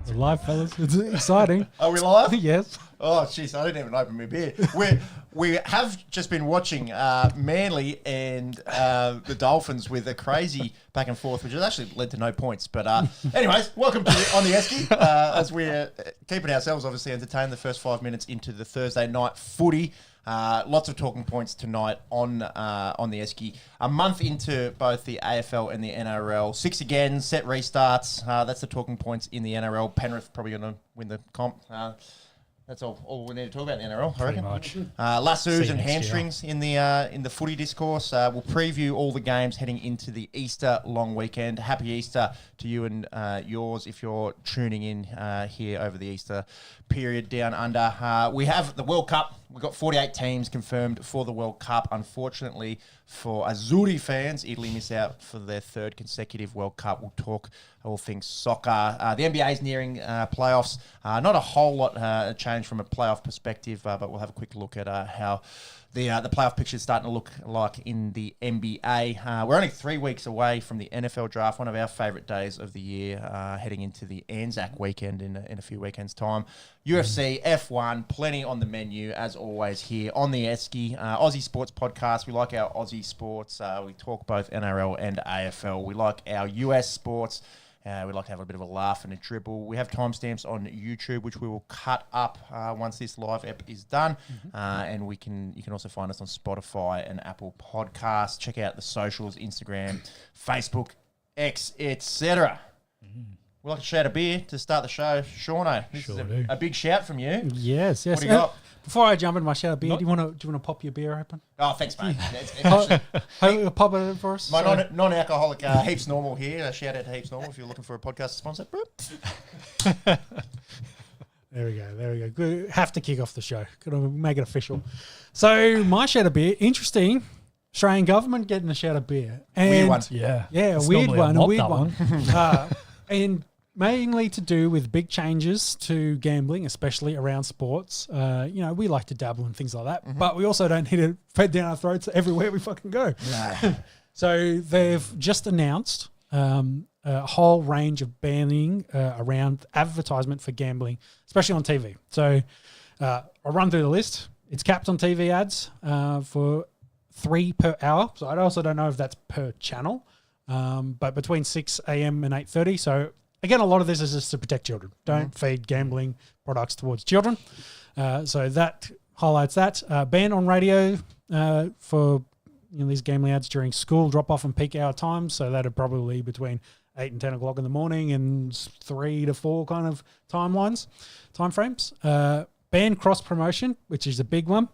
We're live, fellas. It's exciting. Are we live? Yes. Oh, jeez, I didn't even open my beer. We have just been watching Manly and the Dolphins with a crazy back and forth, which has actually led to no points. But anyways, welcome to On The Esky, as we're keeping ourselves obviously entertained the first 5 minutes into the Thursday night footy. Lots of talking points tonight on the Esky. A month into both the AFL and the NRL. 6 again, set restarts. That's the talking points in the NRL. Penrith probably going to win the comp. That's all we need to talk about in the NRL, I reckon. Much. Lassos and hamstrings in the footy discourse. We'll preview all the games heading into the Easter long weekend. Happy Easter to you and yours if you're tuning in here over the Easter period down under. We have the World Cup. We've got 48 teams confirmed for the World Cup. Unfortunately, for Azzurri fans, Italy miss out for their third consecutive World Cup. We'll talk all things soccer. The NBA is nearing playoffs. Not a whole lot change from a playoff perspective, but we'll have a quick look at how the playoff picture is starting to look like in the NBA. We're only 3 weeks away from the NFL draft, one of our favourite days of the year, heading into the Anzac weekend in a few weekends' time. UFC, F1, plenty on the menu, as always, here on the Esky, Aussie Sports Podcast. We like our Aussie sports. We talk both NRL and AFL. We like our US sports. We like to have a bit of a laugh and a dribble. We have timestamps on YouTube, which we will cut up once this live ep is done. And you can also find us on Spotify and Apple Podcasts. Check out the socials, Instagram, Facebook, X, etc. We'd like to shout a beer to start the show. Shauno, this is a big shout from you. Yes. What do you got? Before I jump into my shout of beer, do you want to pop your beer open? Oh, thanks, mate. Pop it in for us. My non-alcoholic Heaps Normal here. Shout out to Heaps Normal if you're looking for a podcast sponsor. There we go. Good. Have to kick off the show. Got to make it official. So my shout of beer, interesting. Australian government getting a shout of beer. And weird one. Yeah, a weird one. And mainly to do with big changes to gambling, especially around sports. We like to dabble in things like that, but we also don't hit it fed down our throats everywhere we fucking go. No. So they've just announced a whole range of banning around advertisement for gambling, especially on TV. So I'll run through the list. It's capped on TV ads for 3 per hour. So I also don't know if that's per channel, but between 6 a.m. and 8:30. So again, a lot of this is just to protect children. Don't feed gambling products towards children. So that highlights that. Ban on radio for these gambling ads during school drop-off and peak hour times. So that'd probably be between 8 and 10 o'clock in the morning and 3 to 4 kind of time frames. Ban cross-promotion, which is a big one.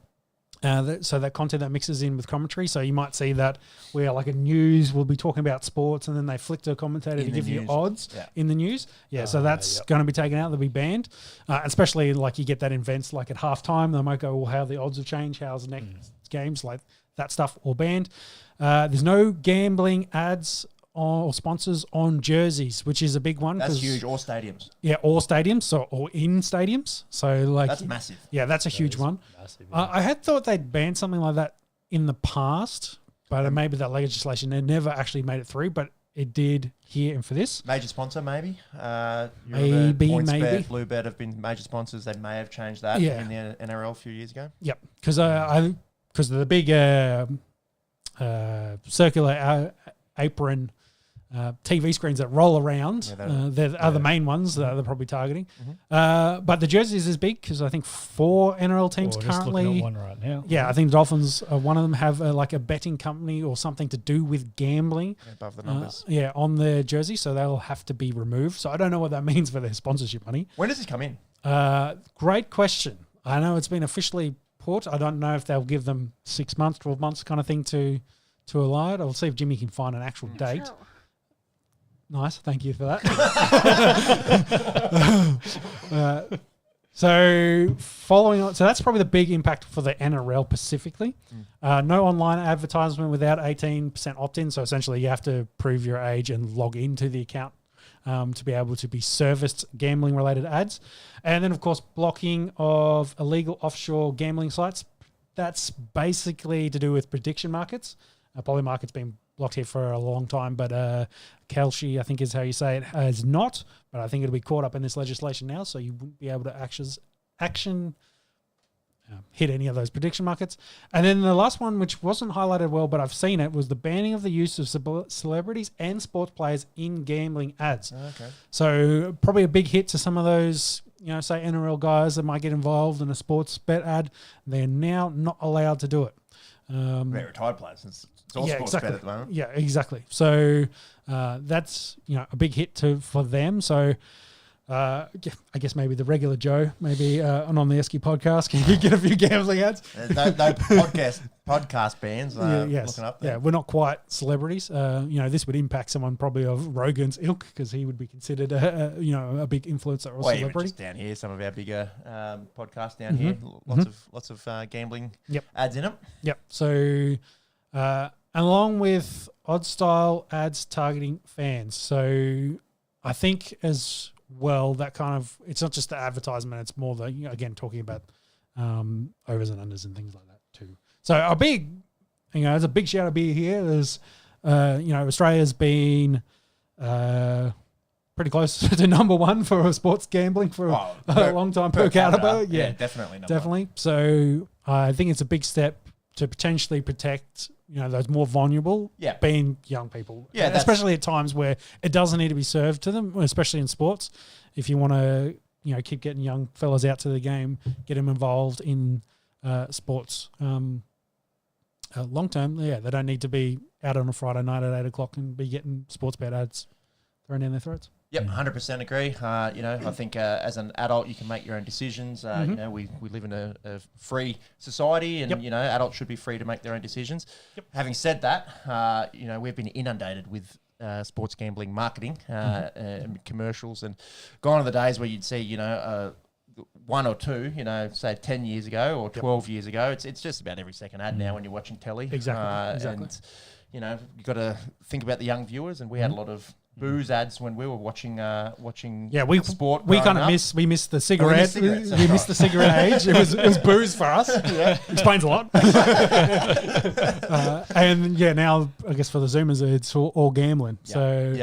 So that content that mixes in with commentary. So you might see that where like a news will be talking about sports and then they flick to a commentator to give you odds in the news. So that's going to be taken out. They'll be banned. Especially like you get that in events like at halftime. They might go, well, how the odds have changed. How's the next games? Like that stuff all banned. There's no gambling ads or sponsors on jerseys, which is a big one. That's huge. Or stadiums. Yeah, or stadiums, or in stadiums. So like that's massive. Yeah, that's a huge one. Massive, yeah. I had thought they'd banned something like that in the past, but maybe that legislation they never actually made it through, but it did here and for this. Major sponsor, maybe. Maybe. Bluebet have been major sponsors. They may have changed that in the NRL a few years ago. Yep, because of the big circular apron TV screens that roll around. They're the main ones that they're probably targeting. But the jerseys is big because I think 4 NRL teams currently. Just looking at one right now. Yeah, I think the Dolphins, one of them have like a betting company or something to do with gambling. Above the numbers. On their jersey, so they'll have to be removed. So I don't know what that means for their sponsorship money. When does this come in? Great question. I know it's been officially put. I don't know if they'll give them 6 months, 12 months kind of thing to allow it. I'll see if Jimmy can find an actual date. Sure. Nice, thank you for that. So that's probably the big impact for the NRL specifically. No online advertisement without 18% opt-in. So essentially you have to prove your age and log into the account to be able to be serviced gambling-related ads. And then, of course, blocking of illegal offshore gambling sites. That's basically to do with prediction markets. Polymarket's been blocked here for a long time, but Kelshi, I think is how you say it, has not. But I think it'll be caught up in this legislation now, so you wouldn't be able to hit any of those prediction markets. And then the last one, which wasn't highlighted well, but I've seen it, was the banning of the use of celebrities and sports players in gambling ads. Okay. So probably a big hit to some of those, say NRL guys that might get involved in a sports bet ad. They're now not allowed to do it. They're retired players. It's all sports bet at the moment. Yeah, exactly. So that's a big hit for them. So I guess maybe the regular Joe, maybe on the Esky podcast, can you get a few gambling ads? No podcast bands looking up there. Yeah, we're not quite celebrities. This would impact someone probably of Rogan's ilk because he would be considered a big influencer or celebrity. Even just down here, some of our bigger podcasts down here, lots of gambling ads in them. Yep. So along with odd style ads targeting fans. So I think as well, that kind of, it's not just the advertisement, it's more the, again, talking about overs and unders and things like that too. So a big, there's a big shout out be here. There's, Australia's been pretty close to number one for sports gambling for a long time per capita. Yeah, definitely. Definitely. So I think it's a big step to potentially protect those more vulnerable, being young people. Yeah, especially at times where it doesn't need to be served to them, especially in sports. If you want to, keep getting young fellas out to the game, get them involved in sports long term. Yeah, they don't need to be out on a Friday night at 8 o'clock and be getting sports bet ads thrown down their throats. Yep, 100% agree. I think as an adult, you can make your own decisions. We live in a free society, and adults should be free to make their own decisions. Yep. Having said that, we've been inundated with sports gambling marketing and commercials, and gone are the days where you'd see one or two, say 10 years ago or 12 years ago. It's just about every second ad now when you're watching telly. Exactly. And you've got to think about the young viewers, and we had a lot of booze ads when we were watching sport. We kind of missed the cigarette. We missed the cigarette age. It was booze for us. Yeah. Explains a lot. Now I guess for the Zoomers it's all gambling. So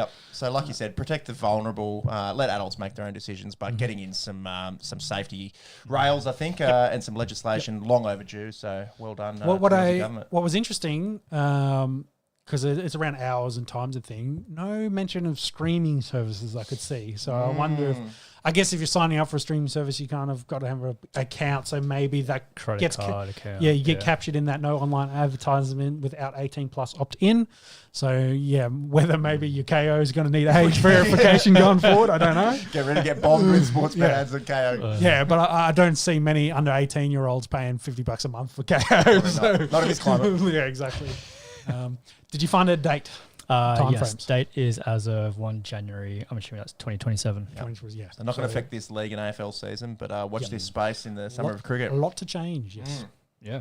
like you said, protect the vulnerable. Let adults make their own decisions, but getting in some safety rails, I think, and some legislation long overdue. So well done. What was interesting. Because it's around hours and times and thing. No mention of streaming services I could see. So I wonder if you're signing up for a streaming service, you kind of got to have an account. So maybe that credit card account. Yeah, you get captured in that no online advertisement without 18 plus opt in. So whether maybe your KO is going to need age verification going forward, I don't know. Get ready to get bombed with sports bet ads and KO. But I don't see many under 18-year-olds paying $50 a month for KO. Not in this climate. Yeah, exactly. Did you find a date? Time yes, frames? date is as of 1 January. I'm assuming that's 2027. Yep. So not going to affect this league and AFL season, but watch this space in the summer of cricket. A lot to change, yes. Yeah.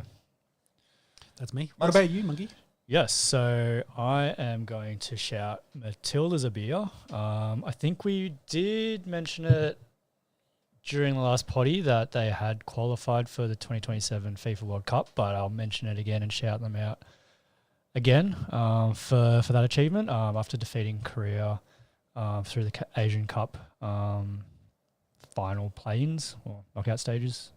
That's me. What about you, Monkey? Yes, so I am going to shout Matilda's a beer. I think we did mention it during the last potty that they had qualified for the 2027 FIFA World Cup, but I'll mention it again and shout them out again for that achievement after defeating Korea through the Asian Cup final play-ins or knockout stages.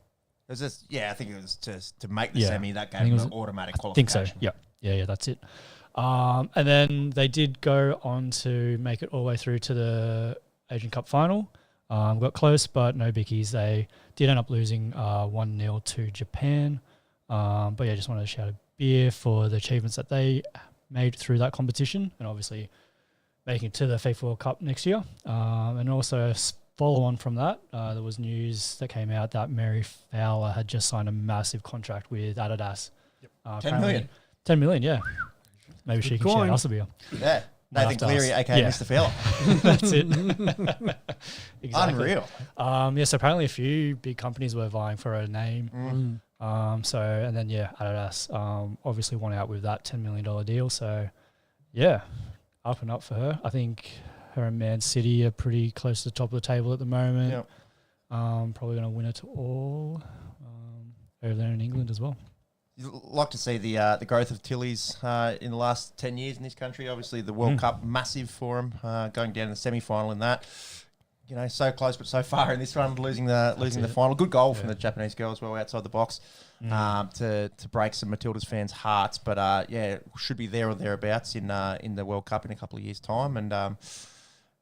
I think it was to make the semi. That gave them an automatic qualification. I think so. Yeah, that's it. And then they did go on to make it all the way through to the Asian Cup final. Got close, but no bickies. They did end up losing 1-0 to Japan. Just wanted to shout a beer for the achievements that they made through that competition, and obviously making it to the FIFA World Cup next year. And also follow on from that, there was news that came out that Mary Fowler had just signed a massive contract with Adidas. Yep. 10 million. 10 million, yeah. Maybe she can shout us a beer. Yeah. Nathan Cleary, aka Mr. Fowler. That's it. Exactly. Unreal. So apparently a few big companies were vying for her name. Adidas obviously won out with that $10 million deal. So, up and up for her. I think her and Man City are pretty close to the top of the table at the moment. Yep. Probably going to win it all over there in England as well. You'd like to see the growth of Tillies in the last 10 years in this country. Obviously, the World Cup, massive for them, going down in the semi-final in that. You know, so close but so far in this one, losing the final. Good goal from the Japanese girl as well outside the box to break some Matildas fans' hearts. But, should be there or thereabouts in the World Cup in a couple of years' time. And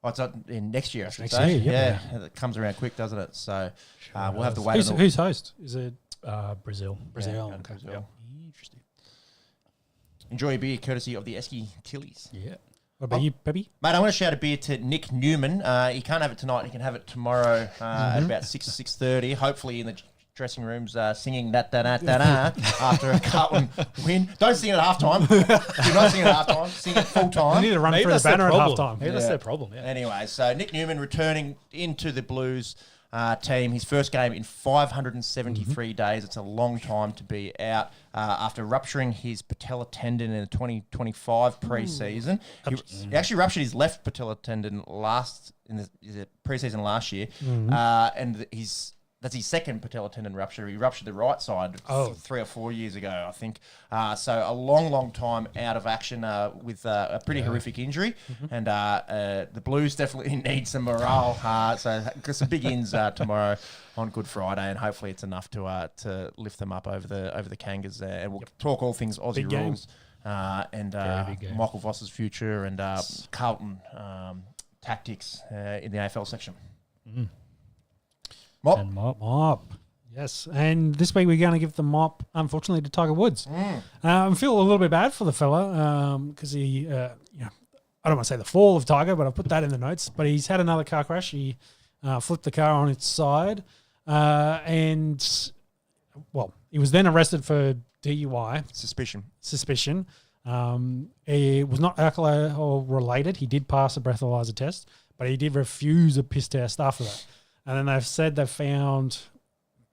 it's in next year, I should say. Year, it comes around quick, doesn't it? So we'll have to wait. Who's host? Is it Brazil? Brazil. Yeah, okay. Brazil. Interesting. Enjoy a beer courtesy of the Esky Tillies. Yeah. What about you, Peppy? Mate, I want to shout a beer to Nick Newman. He can't have it tonight. He can have it tomorrow at about 6:30. Hopefully in the dressing rooms singing that after a Carlton win. Don't sing it at halftime. Do not sing it at halftime. Sing it full You time. need to run through the banner at halftime. Maybe that's their problem. Yeah. Anyway, so Nick Newman returning into the Blues team. His first game in 573 days. It's a long time to be out after rupturing his patella tendon in the 2025 pre-season. He actually ruptured his left patella tendon in the pre-season last year, and that's his second patella tendon rupture. He ruptured the right side 3 or 4 years ago, I think. So a long time out of action with a pretty horrific injury. And the Blues definitely need some morale. So got some big ins tomorrow on Good Friday, and hopefully it's enough to lift them up over the Kangas. And we'll talk all things Aussie rules and Michael Voss's future and Carlton tactics in the AFL section. Mop. And mop. Mop. Yes. And this week we're going to give the mop, unfortunately, to Tiger Woods. I feel a little bit bad for the fella because he, I don't want to say the fall of Tiger, but I've put that in the notes. But he's had another car crash. He flipped the car on its side. And, well, he was then arrested for DUI. Suspicion. It was not alcohol related. He did pass a breathalyzer test, but he did refuse a piss test after that. And then they've said they found.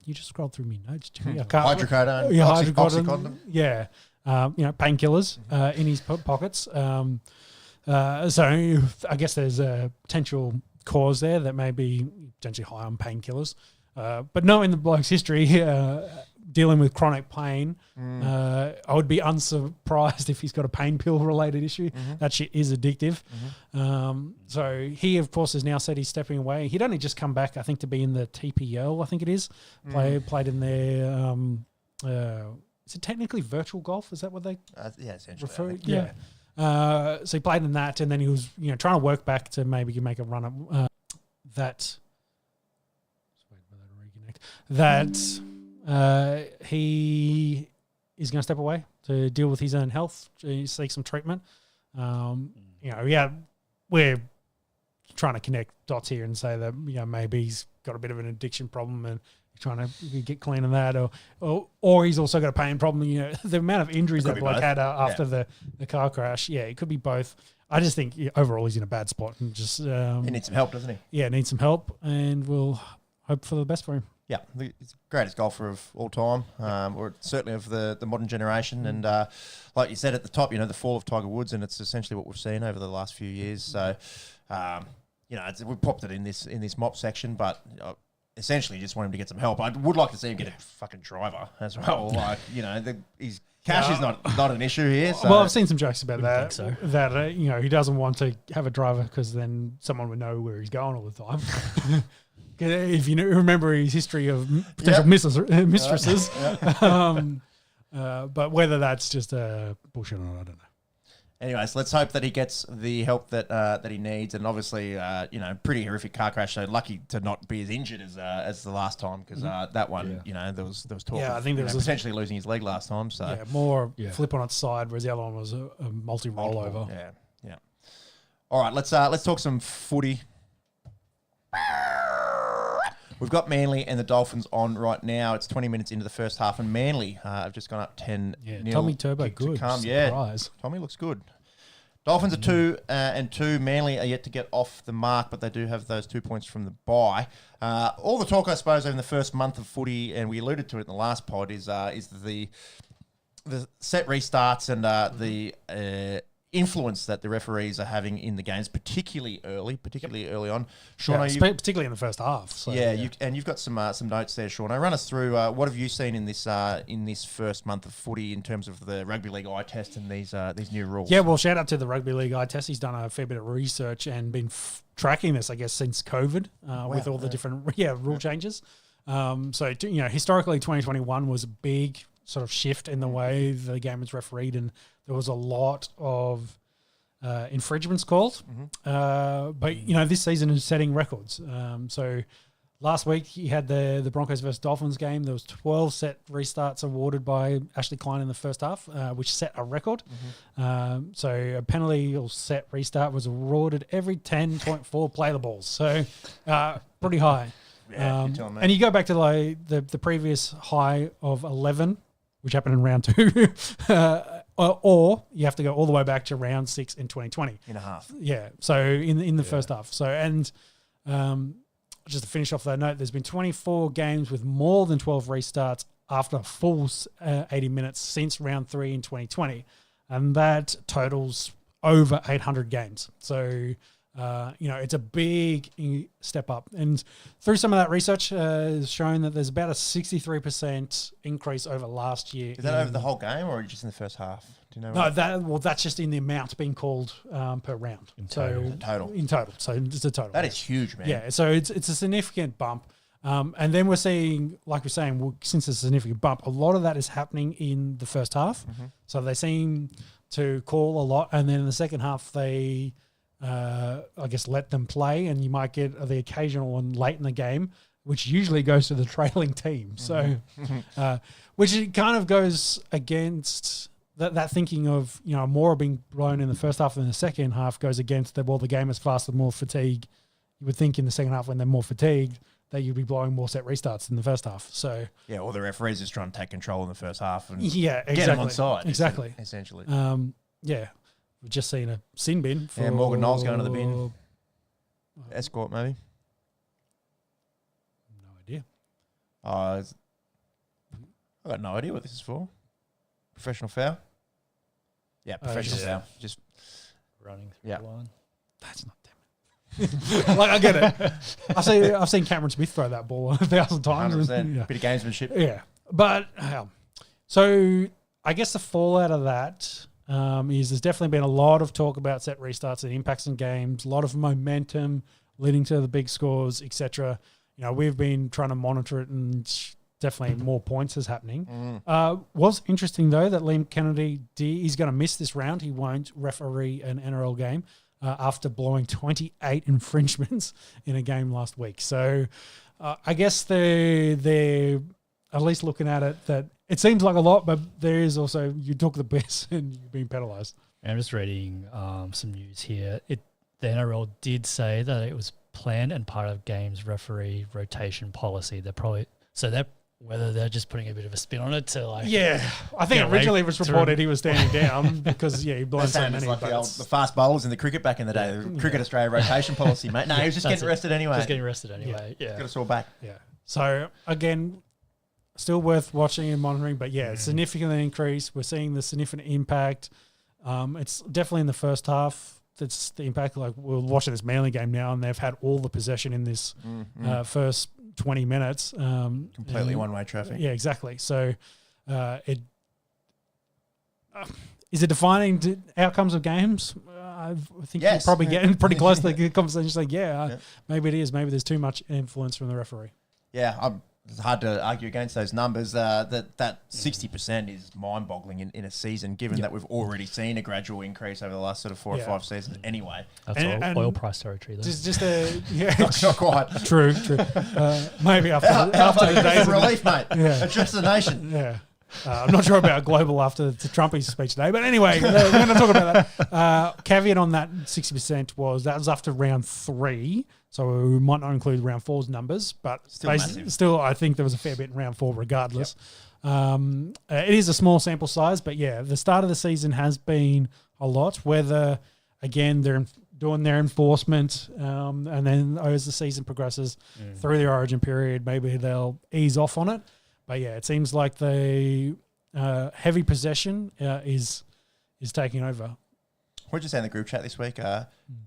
You just scrolled through me notes, Jimmy. Hydrocodone. Oxycodone. Yeah. Painkillers in his pockets. So I guess there's a potential cause there that may be potentially high on painkillers. But knowing the bloke's history, dealing with chronic pain, I would be unsurprised if he's got a pain pill related issue. That shit is addictive. So he, of course, has now said he's stepping away. He'd only just come back, I think, to be in the TPL, I think it is. Played in their, is it technically virtual golf? Is that what they essentially. Yeah. So he played in that, and then he was, trying to work back to maybe make a run at that. He is going to step away to deal with his own health, to seek some treatment. We're trying to connect dots here and say that maybe he's got a bit of an addiction problem and he's trying to get clean of that, or he's also got a pain problem. The amount of injuries that bloke had after the car crash. Yeah, it could be both. I just think overall he's in a bad spot and just he needs some help, doesn't he? Yeah, needs some help, and we'll hope for the best for him. Yeah, he's the greatest golfer of all time, or certainly of the modern generation. And like you said at the top, the fall of Tiger Woods, and it's essentially what we've seen over the last few years. So, we popped it in this mop section, but essentially just want him to get some help. I would like to see him get a fucking driver as well. His cash is not an issue here. So. Well, I've seen some jokes about that. So. That he doesn't want to have a driver because then someone would know where he's going all the time. If you remember his history of potential mistresses. But whether that's just a bullshit or not, I don't know. Anyways, let's hope that he gets the help that he needs. And obviously, pretty horrific car crash. So lucky to not be as injured as the last time because that one, there was talk. Yeah, I think there was potentially losing his leg last time. So more flip on its side, whereas the other one was a multi rollover. Yeah. All right, let's talk some footy. We've got Manly and the Dolphins on right now. It's 20 minutes into the first half, and Manly have just gone up 10-0. Tommy Turbo, good. Surprise. Tommy looks good. Dolphins are 2-2. Manly are yet to get off the mark, but they do have those 2 points from the bye. All the talk, I suppose, over the first month of footy, and we alluded to it in the last pod, is the set restarts and the influence that the referees are having in the games, particularly early on. Sean, particularly in the first half. So, you've got some notes there, Sean. Run us through what have you seen in this first month of footy in terms of the rugby league eye test and these new rules? Yeah, well, shout out to the rugby league eye test. He's done a fair bit of research and been tracking this, I guess, since COVID with all the different rule changes. Historically, 2021 was a big sort of shift in the way the game was refereed, and there was a lot of infringements called. But this season is setting records. So last week you had the Broncos versus Dolphins game. There was 12 set restarts awarded by Ashley Klein in the first half, which set a record. So a penalty or set restart was awarded every 10.4 play the balls. So pretty high. Yeah, and you go back to the previous high of 11, which happened in round 2, or you have to go all the way back to round 6 in 2020. In a half. Yeah, so in the first half. So, and just to finish off that note, there's been 24 games with more than 12 restarts after a full 80 minutes since round 3 in 2020. And that totals over 800 games. So, it's a big step up. And through some of that research has shown that there's about a 63% increase over last year. Is that over the whole game or just in the first half? Do you know? No, that's just in the amount being called per round. In total. So it's a total. That is huge, man. Yeah, so it's a significant bump. And then we're seeing, like we're saying, since it's a significant bump, a lot of that is happening in the first half. So they seem to call a lot. And then in the second half, they... let them play, and you might get the occasional one late in the game, which usually goes to the trailing team. So, which it kind of goes against that thinking of, more being blown in the first half than the second half goes against the game is faster, more fatigue. You would think in the second half when they're more fatigued that you'd be blowing more set restarts in the first half. So or the referees just trying to take control in the first half and get them on side. Exactly. Essentially. We've just seen a sin bin. For Morgan Knowles going to the bin. Escort, maybe. No idea. I've got no idea what this is for. Professional foul? Yeah, professional foul. Just running through the line. That's not them. I get it. I've seen Cameron Smith throw that ball 1,000 times. 100%. Bit of gamesmanship. Yeah. But, so I guess the fallout of that... is there's definitely been a lot of talk about set restarts and impacts in games, a lot of momentum leading to the big scores, etc. We've been trying to monitor it, and definitely more points is happening. Was interesting though that Liam Kennedy he's going to miss this round. He won't referee an NRL game after blowing 28 infringements in a game last week. So I guess they're at least looking at it that. It seems like a lot, but there is also, you took the piss and you're being penalised. I'm just reading some news here. The NRL did say that it was planned and part of games referee rotation policy. Whether they're just putting a bit of a spin on it to I think originally it was reported he was standing down because he blown so many. Like the fast bowlers in the cricket back in the day, the Cricket Australia rotation policy, mate. No, he was just getting arrested anyway. Got us all back. Yeah. So again, still worth watching and monitoring, but significantly increased. We're seeing the significant impact. It's definitely in the first half. That's the impact. Like we're watching this Manly game now, and they've had all the possession in this first 20 minutes. Completely one-way traffic. Yeah, exactly. So, is it defining outcomes of games? I think you're probably getting pretty close to the conversation. Like, maybe it is. Maybe there's too much influence from the referee. Yeah, it's hard to argue against those numbers. That 60% is mind-boggling in a season, given that we've already seen a gradual increase over the last sort of 4 or 5 seasons. Anyway, that's oil price territory. Though. Just not quite. True. Maybe after the days of relief, mate. Address the nation. Yeah. I'm not sure about global after the Trumpy's speech today, but anyway, we're going to talk about that. Caveat on that 60% was after round 3. So we might not include round 4's numbers, but still I think there was a fair bit in round 4 regardless. Yep. It is a small sample size, but the start of the season has been a lot. Whether, again, they're doing their enforcement and then as the season progresses through the origin period, maybe they'll ease off on it. But it seems like the heavy possession is taking over. What did you say in the group chat this week?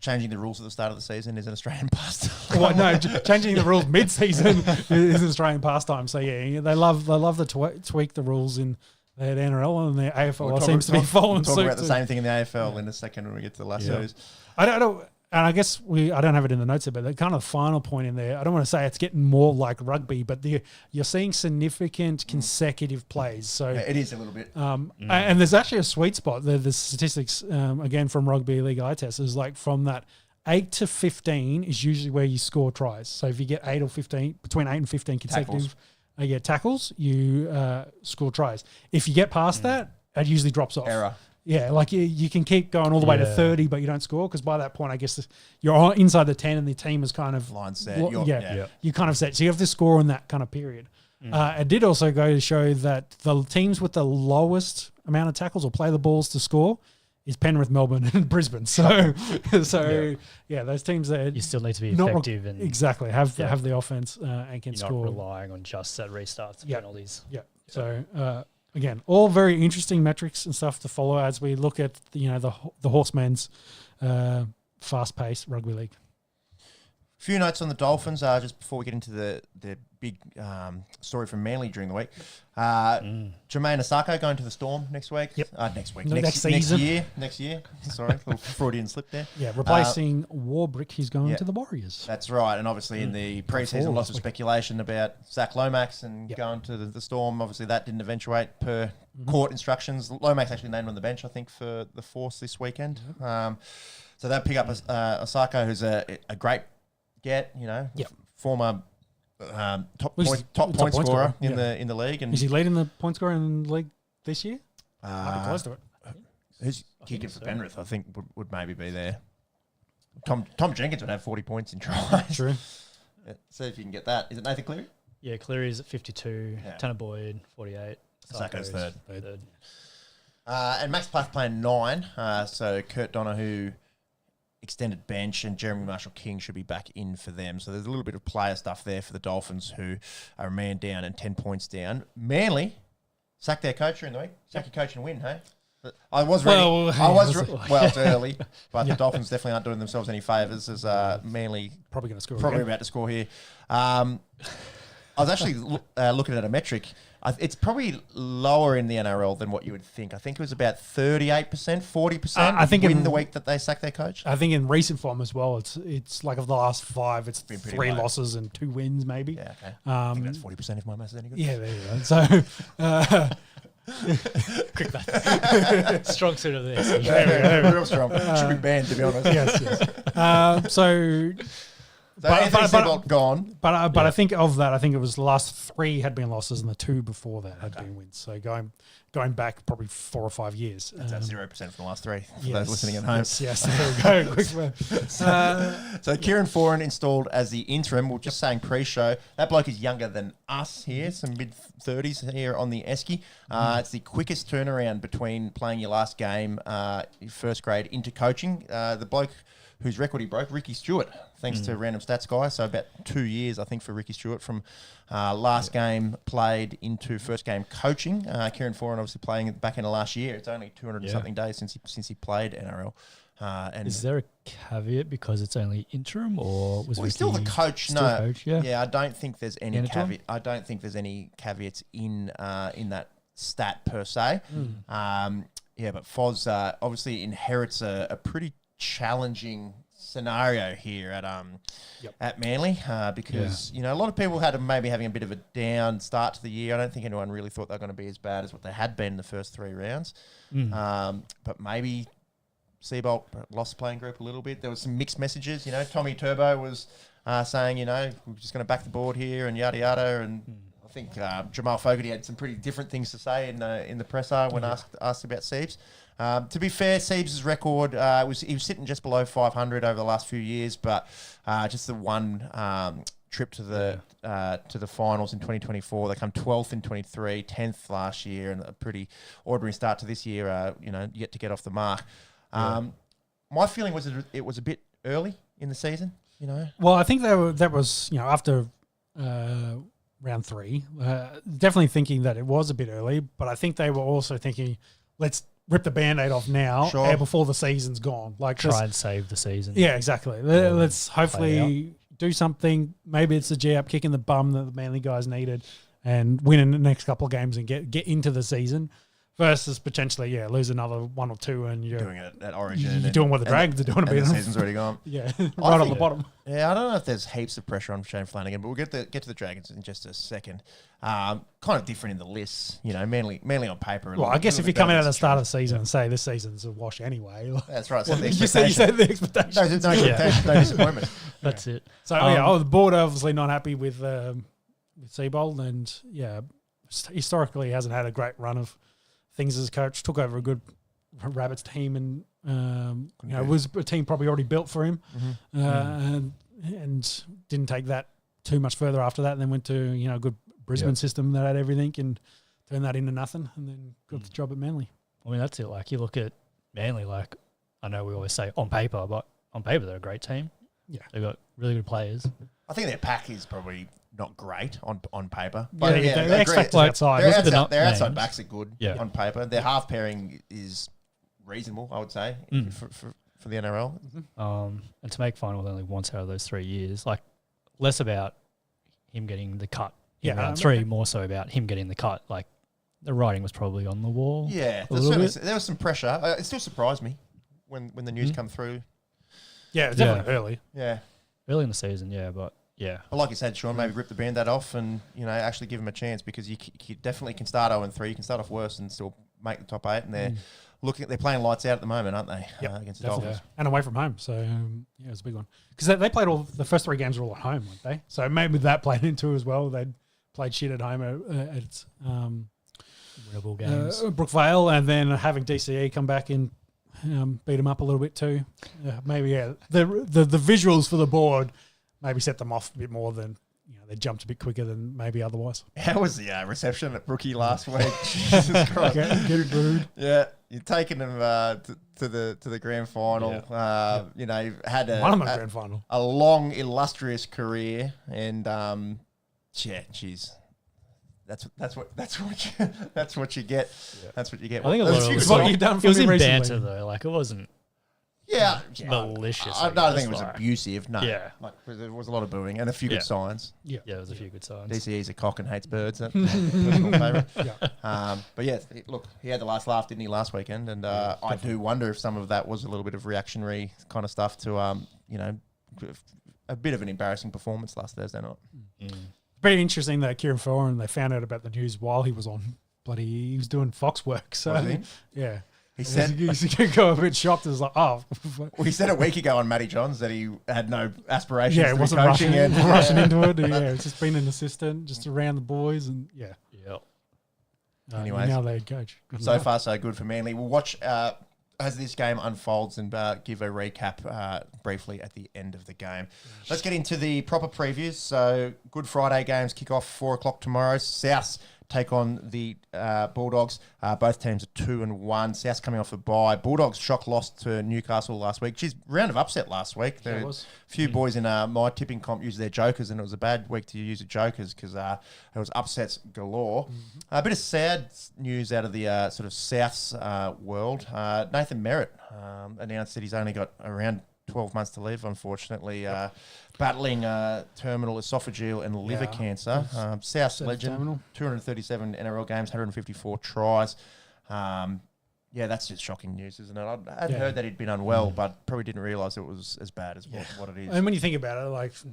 Changing the rules at the start of the season is an Australian pastime. Well, no, changing the rules mid-season is Australian pastime. So yeah, they love to tweak the rules in the NRL, and the AFL seems to be following suit. We'll talk about the same thing in the AFL in a second when we get to the lassos. I don't. And I guess I don't have it in the notes here, but the kind of final point in there, I don't want to say it's getting more like rugby, but you're seeing significant consecutive plays. So it is a little bit. And there's actually a sweet spot. The statistics, again, from Rugby League eye test is like from that 8 to 15 is usually where you score tries. So if you get 8 or 15, between 8 and 15 consecutive tackles, you score tries. If you get past that, it usually drops off. Error. Yeah, like you can keep going all the way to 30, but you don't score because by that point, I guess you're inside the 10 and the team is kind of line set. You're kind of set. So you have to score in that kind of period. It did also go to show that the teams with the lowest amount of tackles or play the balls to score is Penrith, Melbourne, and Brisbane. So those teams that you still need to be effective and exactly have the offense and can you're score. Not relying on just set restarts and penalties. Yeah. So. Again, all very interesting metrics and stuff to follow as we look at the Horsemen's fast-paced rugby league. A few notes on the Dolphins just before we get into the big story from Manly during the week. Jermaine Asako going to the Storm next week. Yep. Next week. Next season. Next year. Sorry, little Freudian slip there. Yeah, replacing Warbrick, he's going to the Warriors. That's right. And obviously in the preseason, lots of speculation about Zach Lomax and going to the Storm. Obviously that didn't eventuate per court instructions. Lomax actually named on the bench, I think, for the Force this weekend. So they'll pick up Asako, who's a great former top point scorer in the league. And is he leading the point scorer in the league this year? Might be close to it. Who's kicking for Penrith? I think would maybe be there. Tom Jenkins would have 40 points in tries. True. See if you can get that. Is it Nathan Cleary? Yeah, Cleary's at 52. Tanner Boyd 48. Sako's third. And Max Plath playing 9. So Kurt Donahue extended bench, and Jeremy Marshall-King should be back in for them. So there's a little bit of player stuff there for the Dolphins, who are a man down and 10 points down. Manly sacked their coach during the week. Sack your coach and win, hey? I was ready. It's early, but the Dolphins definitely aren't doing themselves any favours as Manly probably going to score. Probably about to score here. I was actually looking at a metric. It's probably lower in the NRL than what you would think. I think it was about 38%, 40%. I think in the week that they sacked their coach. I think in recent form as well, it's like of the last 5, it's been 3 losses and 2 wins maybe. Yeah, okay. I think that's 40% if my maths is any good. Yeah, there you go. So quick math. Strong suit of this. Real strong. Should be banned, to be honest. Yes. So Anthony Seibold gone. But I think of that, I think it was the last 3 had been losses and the 2 before that had been wins. So going back probably 4 or 5 years. That's 0% for the last 3 for those listening at home. Yes. There we go. So Kieran Foran installed as the interim. We're just saying pre-show. That bloke is younger than us here, some mid-30s here on the Esky. It's the quickest turnaround between playing your last game, first grade, into coaching. The bloke whose record he broke, Ricky Stewart, thanks to Random Stats Guy. So about 2 years, I think, for Ricky Stewart from last game played into first game coaching. Kieran Foran obviously playing at the back end of last year. It's only 200 and something days since he played NRL. And is there a caveat because it's only interim, or was he's still the coach? Coach, yeah, I don't think there's any caveat. I don't think there's any caveats in that stat per se. But Foz obviously inherits a pretty challenging scenario here at Manly because a lot of people had maybe having a bit of a down start to the year. I don't think anyone really thought they were going to be as bad as what they had been in the first 3 rounds. But maybe Seibold lost the playing group a little bit. There was some mixed messages. Tommy Turbo was saying, we're just going to back the board here and yada yada. And I think Jamal Fogarty had some pretty different things to say in the presser when asked about Siebes. To be fair, Siebes' record he was sitting just below 500 over the last few years, but just the one trip to the finals in 2024, they come 12th in 23, 10th last year, and a pretty ordinary start to this year. Yet to get off the mark. My feeling was it was a bit early in the season. Well, I think that was after round 3, definitely thinking that it was a bit early, but I think they were also thinking rip the Band-Aid off now Sure. before the season's gone. Like Try and save the season. Yeah, exactly. Let's hopefully do something. Maybe it's the G-up kick in the bum that the Manly guys needed and win in the next couple of games and get into the season versus potentially, lose another 1 or 2 and you're doing it at Origin. You're doing what the Dragons are doing. The season's already gone. Yeah, right on the bottom. Yeah, I don't know if there's heaps of pressure on Shane Flanagan, but we'll get to the Dragons in just a second. Kind of different in the lists, Manly on paper. Well, I guess if you come in at the start of the season and say this season's a wash anyway. That's right. So you said the expectation. No expectations, no disappointment. That's it. So, the board obviously not happy with Seabold and, historically he hasn't had a great run of things as a coach. Took over a good Rabbits team and, it was a team probably already built for him and didn't take that too much further after that and then went to, a good Brisbane system that had everything and turned that into nothing and then got the job at Manly. I mean, that's it. Like, you look at Manly, like, I know we always say on paper, but on paper they're a great team. Yeah. They've got really good players. I think their pack is probably not great on paper. But they expect outside. Their outside backs are good on paper. Their half pairing is reasonable, I would say, for the NRL. And to make finals only once out of those 3 years, like, less about him getting the cut in round 3, more so about him getting the cut. Like, the writing was probably on the wall. Yeah, there was some pressure. It still surprised me when the news come through. Yeah, it's definitely early. Yeah. Early in the season, but yeah. But like you said, Sean, maybe rip the Band-Aid off and, actually give him a chance because you definitely can start 0-3. You can start off worse and still make the top 8. And they're playing lights out at the moment, aren't they? Against the Dolphins. And away from home. So, it was a big one. Because they played the first 3 games were all at home, weren't they? So maybe that played into as well. They'd played shit at home at winnable games. Brookvale and then having DCE come back and beat them up a little bit too. Maybe, the visuals for the board maybe set them off a bit more than, they jumped a bit quicker than maybe otherwise. How was the reception at Brookie last week? Jesus Christ. Get it rude. Yeah, you're taking them to the grand final. You've had one of them grand final. A long, illustrious career, and jeez. That's what you get. Yeah. That's what you get. I think what you've done for me recently. Banter though. Like, it wasn't malicious. I don't think it was abusive. No. Yeah. Like, there was a lot of booing and a few good signs. Yeah, there was a few good signs. DCE's a cock and hates birds. That's my personal favourite. But yeah, look, he had the last laugh, didn't he, last weekend? And I do wonder if some of that was a little bit of reactionary kind of stuff to, a bit of an embarrassing performance last Thursday night. Pretty interesting that Kieran Foran, they found out about the news while he was on he was doing Fox work. So, yeah. He said he could go a bit shocked. It was like, oh. Well, he said a week ago on Matty Johns that he had no aspirations to be wasn't coaching. rushing into it. It's just been an assistant, just around the boys. And, Anyways, now they're coach. So far, so good for Manly. We'll watch as this game unfolds and give a recap briefly at the end of the game. Let's get into the proper previews. So, Good Friday games kick off 4 o'clock tomorrow. South take on the Bulldogs. Both teams are 2-1. South's coming off a bye. Bulldogs shock loss to Newcastle last week. Geez, round of upset last week. There was a few boys in my tipping comp used their jokers, and it was a bad week to use the jokers because there was upsets galore. A bit of sad news out of the sort of South's world. Nathan Merritt announced that he's only got around 12 months to live, unfortunately. Battling terminal esophageal and liver cancer. South legend, terminal. 237 NRL games, 154 tries. That's just shocking news, isn't it? I'd heard that he'd been unwell, but probably didn't realise it was as bad as what it is. And when you think about it,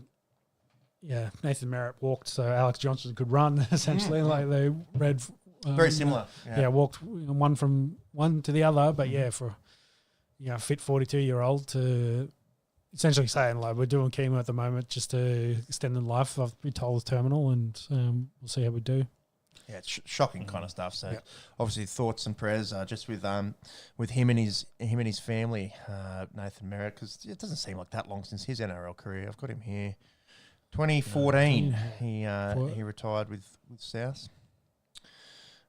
Nathan Merritt walked so Alex Johnson could run, essentially. Like they read... very similar. Walked one from one to the other, but for... fit 42-year-old to essentially saying, like, we're doing chemo at the moment just to extend the life. I've been told it's terminal, and we'll see how we do. Yeah, it's shocking kind of stuff. So, obviously, thoughts and prayers just with him and his family, Nathan Merritt, because it doesn't seem like that long since his NRL career. I've got him here, 2014. He retired with South.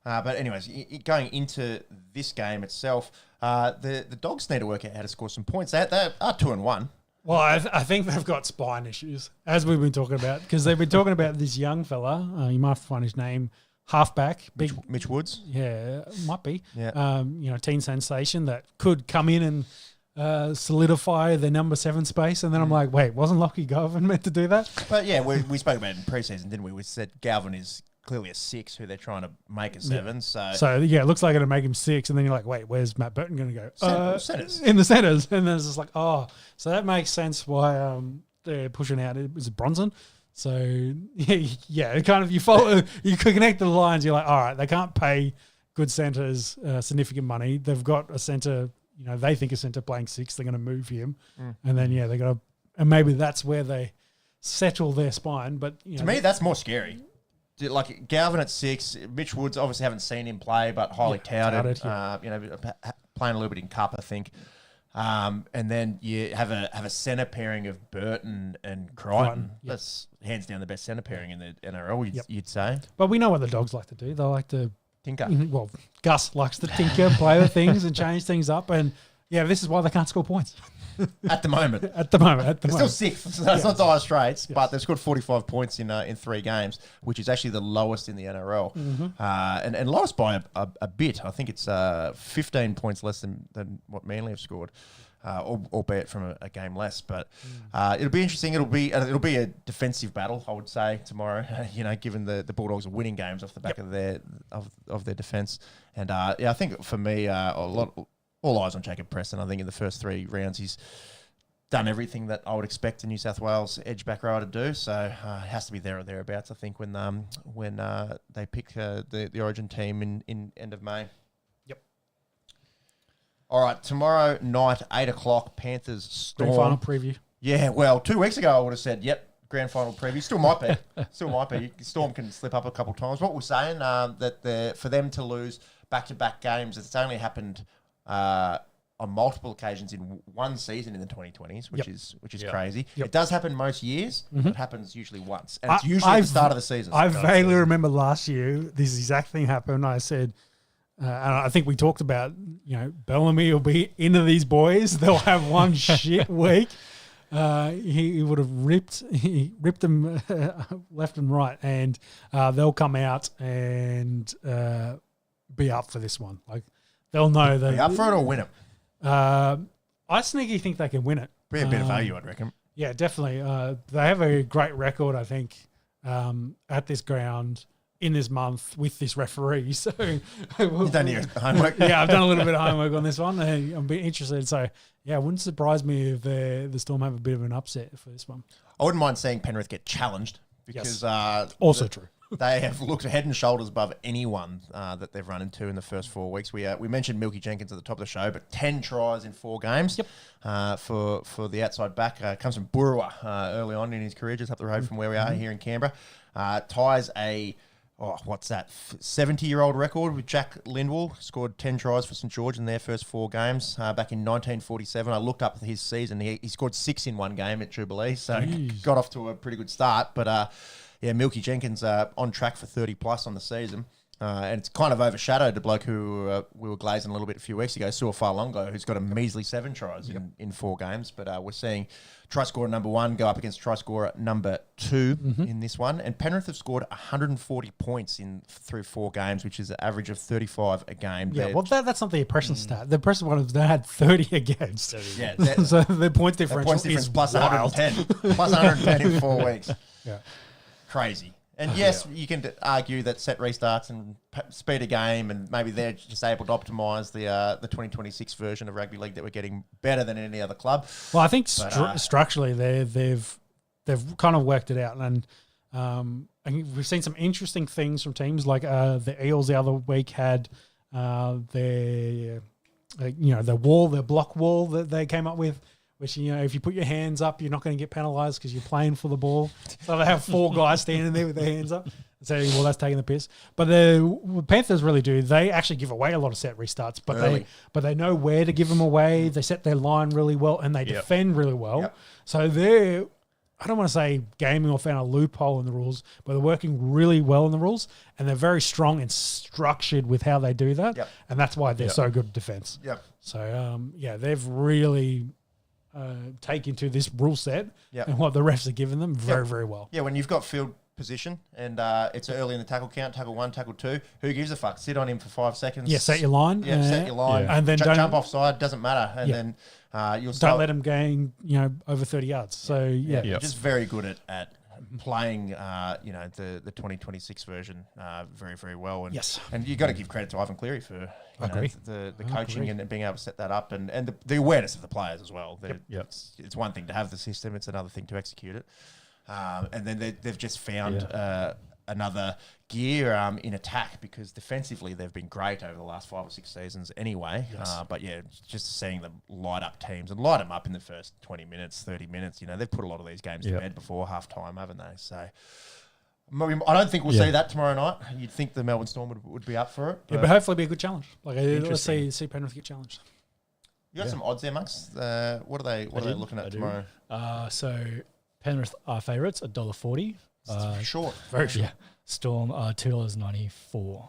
But anyways, going into this game itself, the Dogs need to work out how to score some points. They are 2-1. Well, I think they've got spine issues, as we've been talking about, because they've been talking about this young fella. You might find his name, halfback, big Mitch Woods. Yeah, might be. Yeah. Teen sensation that could come in and solidify the number 7 space. And then I'm like, wait, wasn't Lockie Galvin meant to do that? But yeah, we spoke about it in preseason, didn't we? We said Galvin is clearly a 6 who they're trying to make a 7. Yeah. So it looks like it'll make him 6. And then you're like, wait, where's Matt Burton going to go? Centers. In the centers. And then it's just like, so that makes sense why they're pushing out. It was Bronson. So yeah, kind of you follow, you connect the lines. You're like, all right, they can't pay good centers significant money. They've got a center, they think a center playing 6. They're going to move him, and then they got to, and maybe that's where they settle their spine. But to me, that's more scary. Like Galvin at 6, Mitch Woods obviously haven't seen him play, but highly touted. Playing a little bit in Cup, I think. And then you have a centre pairing of Burton and Crichton. Yep. That's hands down the best centre pairing in the NRL, you'd say. But we know what the Dogs like to do. They like to tinker. Well, Gus likes to tinker, play with things and change things up. And this is why they can't score points. At the moment. They're still 6th, so it's not dire straits, but they've scored 45 points in 3 games, which is actually the lowest in the NRL. And lowest by a bit. I think it's 15 points less than what Manly have scored, albeit from a game less. But it'll be interesting. It'll be a defensive battle, I would say, tomorrow. Given the Bulldogs are winning games off the back of their defence. And I think for me, all eyes on Jacob Preston. I think in the first 3 rounds, he's done everything that I would expect a New South Wales edge back rower to do. So it has to be there or thereabouts, I think, when they pick the Origin team in end of May. Yep. All right, tomorrow night, 8 o'clock, Panthers Storm. Grand final preview. Yeah, well, 2 weeks ago I would have said, yep, grand final preview. Still might be. Storm can slip up a couple of times. What we're saying, that for them to lose back-to-back games, it's only happened on multiple occasions in one season in the 2020s, which is crazy. Yep. It does happen most years. It happens usually once, and it's usually at the start of the season. I vaguely remember last year this exact thing happened. I said, and I think we talked about, Bellamy will be into these boys. They'll have one shit week. He would have ripped them left and right, and they'll come out and be up for this one. Like, they'll know they up for it or win it. I sneaky think they can win it. Be a bit of value, I'd reckon. Yeah, definitely. They have a great record, I think, at this ground in this month with this referee. So you've done your homework. Yeah, I've done a little bit of homework on this one. I'm be interested. So yeah, it wouldn't surprise me if the Storm have a bit of an upset for this one. I wouldn't mind seeing Penrith get challenged because also true. They have looked head and shoulders above anyone that they've run into in the first 4 weeks. We mentioned Milky Jenkins at the top of the show, but 10 tries in 4 games for the outside back. Comes from Burua early on in his career, just up the road from where we are here in Canberra. Ties a 70-year-old record with Jack Lindwall. Scored 10 tries for St George in their first 4 games back in 1947. I looked up his season. He scored 6 in 1 game at Jubilee, so got off to a pretty good start. But Milky Jenkins on track for 30 plus on the season. And it's kind of overshadowed the bloke who we were glazing a little bit a few weeks ago, Suafalongo, who's got a measly 7 tries in 4 games. But we're seeing try scorer number 1 go up against try scorer number 2 in this one. And Penrith have scored 140 points through 4 games, which is an average of 35 a game. Yeah, well, that's not the oppression stat. The oppression one is they had 30 against. Yeah, so their points differential is plus wild. 110. Plus 110 in 4 weeks. Yeah. Crazy. And yes, you can argue that set restarts and speed of game, and maybe they're just able to optimise the 2026 version of rugby league that we're getting better than any other club. Well, I think structurally they've kind of worked it out, and we've seen some interesting things from teams like the Eels the other week had their block wall that they came up with. Which, if you put your hands up, you're not going to get penalised because you're playing for the ball. So they have 4 guys standing there with their hands up. So, well, that's taking the piss. But the Panthers really do. They actually give away a lot of set restarts, but they know where to give them away. They set their line really well, and they defend really well. Yep. So they're, I don't want to say gaming or found a loophole in the rules, but they're working really well in the rules, and they're very strong and structured with how they do that. Yep. And that's why they're so good at defence. Yep. So, they've really take into this rule set and what the refs are giving them very, very well. Yeah, when you've got field position, and it's early in the tackle count, tackle 1, tackle 2. Who gives a fuck? Sit on him for 5 seconds. Yeah, set your line. Yeah, set your line. And then jump offside, doesn't matter. And then you'll start. Don't let him gain, over 30 yards. So, just very good at playing, the 2026 version very, very well. And, and you got to give credit to Ivan Cleary for the coaching and being able to set that up and the awareness of the players as well. It's one thing to have the system, it's another thing to execute it. And then they've just found another gear in attack, because defensively they've been great over the last 5 or 6 seasons anyway. But just seeing them light up teams and light them up in the first 20 minutes, 30 minutes, they've put a lot of these games to bed before half time, haven't they? So I don't think we'll see that tomorrow night. You'd think the Melbourne Storm would be up for it. But hopefully be a good challenge. Let's see Penrith get challenged. You got some odds there, Monks. What are they looking at tomorrow? So Penrith are favourites, $1.40. Short. Very short. Yeah. Storm $2.94 for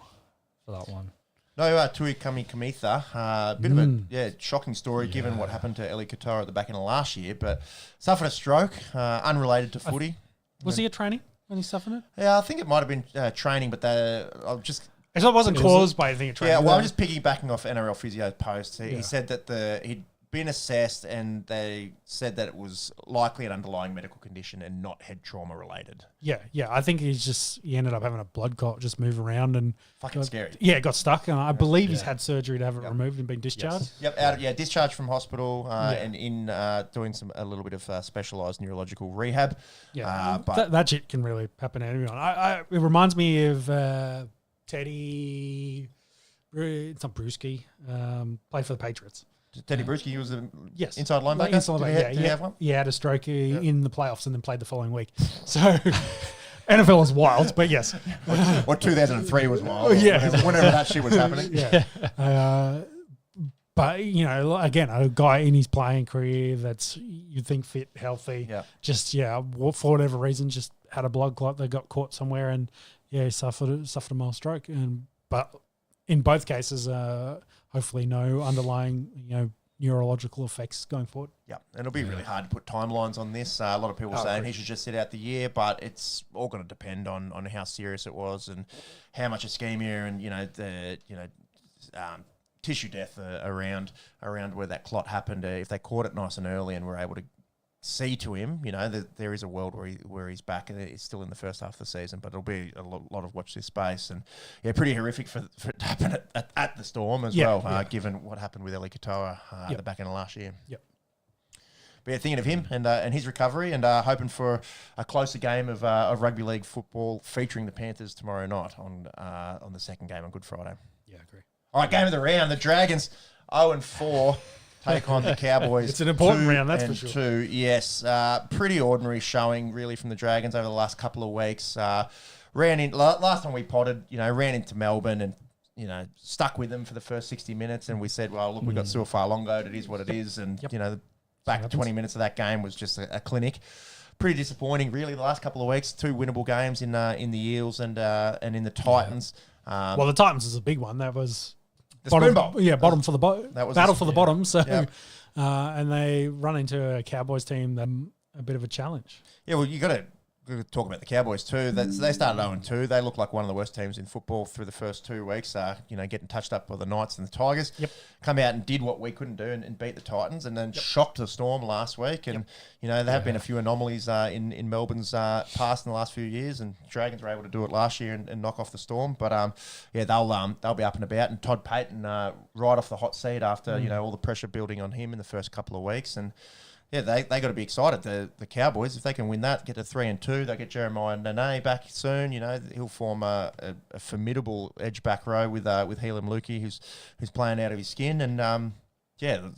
that one. No, Tui Kamitha. Bit of a shocking story given what happened to Eli Katoa at the back end of last year, but suffered a stroke, unrelated to footy. Was he at training when he suffered it? Yeah, I think it might have been training, but I'll just... It wasn't caused by anything at training. Yeah, well, I'm just piggybacking off NRL Physio's post. He said that he'd been assessed and they said that it was likely an underlying medical condition and not head trauma related. Yeah. I think he ended up having a blood clot, just move around and... Fucking scary. Yeah, got stuck. And I believe he's had surgery to have it removed and been discharged. Yep, discharged from hospital and in doing a little bit of specialised neurological rehab. Yeah, but that shit can really happen to anyone. It reminds me of Teddy... It's not Brewski. Played for the Patriots. Teddy Bruschi, he was an inside linebacker. Did he have one? He had a stroke in the playoffs and then played the following week. So NFL was wild, but yes. Or 2003 was wild. Whenever that shit was happening. But, again, a guy in his playing career that's, you'd think, fit, healthy, just, for whatever reason, just had a blood clot. They got caught somewhere and, he suffered a mild stroke. But in both cases, hopefully no underlying, neurological effects going forward. Yeah, and it'll be really hard to put timelines on this. A lot of people are saying he should just sit out the year, but it's all going to depend on how serious it was and how much ischemia and tissue death around where that clot happened. If they caught it nice and early and were able to see to him, there is a world where he's back and he's still in the first half of the season, but it'll be a lot of watch this space and pretty horrific for it to happen at the Storm as well, given what happened with Eli Katoa at the back end of last year. Yep. But thinking of him and his recovery and hoping for a closer game of rugby league football featuring the Panthers tomorrow night on the second game on Good Friday. Yeah, I agree. All right, game of the round. The Dragons 0-4. Take on the Cowboys. It's an important round, that's for sure. 2, yes. Pretty ordinary showing, really, from the Dragons over the last couple of weeks. Last time we potted, ran into Melbourne and, stuck with them for the first 60 minutes. And we said, well, look, we've got Suafa'alongo. It is what it is. And, the back 20 minutes of that game was just a clinic. Pretty disappointing, really, the last couple of weeks. 2 winnable games in the Eels and in the Titans. Well, the Titans is a big one. That was... bottom for the battle for the bottom. So, and they run into a Cowboys team that a bit of a challenge. Yeah, well, you got to talk about the Cowboys too. They started 0-2. They look like one of the worst teams in football through the first 2 weeks. Getting touched up by the Knights and the Tigers. Yep. Come out and did what we couldn't do and beat the Titans, and then shocked the Storm last week. And there have been a few anomalies in Melbourne's past in the last few years, and Dragons were able to do it last year and knock off the Storm. But they'll be up and about. And Todd Payton right off the hot seat after all the pressure building on him in the first couple of weeks. And they got to be excited. The Cowboys, if they can win that, get to 3-2, they get Jeremiah Nene back soon. He'll form a formidable edge back row with Helam Lukey, who's playing out of his skin. And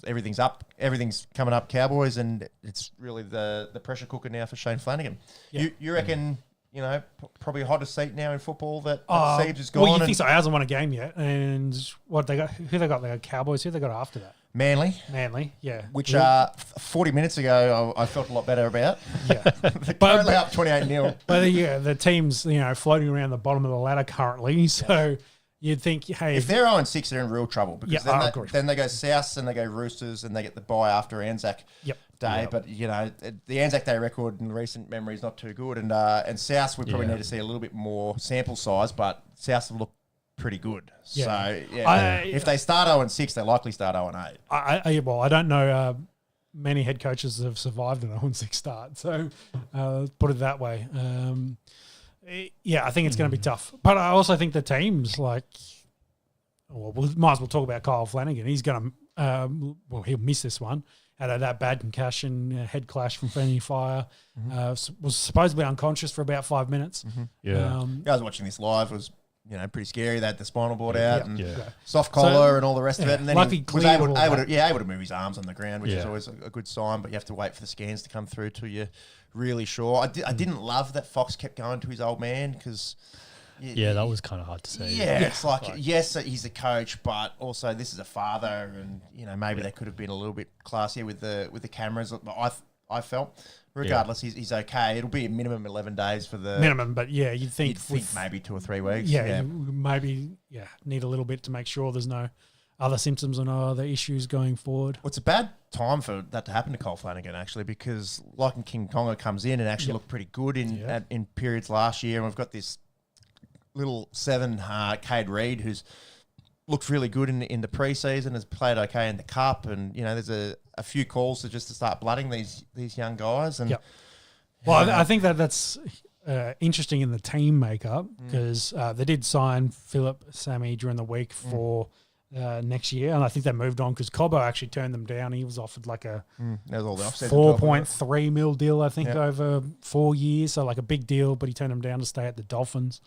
everything's up. Everything's coming up Cowboys, and it's really the pressure cooker now for Shane Flanagan. Yeah. You reckon? Probably hottest seat now in football that Siege is gone. Well, you think so? He hasn't won a game yet, and what they got? Who they got? They got Cowboys. Who they got after that? Manly, yeah. Which 40 minutes ago I felt a lot better about. Yeah, they're currently up 28-0. But the team's floating around the bottom of the ladder currently. So you'd think, hey, if they're 0-6, they're in real trouble because then they go South and they go Roosters and they get the bye after Anzac. Yep. Day, but the Anzac Day record in recent memory is not too good, and South we probably need to see a little bit more sample size, but South look pretty good. So if they start 0-6, they likely start 0-8. I don't know many head coaches have survived an 0-6 start, so put it that way. I think it's going to be tough, but I also think the teams we might as well talk about Kyle Flanagan. He's going to he'll miss this one. Had that bad concussion, head clash from friendly fire. Was supposedly unconscious for about 5 minutes. I was watching this live. It was pretty scary. They had the spinal board out and soft collar and all the rest of it. And then he was able to move his arms on the ground, which is always a good sign. But you have to wait for the scans to come through till you're really sure. I didn't love that Fox kept going to his old man because. That was kind of hard to say. It's like, yes, he's a coach, but also this is a father, and maybe they could have been a little bit classier with the cameras. I felt, regardless, he's okay. It'll be a minimum 11 days for the minimum, but you'd think maybe 2 or 3 weeks. Maybe need a little bit to make sure there's no other symptoms or no other issues going forward. Well, it's a bad time for that to happen to Cole Flanagan, actually, because like King Konga comes in and actually looked pretty good in periods last year, and we've got this little 7, Cade Reid, who's looked really good in the preseason, has played okay in the cup, and there's a few calls to start blooding these young guys. And I think that's interesting in the team makeup because they did sign Philip Sammy during the week for next year, and I think they moved on because Cobbo actually turned them down. He was offered like a 4.3 mil deal, I think, over 4 years, so like a big deal, but he turned them down to stay at the Dolphins.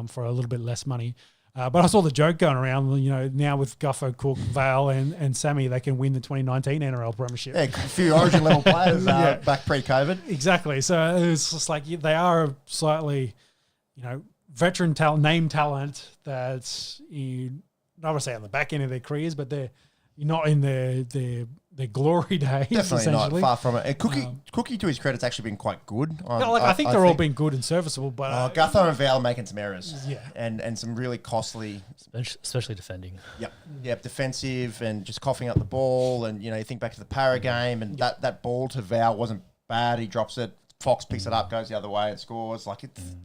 For a little bit less money. But I saw the joke going around, now with Guffo, Cook, Vale and Sammy, they can win the 2019 NRL Premiership. Yeah, a few Origin level players back pre-COVID. Exactly. So it's just like they are a slightly, veteran name talent that's, not to say on the back end of their careers, but they're not in their glory days. Definitely not, far from it. And Cookie, to his credit, has actually been quite good. I think they're all been good and serviceable, but Gutho and Val making some errors, and some really costly, especially defending. Yep, defensive and just coughing up the ball, and you think back to the Para game, and that ball to Val wasn't bad. He drops it. Fox picks it up, goes the other way, and scores.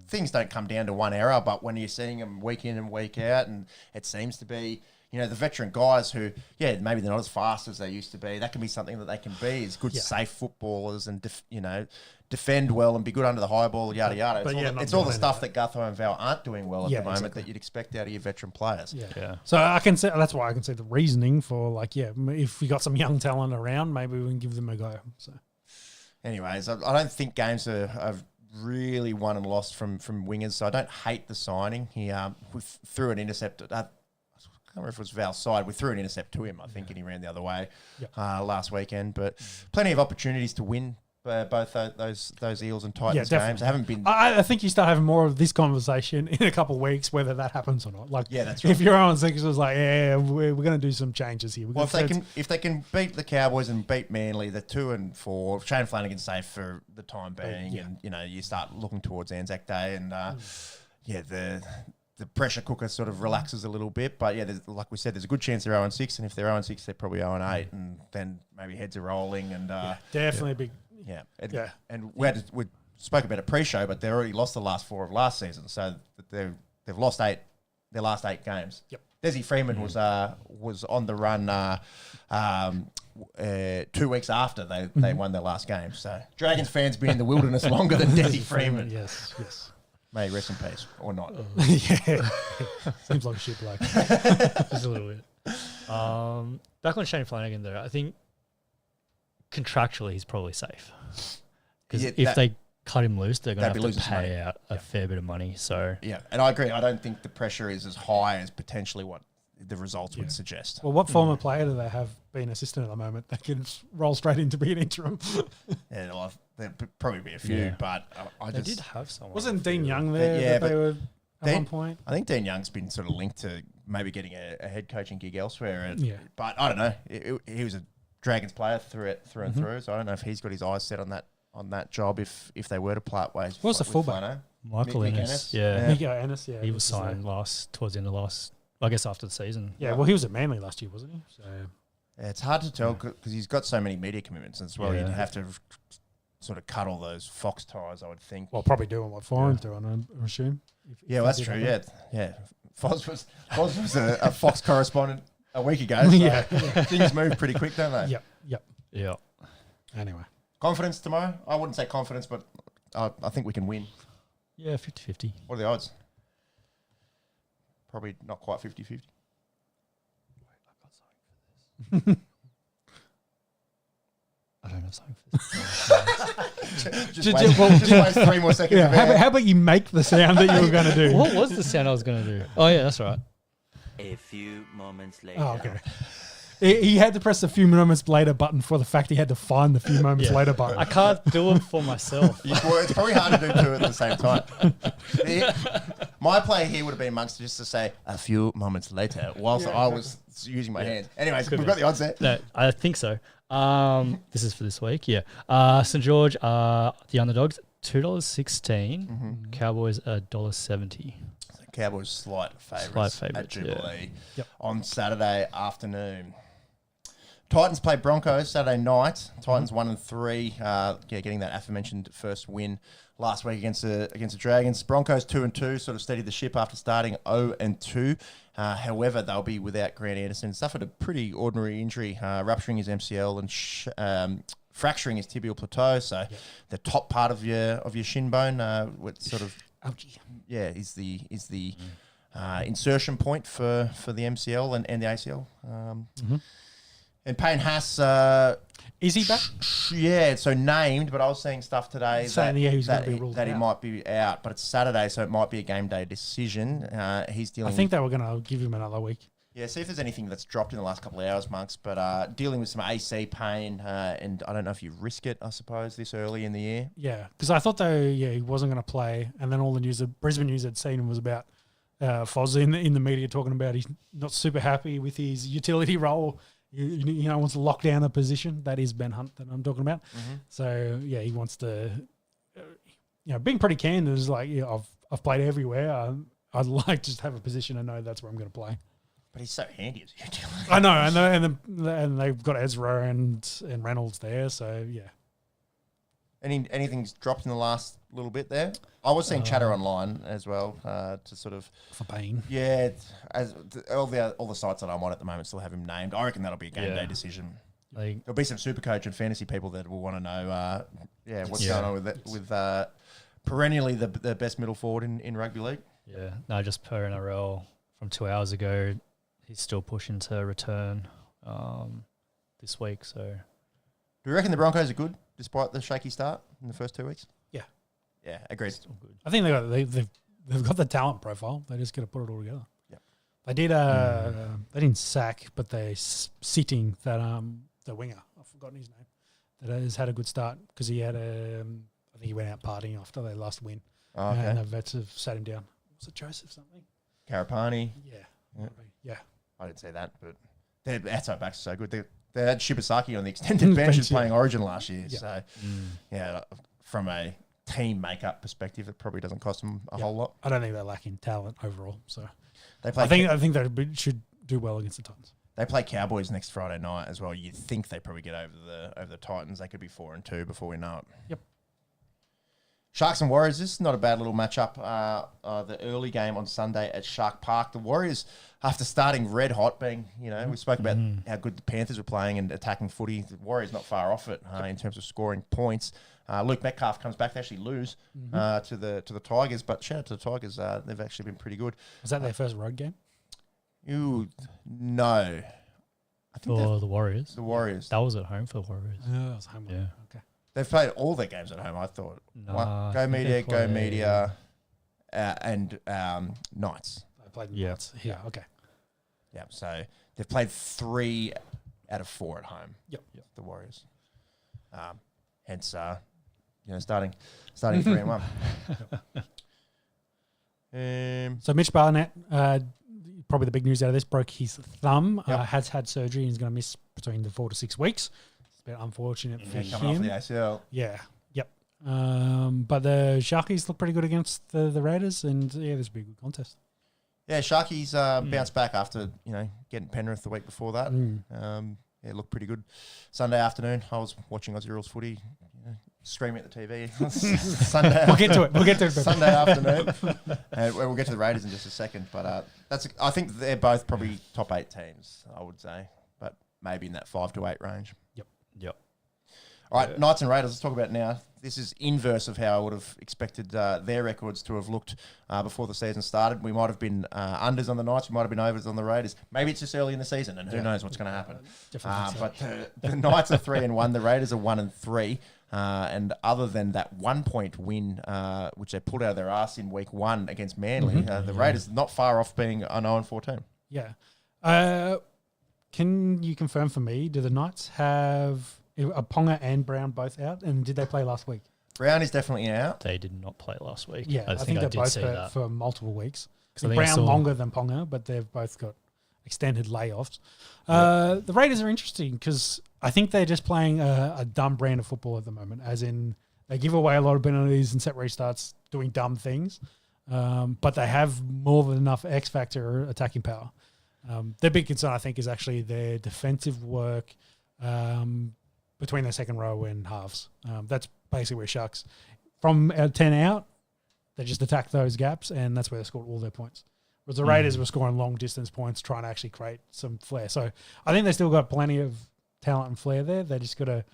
Things don't come down to one error, but when you're seeing them week in and week out, and it seems to be. The veteran guys who, maybe they're not as fast as they used to be. That can be something that they can be as good, safe footballers and, defend well and be good under the high ball, yada, yada. It's all the stuff that Gutho and Val aren't doing well at the moment that you'd expect out of your veteran players. So I can say, that's why I can see the reasoning for if we got some young talent around, maybe we can give them a go. So, anyways, I don't think games are really won and lost from wingers, so I don't hate the signing. He threw an intercept at I can't remember if it was Val's side. We threw an intercept to him, I think, and he ran the other way last weekend. But plenty of opportunities to win both those Eels and Titans games. They haven't been. I think you start having more of this conversation in a couple of weeks, whether that happens or not. That's right. If you're on 6, it was like, we're going to do some changes here. If they can beat the Cowboys and beat Manly, they're 2-4. Shane Flanagan's safe for the time being, and you start looking towards Anzac Day, and the pressure cooker sort of relaxes a little bit. But, like we said, there's a good chance they're 0-6, and if they're 0-6, they're probably 0-8, and then maybe heads are rolling. And definitely a big... And we spoke about a pre-show, but they already lost the last 4 of last season, so they've lost their last 8 games. Desi Freeman was on the run 2 weeks after they won their last game. So Dragons fans been in the wilderness longer than Desi Freeman. Yes. May he rest in peace, or not. Seems like a shit bloke. Just a little bit. Back on Shane Flanagan, though, I think contractually he's probably safe. Because if they cut him loose, they're going to have to pay out a fair bit of money. So and I agree. I don't think the pressure is as high as potentially what the results would suggest. Well, what former player do they have being assistant at the moment that can roll straight into being interim? There'd probably be a few, but they did have someone. Wasn't Dean Young there? They were at one point. I think Dean Young's been sort of linked to maybe getting a head coaching gig elsewhere. But I don't know. He was a Dragons player through and through, so I don't know if he's got his eyes set on that job if they were to part ways. What's the fullback? Michael Ennis. Michael Ennis. He was signed towards the end of last. I guess after the season. Yeah, well, he was at Manly last year, wasn't he? So Yeah, it's hard to tell because he's got so many media commitments as well. You'd have to sort of cut all those Fox ties, I would think. Well, probably doing what Foreign's doing, I assume. Well, that's true. Yeah. Foz was a Fox correspondent a week ago. So things move pretty quick, don't they? Yep. Anyway. Confidence tomorrow? I wouldn't say confidence, but I think we can win. Yeah, 50-50. What are the odds? Probably not quite 50-50. I don't have something for this. just waste 3 more seconds. How about you make the sound that you were going to do? What was the sound I was going to do? Oh, yeah, that's right. A few moments later. Oh, okay. He had to press the few moments later button for the fact he had to find the few moments later button. I can't do it for myself. It's probably hard to do two at the same time. My play here would have been amongst just to say a few moments later whilst I was using my hands. Anyways, we've got the odds there. No, I think so. This is for this week, St. George are the underdogs, $2.16. Cowboys $1.70. Cowboys slight favourites at Jubilee on Saturday afternoon. Titans play Broncos Saturday night. Titans 1-3, getting that aforementioned first win last week against the Dragons. Broncos 2-2, sort of steadied the ship after starting 0-2. However, they'll be without Grant Anderson. Suffered a pretty ordinary injury, rupturing his MCL and fracturing his tibial plateau. So the top part of your shin bone, sort of. Ouchie. Yeah, is the insertion point for the MCL and the ACL. And Payne Haas... is he back? Yeah, so named, but I was seeing stuff today that he might be out. But it's Saturday, so it might be a game day decision. He's dealing. I think they were going to give him another week. Yeah, see if there's anything that's dropped in the last couple of hours, Monks. But dealing with some AC pain, and I don't know if you risk it, I suppose, this early in the year. Yeah, because I thought he wasn't going to play, and then all the news, the Brisbane news I'd seen was about Foz in the media talking about he's not super happy with his utility role. You know, wants to lock down a position. That is Ben Hunt that I'm talking about. So he wants to, being pretty candid is like, I've played everywhere. I'd like to just have a position and know that's where I'm going to play. But he's so handy as a utility. I know, and they've got Ezra and Reynolds there. So yeah. Anything's dropped in the last little bit there? I was seeing chatter online as well to sort of for Payne. Yeah, all the sites that I'm on at the moment still have him named. I reckon that'll be a game day decision. There'll be some Supercoach and fantasy people that will want to know, what's going on with perennially the best middle forward in rugby league. Yeah, no, just per NRL from 2 hours ago, he's still pushing to return this week. So, do you reckon the Broncos are good despite the shaky start in the first 2 weeks? Yeah, agreed. Still good. I think they've got the talent profile. They just got to put it all together. Yeah, they did. They didn't sack, but they sitting that the winger. I've forgotten his name. That has had a good start because he had I think he went out partying after their last win. Oh, okay. And the vets have sat him down. Was it Joseph something? Carapani. Yeah. I didn't say that, but their outside backs are so good. They had Shibasaki on the extended bench playing Origin last year. Yeah. So, from a team makeup perspective, it probably doesn't cost them a whole lot. I don't think they're lacking talent overall. So they play. I think they should do well against the Titans. They play Cowboys next Friday night as well. You'd think they probably get over the Titans. They could be 4-2 before we know it. Yep. Sharks and Warriors. This is not a bad little matchup. The early game on Sunday at Shark Park. The Warriors, after starting red hot, we spoke about how good the Panthers were playing and attacking footy. The Warriors not far off it in terms of scoring points. Luke Metcalf comes back. They actually lose to the Tigers, but shout out to the Tigers. They've actually been pretty good. Was that their first road game? No. I think the Warriors. The Warriors. That was at home for the Warriors. Oh, that was home. Yeah. Okay. They've played all their games at home, I thought. Go Media, and Knights. They played Knights. Yeah, okay. Yeah, so they've played 3 out of 4 at home. Yep. The Warriors. Hence, starting 3-1. So Mitch Barnett, probably the big news out of this, broke his thumb, has had surgery and is going to miss between the 4 to 6 weeks. It's a bit unfortunate for him. Coming off the ACL. Yeah, yep. But the Sharkies look pretty good against the Raiders, and this will be a good contest. Yeah, Sharkies bounced back after getting Penrith the week before that. yeah, looked pretty good. Sunday afternoon, I was watching Aussie Rules footy, screaming at the TV. Sunday. We'll get to it. Sunday afternoon. We'll get to the Raiders in just a second, but I think they're both probably top 8 teams, I would say, but maybe in that 5 to 8 range. Yep. All right, Knights and Raiders, let's talk about it now. This is inverse of how I would have expected their records to have looked before the season started. We might have been unders on the Knights, we might have been overs on the Raiders. Maybe it's just early in the season, and who knows what's going to happen. But the Knights are 3-1, the Raiders are 1-3. And other than that 1 point win, which they pulled out of their arse in week 1 against Manly, the Raiders not far off being an 0-14. Yeah. Can you confirm for me, do the Knights have Ponga and Brown both out? And did they play last week? Brown is definitely out. They did not play last week. Yeah, I think they're both hurt for multiple weeks. Brown longer than Ponga, but they've both got extended layoffs. The Raiders are interesting because I think they're just playing a dumb brand of football at the moment, as in they give away a lot of penalties and set restarts doing dumb things, but they have more than enough X factor attacking power. Their big concern, I think, is actually their defensive work between their second row and halves. That's basically where Sharks, from 10 out, they just attack those gaps, and that's where they scored all their points. Whereas the Raiders were scoring long distance points, trying to actually create some flair. So I think they still got plenty of talent and flair there. They just got to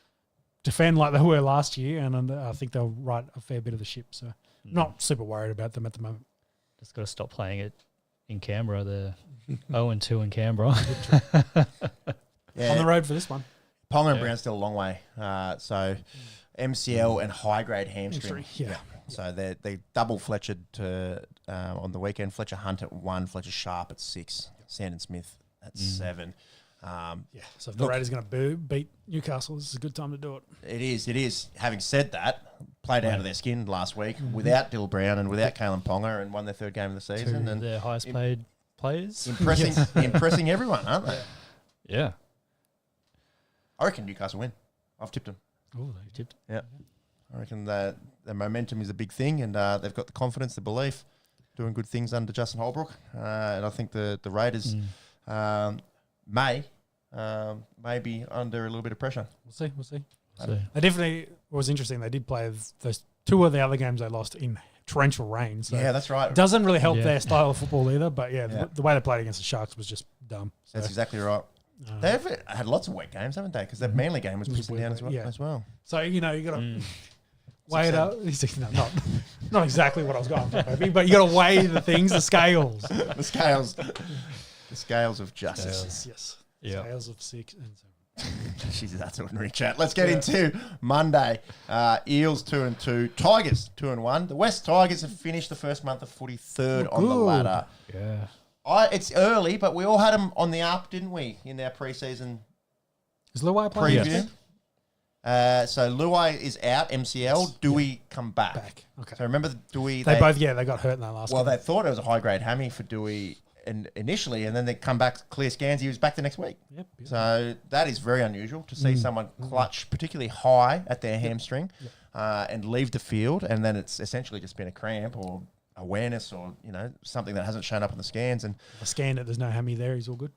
defend like they were last year, and I think they'll right a fair bit of the ship. So not super worried about them at the moment. Just got to stop playing it in Canberra. They're 0-2 in Canberra. On the road for this one. Ponga and Brown's still a long way. So MCL and high-grade hamstring. Yeah. So they double Fletcher on the weekend. Fletcher Hunt at 1, Fletcher Sharp at 6, Sandon Smith at 7. So if the Raiders are going to beat Newcastle, this is a good time to do it. It is. Having said that, played out of their skin last week without Dill Brown and without Kalen Ponga, and won their 3rd game of the season. And their highest paid players. Impressing everyone, aren't they? Yeah. I reckon Newcastle win. I've tipped them. Oh, they tipped. Yeah. I reckon the momentum is a big thing, and they've got the confidence, the belief, doing good things under Justin Holbrook. And I think the Raiders may be under a little bit of pressure. We'll see. They definitely was interesting. They did play those 2 of the other games they lost in torrential rain. So yeah, that's right. It doesn't really help their style of football either. But the way they played against the Sharks was just dumb. So, that's exactly right. They've had lots of wet games, haven't they? Because that Manly game was pissing down as well. So, you got to weigh it up. Not exactly what I was going for, but you got to weigh the things, the scales. The scales of justice. Yes. Yeah. Scales of 6 and 7. Jeez, that's ordinary chat. Let's get into Monday. Eels 2-2, Tigers 2-1. The West Tigers have finished the first month of footy 3rd on the ladder. Yeah. It's early, but we all had them on the up, didn't we, in our preseason Is Luai playing? Yes. So Luai is out, MCL. Dewey come back. Okay. So remember Dewey. They both got hurt in that last Well, game. they thought it was a high-grade hammy for Dewey initially, and then they come back, clear scans, he was back the next week. Yep. So that is very unusual to see someone clutch particularly high at their hamstring and leave the field, and then it's essentially just been a cramp or awareness or something that hasn't shown up on the scans. And I scanned it. There's no hammy there. He's all good.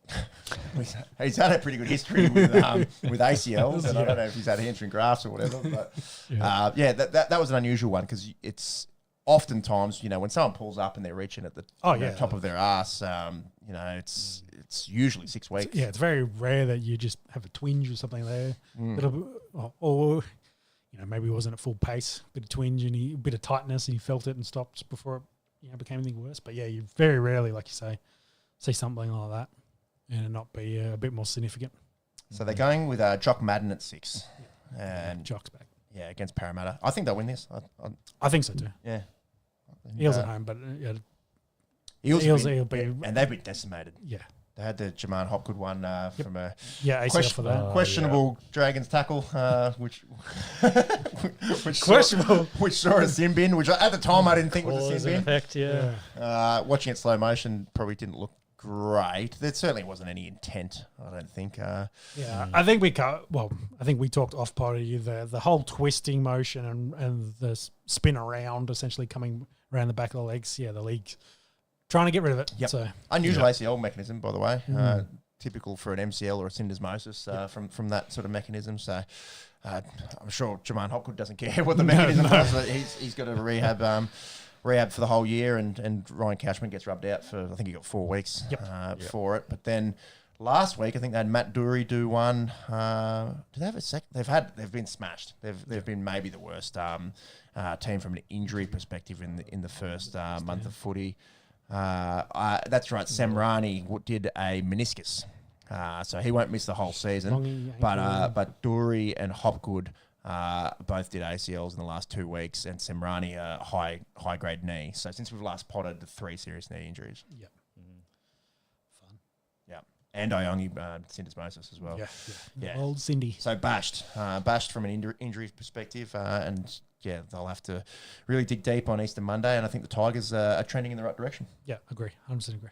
he's had a pretty good history with ACLs, and I don't know if he's had hamstring grafts or whatever. But that was an unusual one because it's oftentimes when someone pulls up and they're reaching at the top of their ass, it's usually 6 weeks. It's very rare that you just have a twinge or something there, or maybe he wasn't at full pace, bit of twinge and a bit of tightness, and he felt it and stopped before it became anything worse. But you very rarely, like you say, see something like that and it not be a bit more significant. So they're going with Jock Madden at 6, and Jock's back. Yeah, against Parramatta. I think they'll win this. I think so too. Yeah, Eels at home, but Eels will be, and they've been decimated. Yeah. They had the Jermaine Hopgood one from a ACL for that. questionable Dragons tackle, which questionable, which saw a sin bin, which at the time I didn't think was a sin bin. Effect, watching it slow motion probably didn't look great. There certainly wasn't any intent, I don't think. I think we talked off potty the whole twisting motion and the spin around, essentially coming around the back of the legs. Yeah, the league's trying to get rid of it. Yep. So unusual ACL mechanism, by the way. typical for an MCL or a syndesmosis from that sort of mechanism. So I'm sure Jermaine Hopgood doesn't care what the mechanism was, but he's got a rehab for the whole year, and Ryan Cashman gets rubbed out for, I think he got 4 weeks for it. But then last week, I think they had Matt Dury do one. Do they have a sec? They've been smashed. They've been maybe the worst team from an injury perspective in the first month of footy. That's right. Semrani did a meniscus, so he won't miss the whole season. But Dury and Hopgood both did ACLs in the last 2 weeks, and Semrani a high grade knee. So since we've last potted, 3 serious knee injuries. Yep. Fun. Yeah, and Iongi syndesmosis as well. Yeah. Old Cindy. So bashed from an injury perspective, and yeah, they'll have to really dig deep on Easter Monday, and I think the Tigers are trending in the right direction. Yeah, agree. 100% agree.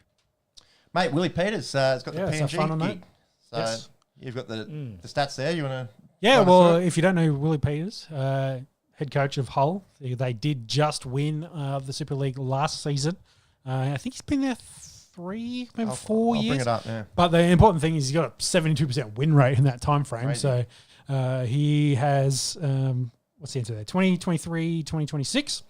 Mate, Willie Peters has got the PNG gig. So you've got the stats there. You want to? Yeah, well, if you don't know Willie Peters, head coach of Hull, they did just win the Super League last season. I think he's been there 4 years. I'll bring it up, yeah. But the important thing is he's got a 72% win rate in that time frame. Crazy. So he has... what's the answer there? 2023, 2026.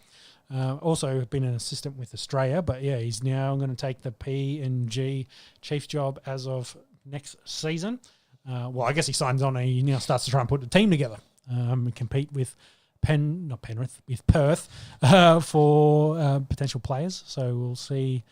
Also been an assistant with Australia, but yeah, he's now going to take the P&G chief job as of next season. Well, I guess he signs on and he now starts to try and put the team together and compete with Perth for potential players. So we'll see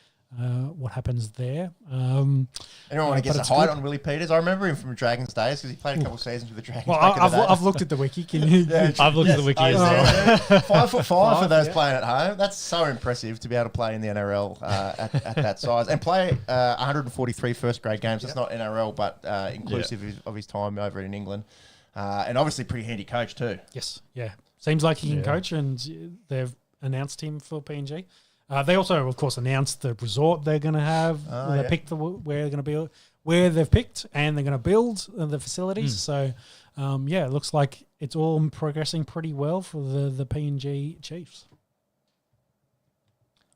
what happens there. Anyone want to guess a height on Willie Peters? I remember him from Dragons days because he played a couple of seasons with the Dragons. Well, I've looked at the wiki. Can you? I've looked at the wiki as well. 5'5" for those playing at home. That's so impressive to be able to play in the NRL at that size and play 143 first grade games. That's not NRL, but inclusive of his time over in England, and obviously pretty handy coach too. Yes, yeah. Seems like he can coach, and they've announced him for PNG. They also, of course, announced the resort they're going to have. They picked where they're going to be, where they've picked, and they're going to build the facilities. So, it looks like it's all progressing pretty well for the PNG Chiefs.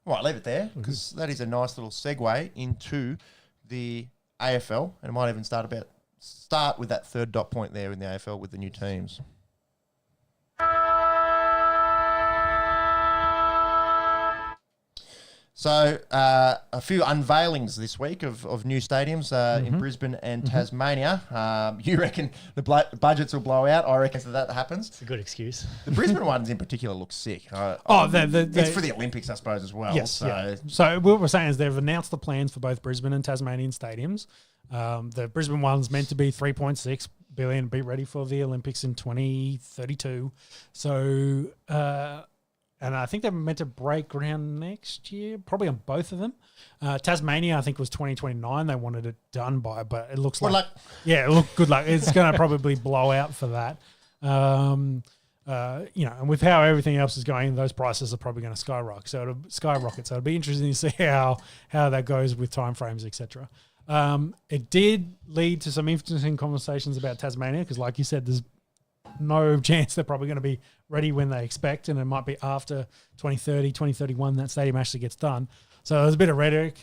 Right, leave it there because that is a nice little segue into the AFL, and it might even start with that third dot point there in the AFL with the new teams. So a few unveilings this week of new stadiums in Brisbane and Tasmania. You reckon the budgets will blow out? I reckon that happens. It's a good excuse. The Brisbane ones in particular look sick. It's for the Olympics, I suppose, as well. Yes. So what we're saying is they've announced the plans for both Brisbane and Tasmanian stadiums. The Brisbane one's meant to be $3.6 billion, be ready for the Olympics in 2032. So... and I think they're meant to break ground next year, probably on both of them. Tasmania, I think, was 2029 they wanted it done by, but it looks good luck. It's going to probably blow out for that. And with how everything else is going, those prices are probably going to skyrocket. So it'll be interesting to see how that goes with timeframes, etc. It did lead to some interesting conversations about Tasmania because, like you said, there's no chance they're probably going to be ready when they expect, and it might be after 2030, 2031 that stadium actually gets done. So there's a bit of rhetoric,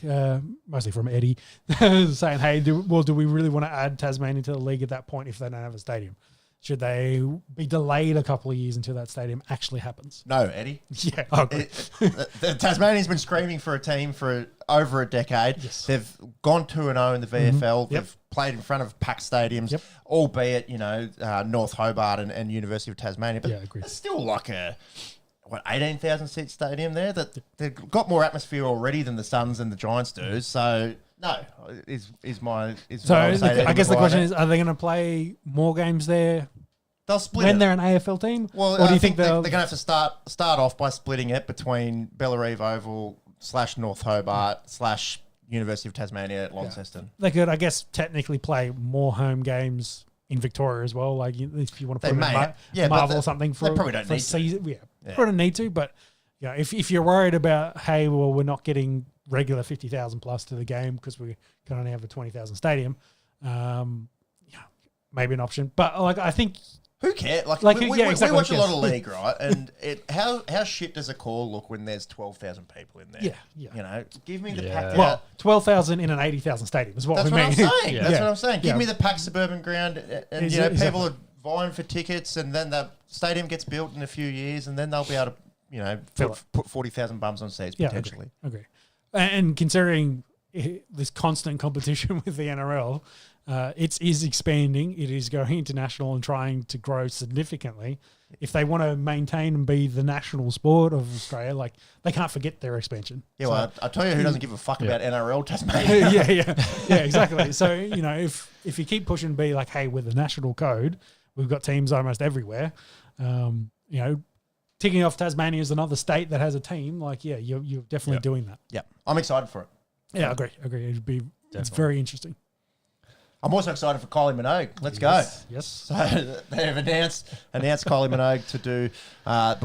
mostly from Eddie, saying, hey, do we really want to add Tasmania to the league at that point if they don't have a stadium? Should they be delayed a couple of years until that stadium actually happens? No, Eddie. Yeah, I agree. The Tasmania's been screaming for a team for over a decade. Yes. They've gone 2-0 in the VFL. They've played in front of packed stadiums, albeit, North Hobart and University of Tasmania. But agreed. it's still like 18,000 seat stadium there. That they've got more atmosphere already than the Suns and the Giants do. So no, I guess the question is: are they going to play more games there? They'll split when it. they're an AFL team. Well, or do you think they're going to have to start off by splitting it between Bellarive Oval / North Hobart / University of Tasmania at Launceston? They could, I guess, technically play more home games in Victoria as well. Like if you want to put them in Marvel or something for, they probably don't for need a season. To. Probably don't need to. But if you're worried about, hey, well, we're not getting regular 50,000 plus to the game because we can only have a 20,000 stadium, maybe an option. But I think Who cares? Like, we exactly, watch a lot yes. of league, right? And how shit does a call look when there's 12,000 people in there? Yeah. You know, give me the Yeah. packed Well, out. 12,000 in an 80,000 stadium is what That's we what I'm mean. saying. Yeah. That's Yeah. what I'm saying. Give Yeah. me the packed suburban ground, and Is you know, it- people are vying for tickets, and then the stadium gets built in a few years, and then they'll be able to, you know, Fill it. put 40,000 bums on seats Yeah, potentially. agree. And considering this constant competition with the NRL, it is expanding. It is going international and trying to grow significantly. If they want to maintain and be the national sport of Australia, like they can't forget their expansion. Yeah, So- well, I tell you who doesn't give a fuck about NRL, Tasmania. yeah, exactly. So if you keep pushing, be like, hey, with the national code, we've got teams almost everywhere. Ticking off Tasmania as another state that has a team, like, yeah, you're definitely doing that. Yeah, I'm excited for it. Yeah, I agree. It's very interesting. I'm also excited for Kylie Minogue. Let's Yes. So they have announced Kylie Minogue to do,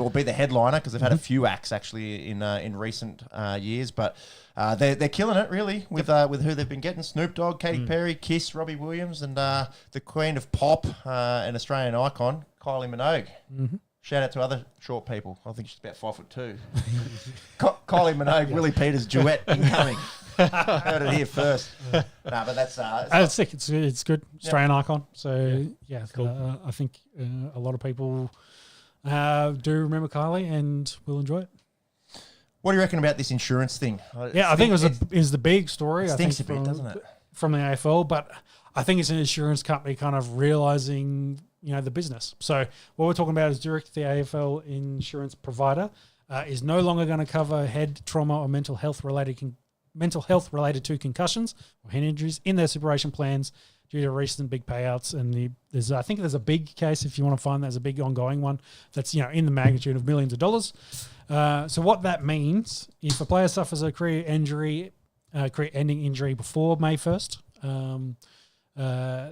will be the headliner because they've had a few acts actually in recent years, but they're killing it really with who they've been getting: Snoop Dogg, Katy Perry, Kiss, Robbie Williams, and the Queen of Pop, an Australian icon, Kylie Minogue. Mm-hmm. Shout out to other short people. I think she's about 5'2". Kylie Minogue, Willie Peters duet incoming. Heard it here first. No, but that's It's sick. It's good. Australian icon. So yeah, cool. I think a lot of people do remember Kylie and will enjoy it. What do you reckon about this insurance thing? Yeah, I think it was the big story. It I think stinks a bit, doesn't it? From the AFL, but I think it's an insurance company kind of realizing the business. So what we're talking about is Zurich, the AFL insurance provider, is no longer going to cover head trauma or mental health related to concussions or head injuries in their superannuation plans due to recent big payouts. And I think there's a big case, if you want to find there's a big ongoing one that's in the magnitude of millions of dollars. So what that means, if a player suffers a career-ending injury before May 1st,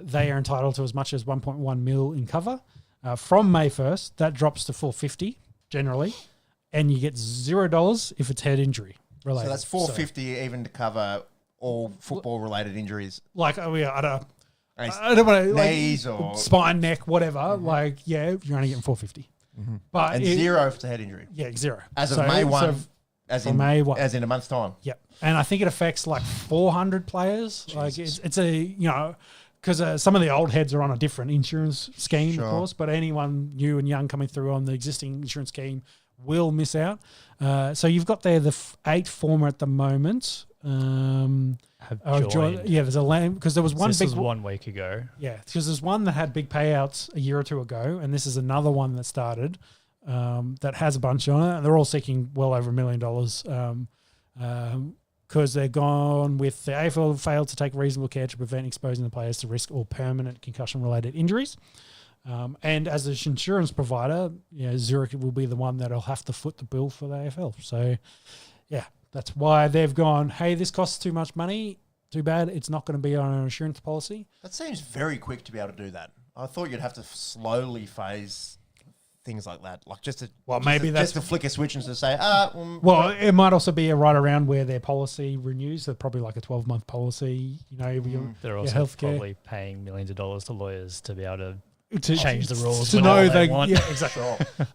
they are entitled to as much as 1.1 mil in cover. From May 1st, that drops to 450 generally, and you get $0 if it's head injury related. So that's 450 even to cover all football-related injuries. Like, I don't want to knees or spine, neck, whatever. Like, yeah, you're only getting 450. Mm-hmm. But and zero for head injury. Yeah, zero. As of May 1, as in May 1. As in a month's time. Yep. And I think it affects like 400 players. Jesus. Like it's a, because some of the old heads are on a different insurance scheme, of course, but anyone new and young coming through on the existing insurance scheme will miss out. So you've got there the 8 former at the moment. Have joined. Yeah, there's a land because there was one this big was 1 week ago. Yeah, because there's one that had big payouts a year or two ago, and this is another one that started that has a bunch on it. And they're all seeking well over $1 million because they're gone with the AFL failed to take reasonable care to prevent exposing the players to risk or permanent concussion-related injuries. And as an insurance provider, Zurich will be the one that'll have to foot the bill for the AFL. So, yeah, that's why they've gone, hey, this costs too much money. Too bad it's not going to be on an insurance policy. That seems very quick to be able to do that. I thought you'd have to slowly phase things like that. Like just to flick a switch and to say, well, it might also be right around where their policy renews. They're probably like a 12-month policy. They're also healthcare. probably paying millions of dollars to lawyers to be able to change the rules to whenever know they want. Yeah, exactly.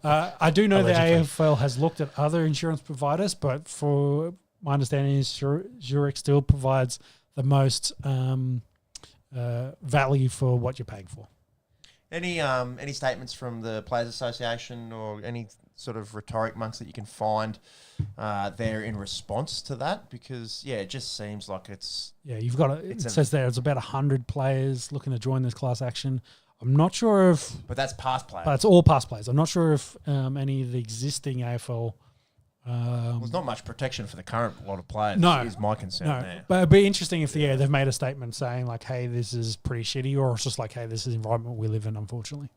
I do know the AFL has looked at other insurance providers, but for my understanding is Zurich still provides the most value for what you're paying for. Any statements from the Players Association or any sort of rhetoric monks that you can find there in response to that? Because it just seems like it's you've got it says there it's about 100 players looking to join this class action. I'm not sure if, but that's past players. But it's all past players. I'm not sure if any of the existing AFL. There's not much protection for the current lot of players. No, is my concern there. But it'd be interesting if they've made a statement saying like, "Hey, this is pretty shitty," or it's just like, "Hey, this is the environment we live in." Unfortunately,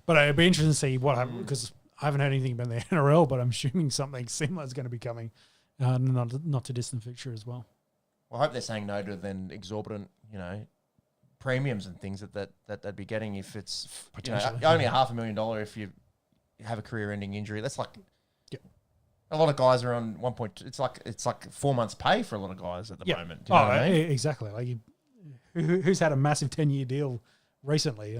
but it'd be interesting to see what happens because I haven't heard anything about the NRL, but I'm assuming something similar is going to be coming, not too distant future as well. Well, I hope they're saying no to then exorbitant, premiums and things that be getting if it's only $500,000 if you have a career-ending injury. That's like. A lot of guys are on 1.2. It's like 4 months' pay for a lot of guys at the moment. Do you know what I mean? Exactly. Like who's had a massive 10-year deal recently?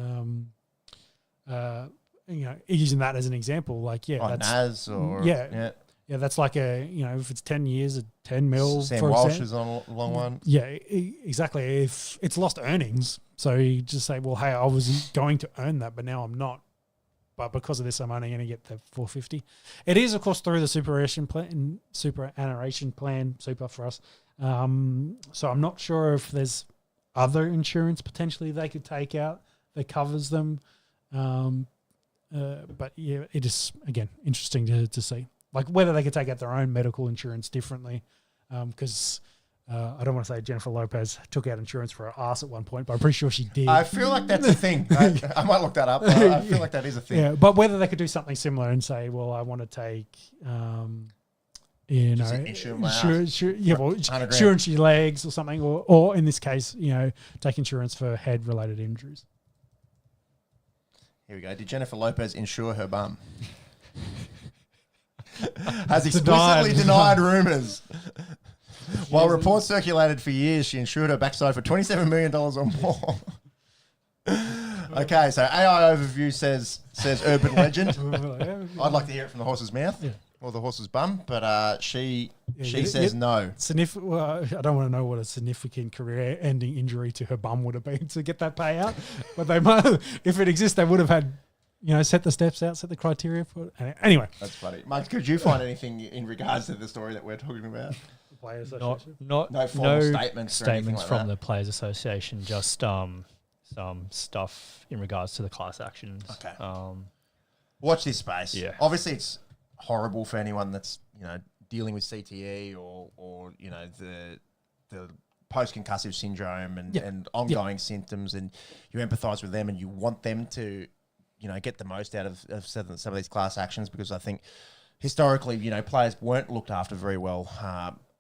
using that as an example, like, Like that's Naz or yeah, that's like if it's 10 years, 10 mil. Sam for Walsh example. is on a long one. Yeah, exactly. If it's lost earnings, so you just say, well, hey, I was going to earn that, but now I'm not. But because of this, I'm only going to get the 450. It is, of course, through the superannuation plan, super for us. So I'm not sure if there's other insurance potentially they could take out that covers them. But yeah, it is, again, interesting to see. Like whether they could take out their own medical insurance differently. Because I don't want to say Jennifer Lopez took out insurance for her ass at one point, but I'm pretty sure she did. I feel like that's a thing. I might look that up. I feel like that is a thing. Yeah, but whether they could do something similar and say, well, I want to take, insure my ass. insurance your legs or something, or in this case, take insurance for head-related injuries. Here we go. Did Jennifer Lopez insure her bum? Has explicitly denied rumours. While reports circulated for years, she insured her backside for $27 million or more. Okay, so AI overview says urban legend. I'd like to hear it from the horse's mouth or the horse's bum, but she says no. I don't want to know what a significant career-ending injury to her bum would have been to get that payout, but they might, if it exists, they would have had, set the steps out, set the criteria for it. Anyway, that's funny. Mike, could you find anything in regards to the story that we're talking about? No formal statements like from that. the Players Association, just some stuff in regards to the class actions. Okay. Watch this space. Yeah. Obviously, it's horrible for anyone that's dealing with CTE or the post-concussive syndrome and ongoing symptoms, and you empathise with them and you want them to get the most out of some of these class actions, because I think historically, players weren't looked after very well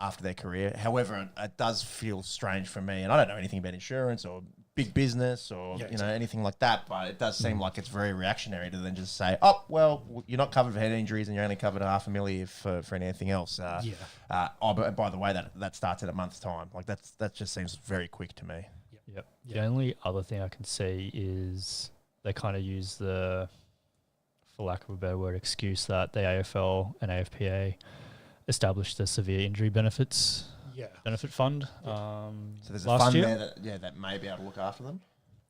after their career. However, it does feel strange for me, and I don't know anything about insurance or big business or anything like that, but it does seem like it's very reactionary to then just say, oh, well, you're not covered for head injuries and you're only covered $500,000 for anything else. But by the way, that starts in a month's time. Like that just seems very quick to me. Yep. The only other thing I can see is they kind of use the, for lack of a better word, excuse that the AFL and AFPA established the severe injury benefit fund. So there's a fund there that may be able to look after them?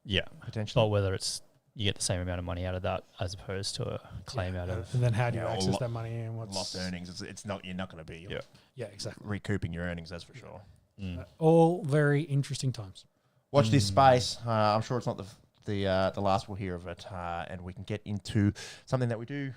Yeah. Potentially. But whether it's you get the same amount of money out of that as opposed to a claim out of... And then how do you access that money and what's... Lost earnings. It's not, you're not going to be exactly. recouping your earnings, that's for sure. All very interesting times. Watch this space. I'm sure it's not the last we'll hear of it, and we can get into something that we do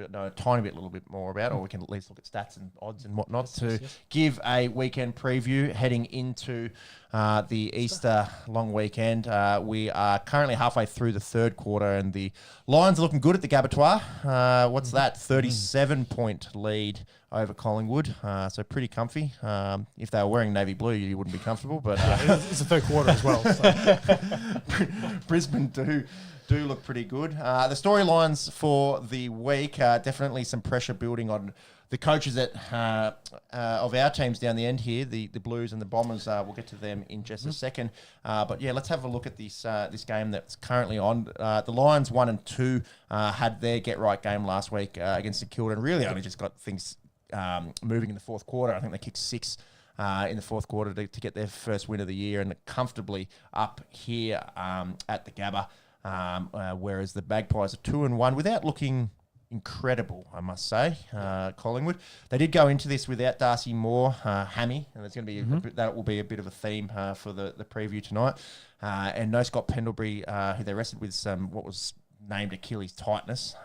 know a tiny bit, a little bit more about, or we can at least look at stats and odds and whatnot to give a weekend preview heading into the Easter long weekend. We are currently halfway through the third quarter, and the Lions are looking good at the Gabatoir. What's that? 37-point lead over Collingwood, so pretty comfy. If they were wearing navy blue, you wouldn't be comfortable, but it's the third quarter as well. So. Brisbane do look pretty good. The storylines for the week, definitely some pressure building on the coaches of our teams down the end here, the Blues and the Bombers. We'll get to them in just a second. But yeah, let's have a look at this game that's currently on. The Lions 1-2 had their get-right game last week against St Kilda, and really only just got things moving in the fourth quarter. I think they kicked 6 in the fourth quarter to get their first win of the year, and comfortably up here at the Gabba. Whereas the Magpies are 2-1 without looking incredible, I must say. Collingwood, they did go into this without Darcy Moore, Hammy, and there's going to be that will be a bit of a theme for the preview tonight. And no Scott Pendlebury, who they rested with some what was named Achilles tightness.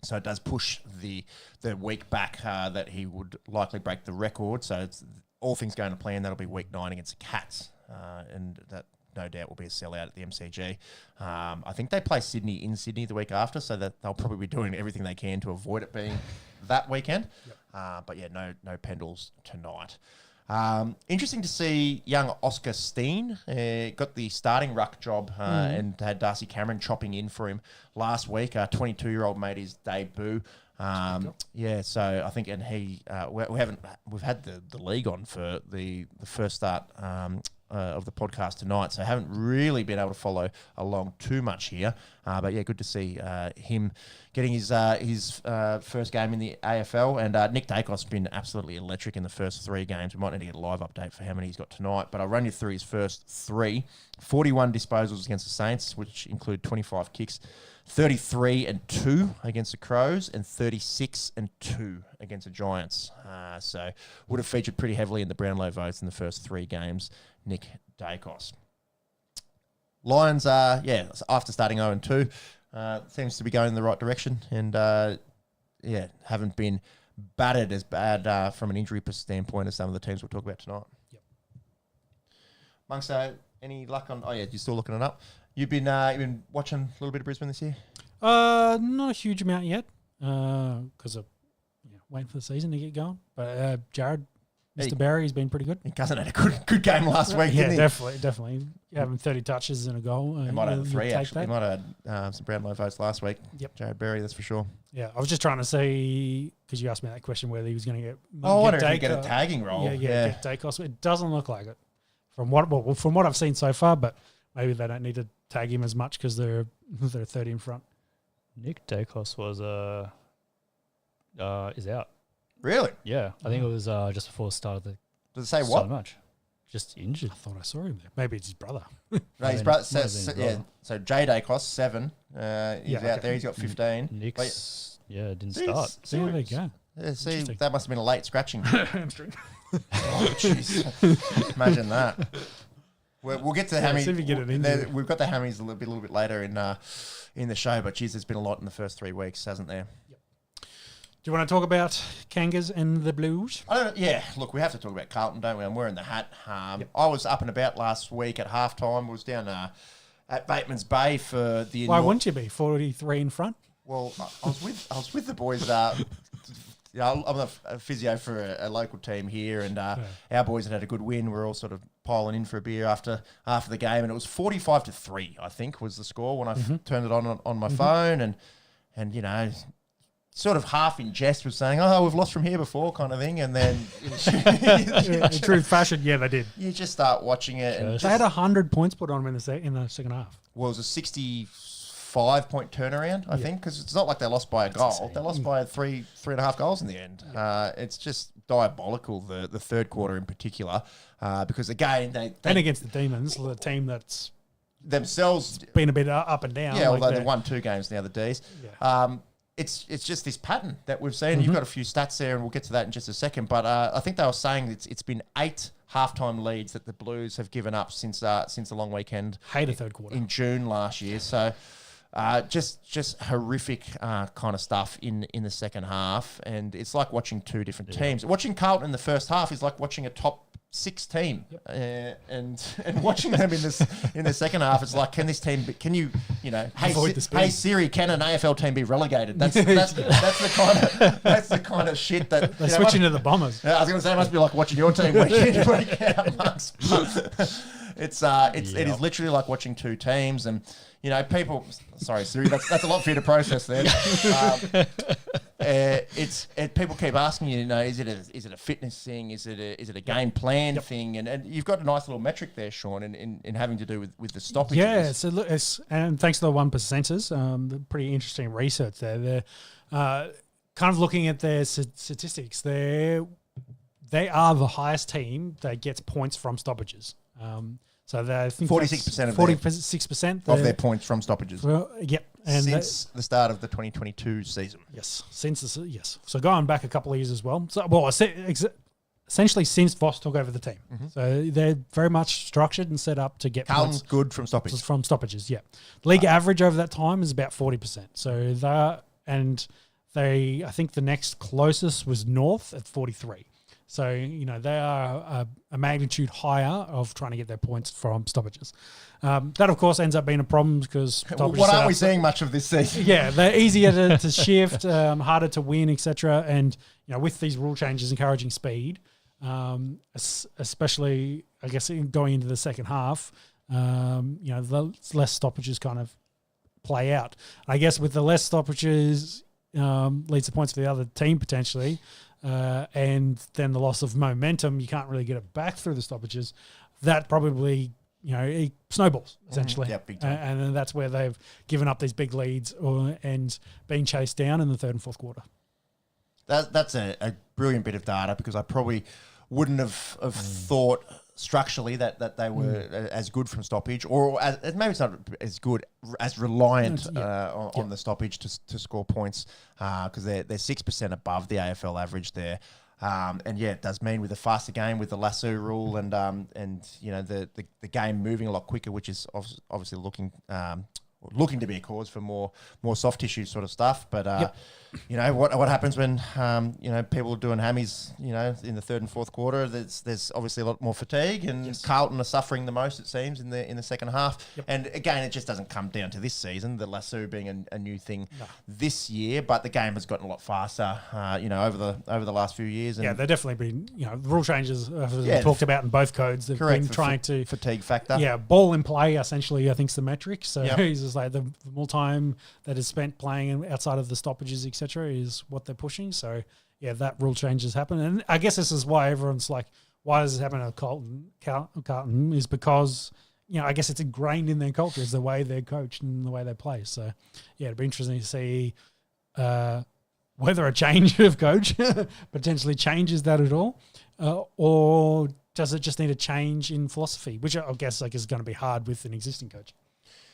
So it does push the week back that he would likely break the record. So it's all things going to plan. That'll be week 9 against the Cats, and that no doubt will be a sellout at the MCG. I think they play Sydney in Sydney the week after, so that they'll probably be doing everything they can to avoid it being that weekend. But yeah, no Pendles tonight. Interesting to see young Oscar Steen got the starting ruck job and had Darcy Cameron chopping in for him last week. 22-year-old made his debut. So I think, and he we've had the league on for the first start of the podcast tonight, so I haven't really been able to follow along too much here. But yeah, good to see him getting his first game in the AFL. And Nick Dacos has been absolutely electric in the first 3 games. We might need to get a live update for how many he's got tonight. But I'll run you through his first 3. 41 disposals against the Saints, which include 25 kicks. 33-2 against the Crows and 36-2 against the Giants. So would have featured pretty heavily in the Brownlow votes in the first 3 games, Nick Dacos. Lions, after starting 0-2, seems to be going in the right direction and, haven't been battered as bad from an injury standpoint as some of the teams we'll talk about tonight. Yep. Monks, any luck on... Oh, yeah, you're still looking it up. You've been watching a little bit of Brisbane this year? Not a huge amount yet because of waiting for the season to get going. But Jared, Mr. Barry, has been pretty good. He hasn't had a good game last week, didn't he? Definitely. Having 30 touches and a goal. He might have had 3, actually. He might have had some Brownlow votes last week. Yep. Jared Barry, that's for sure. Yeah, I was just trying to see, because you asked me that question, whether he was going to get... I wonder if he get a tagging role. Get Dacos. It doesn't look like it from what I've seen so far, but maybe they don't need to tag him as much because they're 30 in front. Nick Dacos was is out. Really? Yeah, I think it was just before the start of the... Does it say what? Much. Just injured. I thought I saw him there. Maybe it's his brother. No, his brother says, so Jay Dacos, 7. He's out there. He's got 15. Nick's, didn't start. There they go. Yeah, see, that must have been a late scratching. Hamstring. Oh, jeez. Imagine that. We'll get to the hammy. See if you get it in. We've got the hammies a little bit later in the show, but geez, there's been a lot in the first 3 weeks, hasn't there? Yep. Do you want to talk about Kangas and the Blues? Look, we have to talk about Carlton, don't we? I'm wearing the hat. I was up and about last week at halftime. I was down at Bateman's Bay for the... Why wouldn't you be 43 in front? Well, I was with the boys. I'm a physio for a local team here, and our boys had a good win. We're all sort of piling in for a beer after the game, and it was 45-3, I think, was the score when I turned it on my phone, and sort of half in jest was saying, "Oh, we've lost from here before," kind of thing, and then in true fashion, yeah, they did. You just start watching it, and they had 100 points put on them in the second half. Well, it was a 65-point turnaround, I think, because it's not like they lost by a goal. Insane. They lost by 3.5 goals in the end. It's just diabolical, the third quarter in particular, because again, they and against the Demons, the team that's themselves been a bit up and down. Yeah, although they won 2 games now, the Ds. Yeah. It's just this pattern that we've seen. You've got a few stats there, and we'll get to that in just a second. But I think they were saying it's been 8 halftime leads that the Blues have given up since the long weekend. Hate a third quarter in June last year. So just horrific kind of stuff in the second half, and it's like watching 2 different teams. Watching Carlton in the first half is like watching a top 6 team, and watching them in the second half, it's like, can hey Siri, can an AFL team be relegated? That's the kind of shit that they switch into the Bombers. I was going to say, it must be like watching your team week in, week out, Monks. It is literally like watching 2 teams, and people. Sorry, Siri, that's a lot for you to process there. People keep asking you, is it a fitness thing? Is it a game plan thing? And you've got a nice little metric there, Sean, in having to do with the stoppages. Yeah, so look, and thanks to the 1%ers, pretty interesting research there. They're kind of looking at their statistics. They are the highest team that gets points from stoppages. So I think 46% of their points from stoppages. Well, yep. And since the start of the 2022 season. Yes, yes. So going back a couple of years as well. So essentially since Voss took over the team. So they're very much structured and set up to get Carlton's points good from stoppages. From stoppages, yeah. League average over that time is about 40%. So I think the next closest was North at 43. So, they are a magnitude higher of trying to get their points from stoppages. That, of course, ends up being a problem because stoppages... What aren't we seeing much of this season? Yeah, they're easier to shift, harder to win, etc. And, with these rule changes encouraging speed, especially, I guess, going into the second half, the less stoppages kind of play out. I guess with the less stoppages leads to points for the other team potentially, and then the loss of momentum, you can't really get it back through the stoppages. that probably, it snowballs essentially. Yeah, big time. And then that's where they've given up these big leads and being chased down in the third and fourth quarter. That's a brilliant bit of data, because I probably wouldn't have thought structurally that they were as good from stoppage, or maybe it's not as good, as reliant on the stoppage to score points, because they're 6% above the AFL average there. And yeah, it does mean with the faster game, with the lasso rule, and the game moving a lot quicker, which is obviously looking to be a cause for more soft tissue sort of stuff. But what happens when people are doing hammies in the third and fourth quarter? There's obviously a lot more fatigue, and Carlton are suffering the most, it seems, in the second half. Yep. And again, it just doesn't come down to this season, the lasso being a new thing this year, but the game has gotten a lot faster over the last few years. And they've definitely been the rule changes talked about in both codes. They've been trying to fatigue factor. Yeah, ball in play essentially I think is the metric. So it's just like the more time that is spent playing outside of the stoppages, etc., is what they're pushing. So that rule change has happened, and I guess this is why everyone's like, why does this happen at Carlton is because I guess it's ingrained in their culture, is the way they're coached and the way they play. So it'd be interesting to see whether a change of coach potentially changes that at all, or does it just need a change in philosophy, which I guess is going to be hard with an existing coach.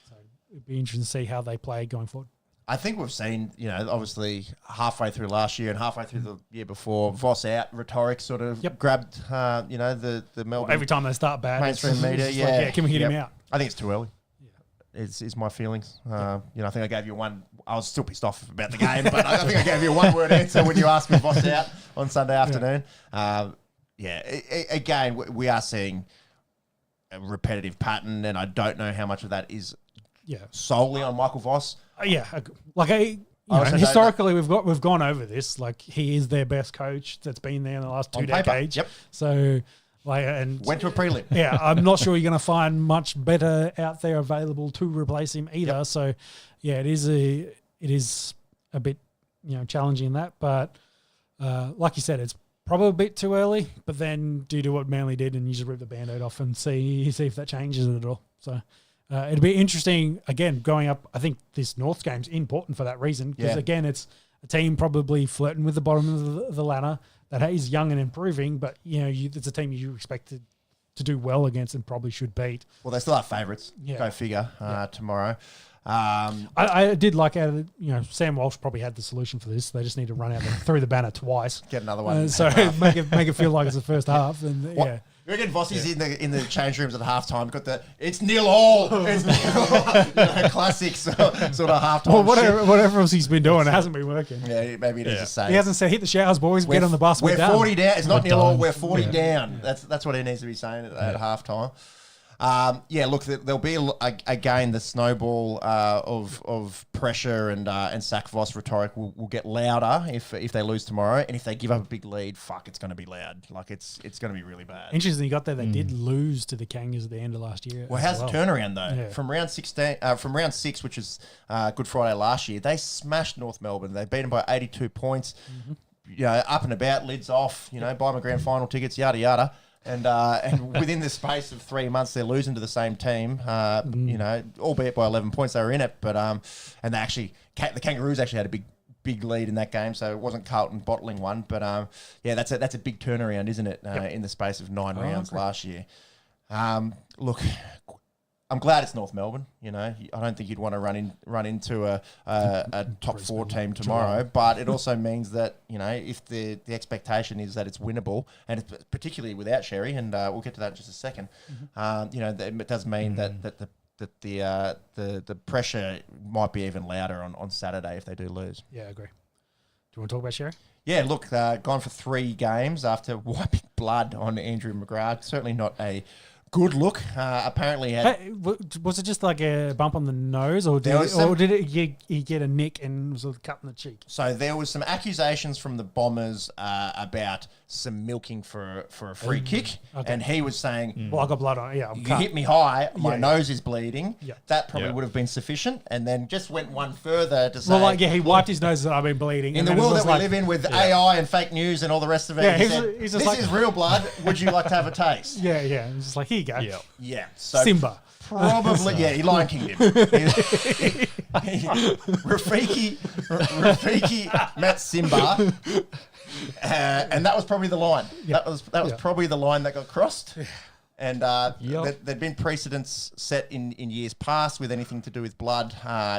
So it'd be interesting to see how they play going forward. I think we've seen, obviously halfway through last year and halfway through the year before, Voss out, rhetoric sort of grabbed, the Melbourne. Every time they start bad, mainstream media, can we hit him out? I think it's too early. Is my feelings. I think I gave you one. I was still pissed off about the game, but I think I gave you a one-word answer when you asked me Voss out on Sunday afternoon. Again, we are seeing a repetitive pattern, and I don't know how much of that is solely on Michael Voss. Historically, we've gone over this. Like, he is their best coach that's been there in the last 2 decades. Yep. So, and went to a prelim. I'm not sure you're going to find much better out there available to replace him either. Yep. So, it is a bit challenging in that. But like you said, it's probably a bit too early. But then do what Manly did and you just rip the Band-Aid off and see if that changes it at all. So. It'll be interesting, again, going up. I think this North game's important for that reason, because, again, it's a team probably flirting with the bottom of the ladder that is young and improving, but, it's a team you expected to do well against and probably should beat. Well, they still have favourites. Go figure tomorrow. I did like how Sam Walsh probably had the solution for this. They just need to run out through the banner twice. Get another one. So make it feel like it's the first half. And You reckon Vossi's in the change rooms at halftime? Got it's 0-0. It's 0-0. Classic sort of halftime. Well, whatever else he's been doing, it hasn't been working. Yeah, maybe it is a say. He hasn't said hit the showers, boys. Get on the bus. We're 40 down. It's not 0-0. We're 40 down. That's what he needs to be saying at halftime. Look, there'll be again the snowball of pressure and sack Voss rhetoric will get louder if they lose tomorrow, and if they give up a big lead, it's going to be loud. Like it's going to be really bad. Interesting, you got there. They did lose to the Kangas at the end of last year. Well, how's the turnaround though? Yeah. From round 6, which is Good Friday last year, they smashed North Melbourne. They beat them by 82 points. Mm-hmm. Up and about, lids off. Buy my grand final tickets, yada yada. And within the space of 3 months, they're losing to the same team. Albeit by 11 points, they were in it. But and the Kangaroos actually had a big lead in that game, so it wasn't Carlton bottling one. But that's a big turnaround, isn't it? In the space of 9 rounds last year. Look, I'm glad it's North Melbourne. I don't think you'd want to run into a top 4 team tomorrow. But it also means that if the expectation is that it's winnable, and it's particularly without Sherry, and we'll get to that in just a second. It does mean that the pressure might be even louder on Saturday if they do lose. Yeah, I agree. Do you want to talk about Sherry? Yeah, look, gone for 3 games after wiping blood on Andrew McGrath. Certainly not a good look. Apparently, was it just like a bump on the nose, or did he get a nick and was cut in the cheek? So there was some accusations from the Bombers about some milking for a free kick, and he was saying, Well, I got blood on it. Yeah, I'm you cut. hit me high, my nose is bleeding. Yeah. That probably would have been sufficient, and then just went one further to say, Well, like, he wiped his nose and I've been bleeding. in and the then it world was that we live in with AI and fake news and all the rest of it, Yeah, he he's said, just this like- is real blood. Would you like to have a taste? Yeah, it's just like, here you go. Yeah. Yeah. So Simba. probably, he Lion Kinged him. Rafiki met Simba. And that was probably the line. That was probably the line that got crossed. And there'd been precedents set in years past with anything to do with blood.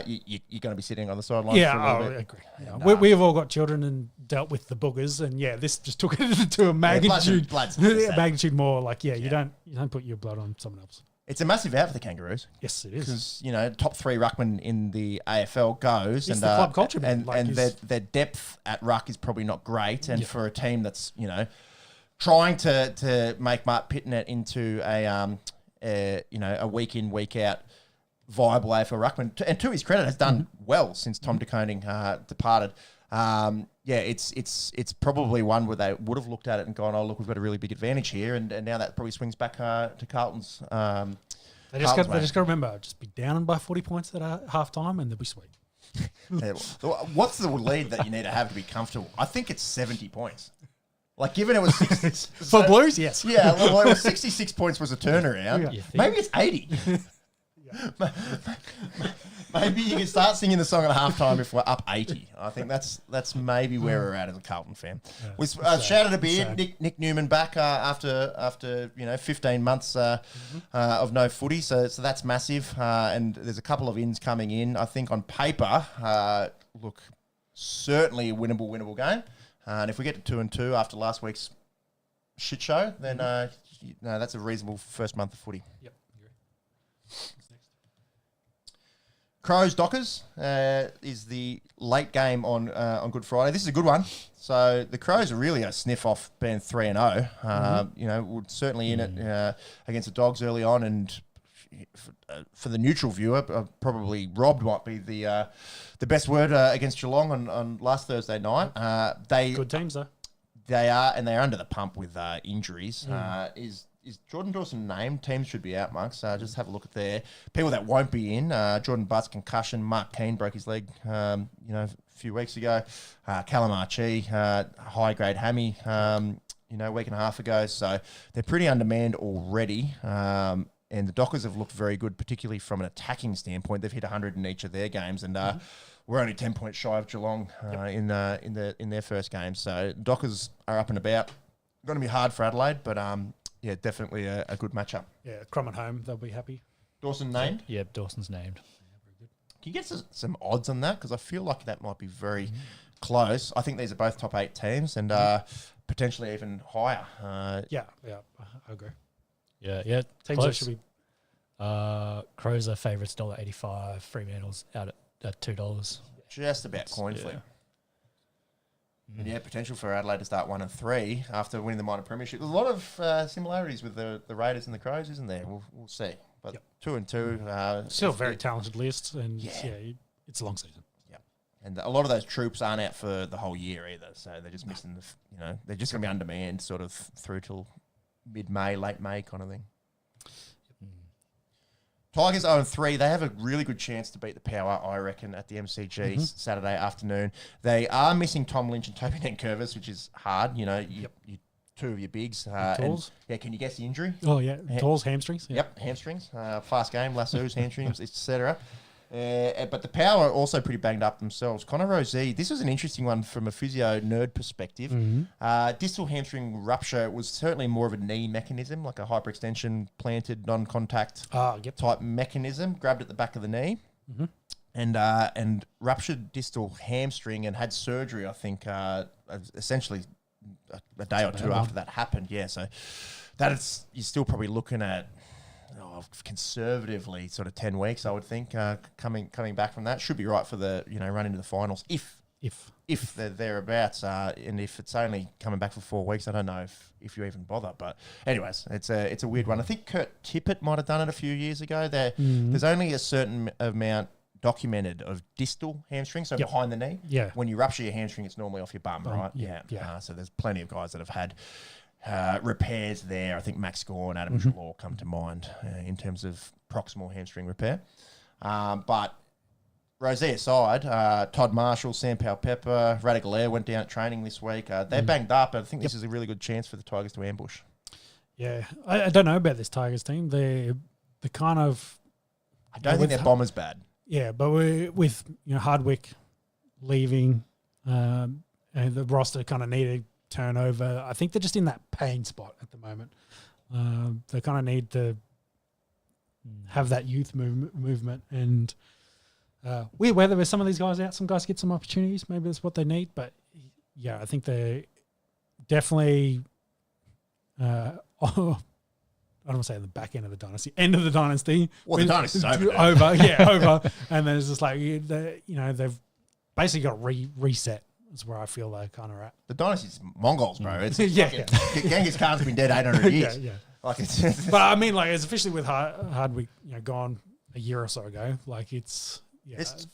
You're going to be sitting on the sidelines for a little I bit. agree. Yeah. We've all got children and dealt with the boogers, and this just took it to a magnitude, blood's magnitude more. Like, you don't put your blood on someone else. It's a massive out for the Kangaroos. Yes, it is. Because, top 3 ruckman in the AFL goes. It's the club culture, and like their depth at ruck is probably not great. And for a team that's, trying to make Mark Pitnet into a week in, week out viable AFL ruckman, and to his credit, has done well since Tom de Koning departed. It's probably one where they would have looked at it and gone, oh, look, we've got a really big advantage here. And now that probably swings back to Carlton's. They just got to remember, just be down by 40 points at half time and they'll be sweet. What's the lead that you need to have to be comfortable? I think it's 70 points. Like, given it was 60, for Blues, yes. Yeah, well, it was 66 points was a turnaround. Yeah. Maybe it's 80. Maybe you can start singing the song at halftime if we're up 80. I think that's maybe where we're at as a Carlton fan. We shouted a beard. Nick Newman back after 15 months of no footy, so that's massive. And there's a couple of ins coming in. I think on paper, look, certainly a winnable game. And if we get to 2-2 after last week's shit show, then that's a reasonable first month of footy. Yep. Crows Dockers is the late game on Good Friday. This is a good one. So the Crows are really a sniff off being 3-0. Would certainly in it against the Dogs early on, and for the neutral viewer, probably robbed might be the best word against Geelong on last Thursday night. Good teams, though. They are, and they're under the pump with injuries. Is Jordan Dawson named? Teams should be out, Marks. Just have a look at their people that won't be in. Jordan Butts concussion. Mark Keane broke his leg, a few weeks ago. Callum Archie, high grade hammy, a week and a half ago. So they're pretty undermanned already. And the Dockers have looked very good, particularly from an attacking standpoint. They've hit 100 in each of their games, and we're only 10 points shy of Geelong in their first game. So Dockers are up and about. Going to be hard for Adelaide, but definitely a good matchup. Yeah, Crum at home, they'll be happy. Dawson named? Yep, Dawson's named. Can you get some odds on that? Because I feel like that might be very close. I think these are both top 8 teams, and potentially even higher. Yeah, I agree. Yeah. Teams close. that should be. Crows are favourites, $1.85. Fremantle's out at $2. Just about coin flip. And potential for Adelaide to start 1-3 after winning the minor premiership. There's a lot of similarities with the Raiders and the Crows, isn't there? We'll see. But 2-2. Still a very talented list, and it's a long season. Yeah. And a lot of those troops aren't out for the whole year either, so they're just missing they're just going to be on demand sort of through till mid-May, late May kind of thing. Tigers 0-3. They have a really good chance to beat the Power, I reckon, at the MCG Saturday afternoon. They are missing Tom Lynch and Toby Nankervis, which is hard. You two of your bigs. Tools. Can you guess the injury? Oh, yeah. Tools, hamstrings. Yeah. Yep, hamstrings. Fast game, lassos, hamstrings, etc. But the Power are also pretty banged up themselves. Connor Rozee, this was an interesting one from a physio nerd perspective. Distal hamstring rupture was certainly more of a knee mechanism, like a hyperextension, planted, non-contact type mechanism, grabbed at the back of the knee. And ruptured distal hamstring and had surgery, I think, essentially a day or two after that happened. Yeah, so that is, you're still probably looking at conservatively sort of 10 weeks, I would think, coming back from that. Should be right for the run into the finals if they're thereabouts, and if it's only coming back for 4 weeks, I don't know if you even bother. But anyways, it's a weird one. I think Kurt Tippett might have done it a few years ago. There's only a certain amount documented of distal hamstring, so Yep. behind the knee. Yeah. When you rupture your hamstring, it's normally off your bum, right? yeah, yeah. So there's plenty of guys that have had repairs there. I think Max Gore and Adam Trelaw come to mind in terms of proximal hamstring repair. But Rosé aside, Todd Marshall, Sam Powell-Pepper, Radical Air went down at training this week. They're banged up. I think this is a really good chance for the Tigers to ambush. Yeah. I don't know about this Tigers team. They're kind of... I don't think their bomber's bad. Yeah, but with Hardwick leaving and the roster kind of needed turnover, I think they're just in that pain spot at the moment. They kind of need to have that youth movement and weird weather with some of these guys out. Some guys get some opportunities. Maybe that's what they need. But yeah, I think they definitely. I don't want to say the back end of the dynasty, end of the dynasty. Well, the dynasty's over. Over. And then it's just like they've basically got reset. Is where I feel they're kind of at. The dynasty's Mongols, bro. It's yeah. Genghis Khan's been dead 800 years. Yeah. Like it's But I mean, like it's officially with Hardwick, gone a year or so ago. Like it's it's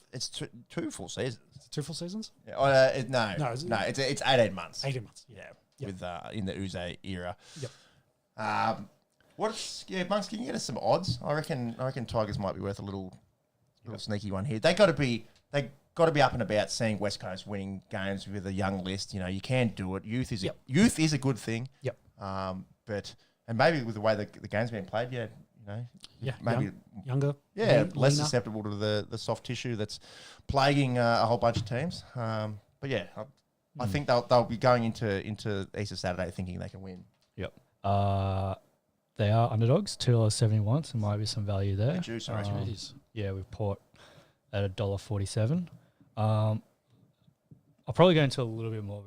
two full seasons. 2 full seasons. Yeah, it's 18 months. 18 months. Yeah, with in the Uze era. Yep. Bunks, can you get us some odds? I reckon Tigers might be worth a little sneaky one here. They got to be up and about, seeing West Coast winning games with a young list. You can do it. Youth is a good thing. Yep. But maybe with the way the game's being played, maybe younger. Yeah, less leaner. susceptible to the soft tissue that's plaguing a whole bunch of teams. But yeah, I think they'll be going into Easter Saturday thinking they can win. Yep. They are underdogs, $2.71, so might be some value there. Good juice, I reckon it is. Yeah, with Port at $1.47. I'll probably go into a little bit more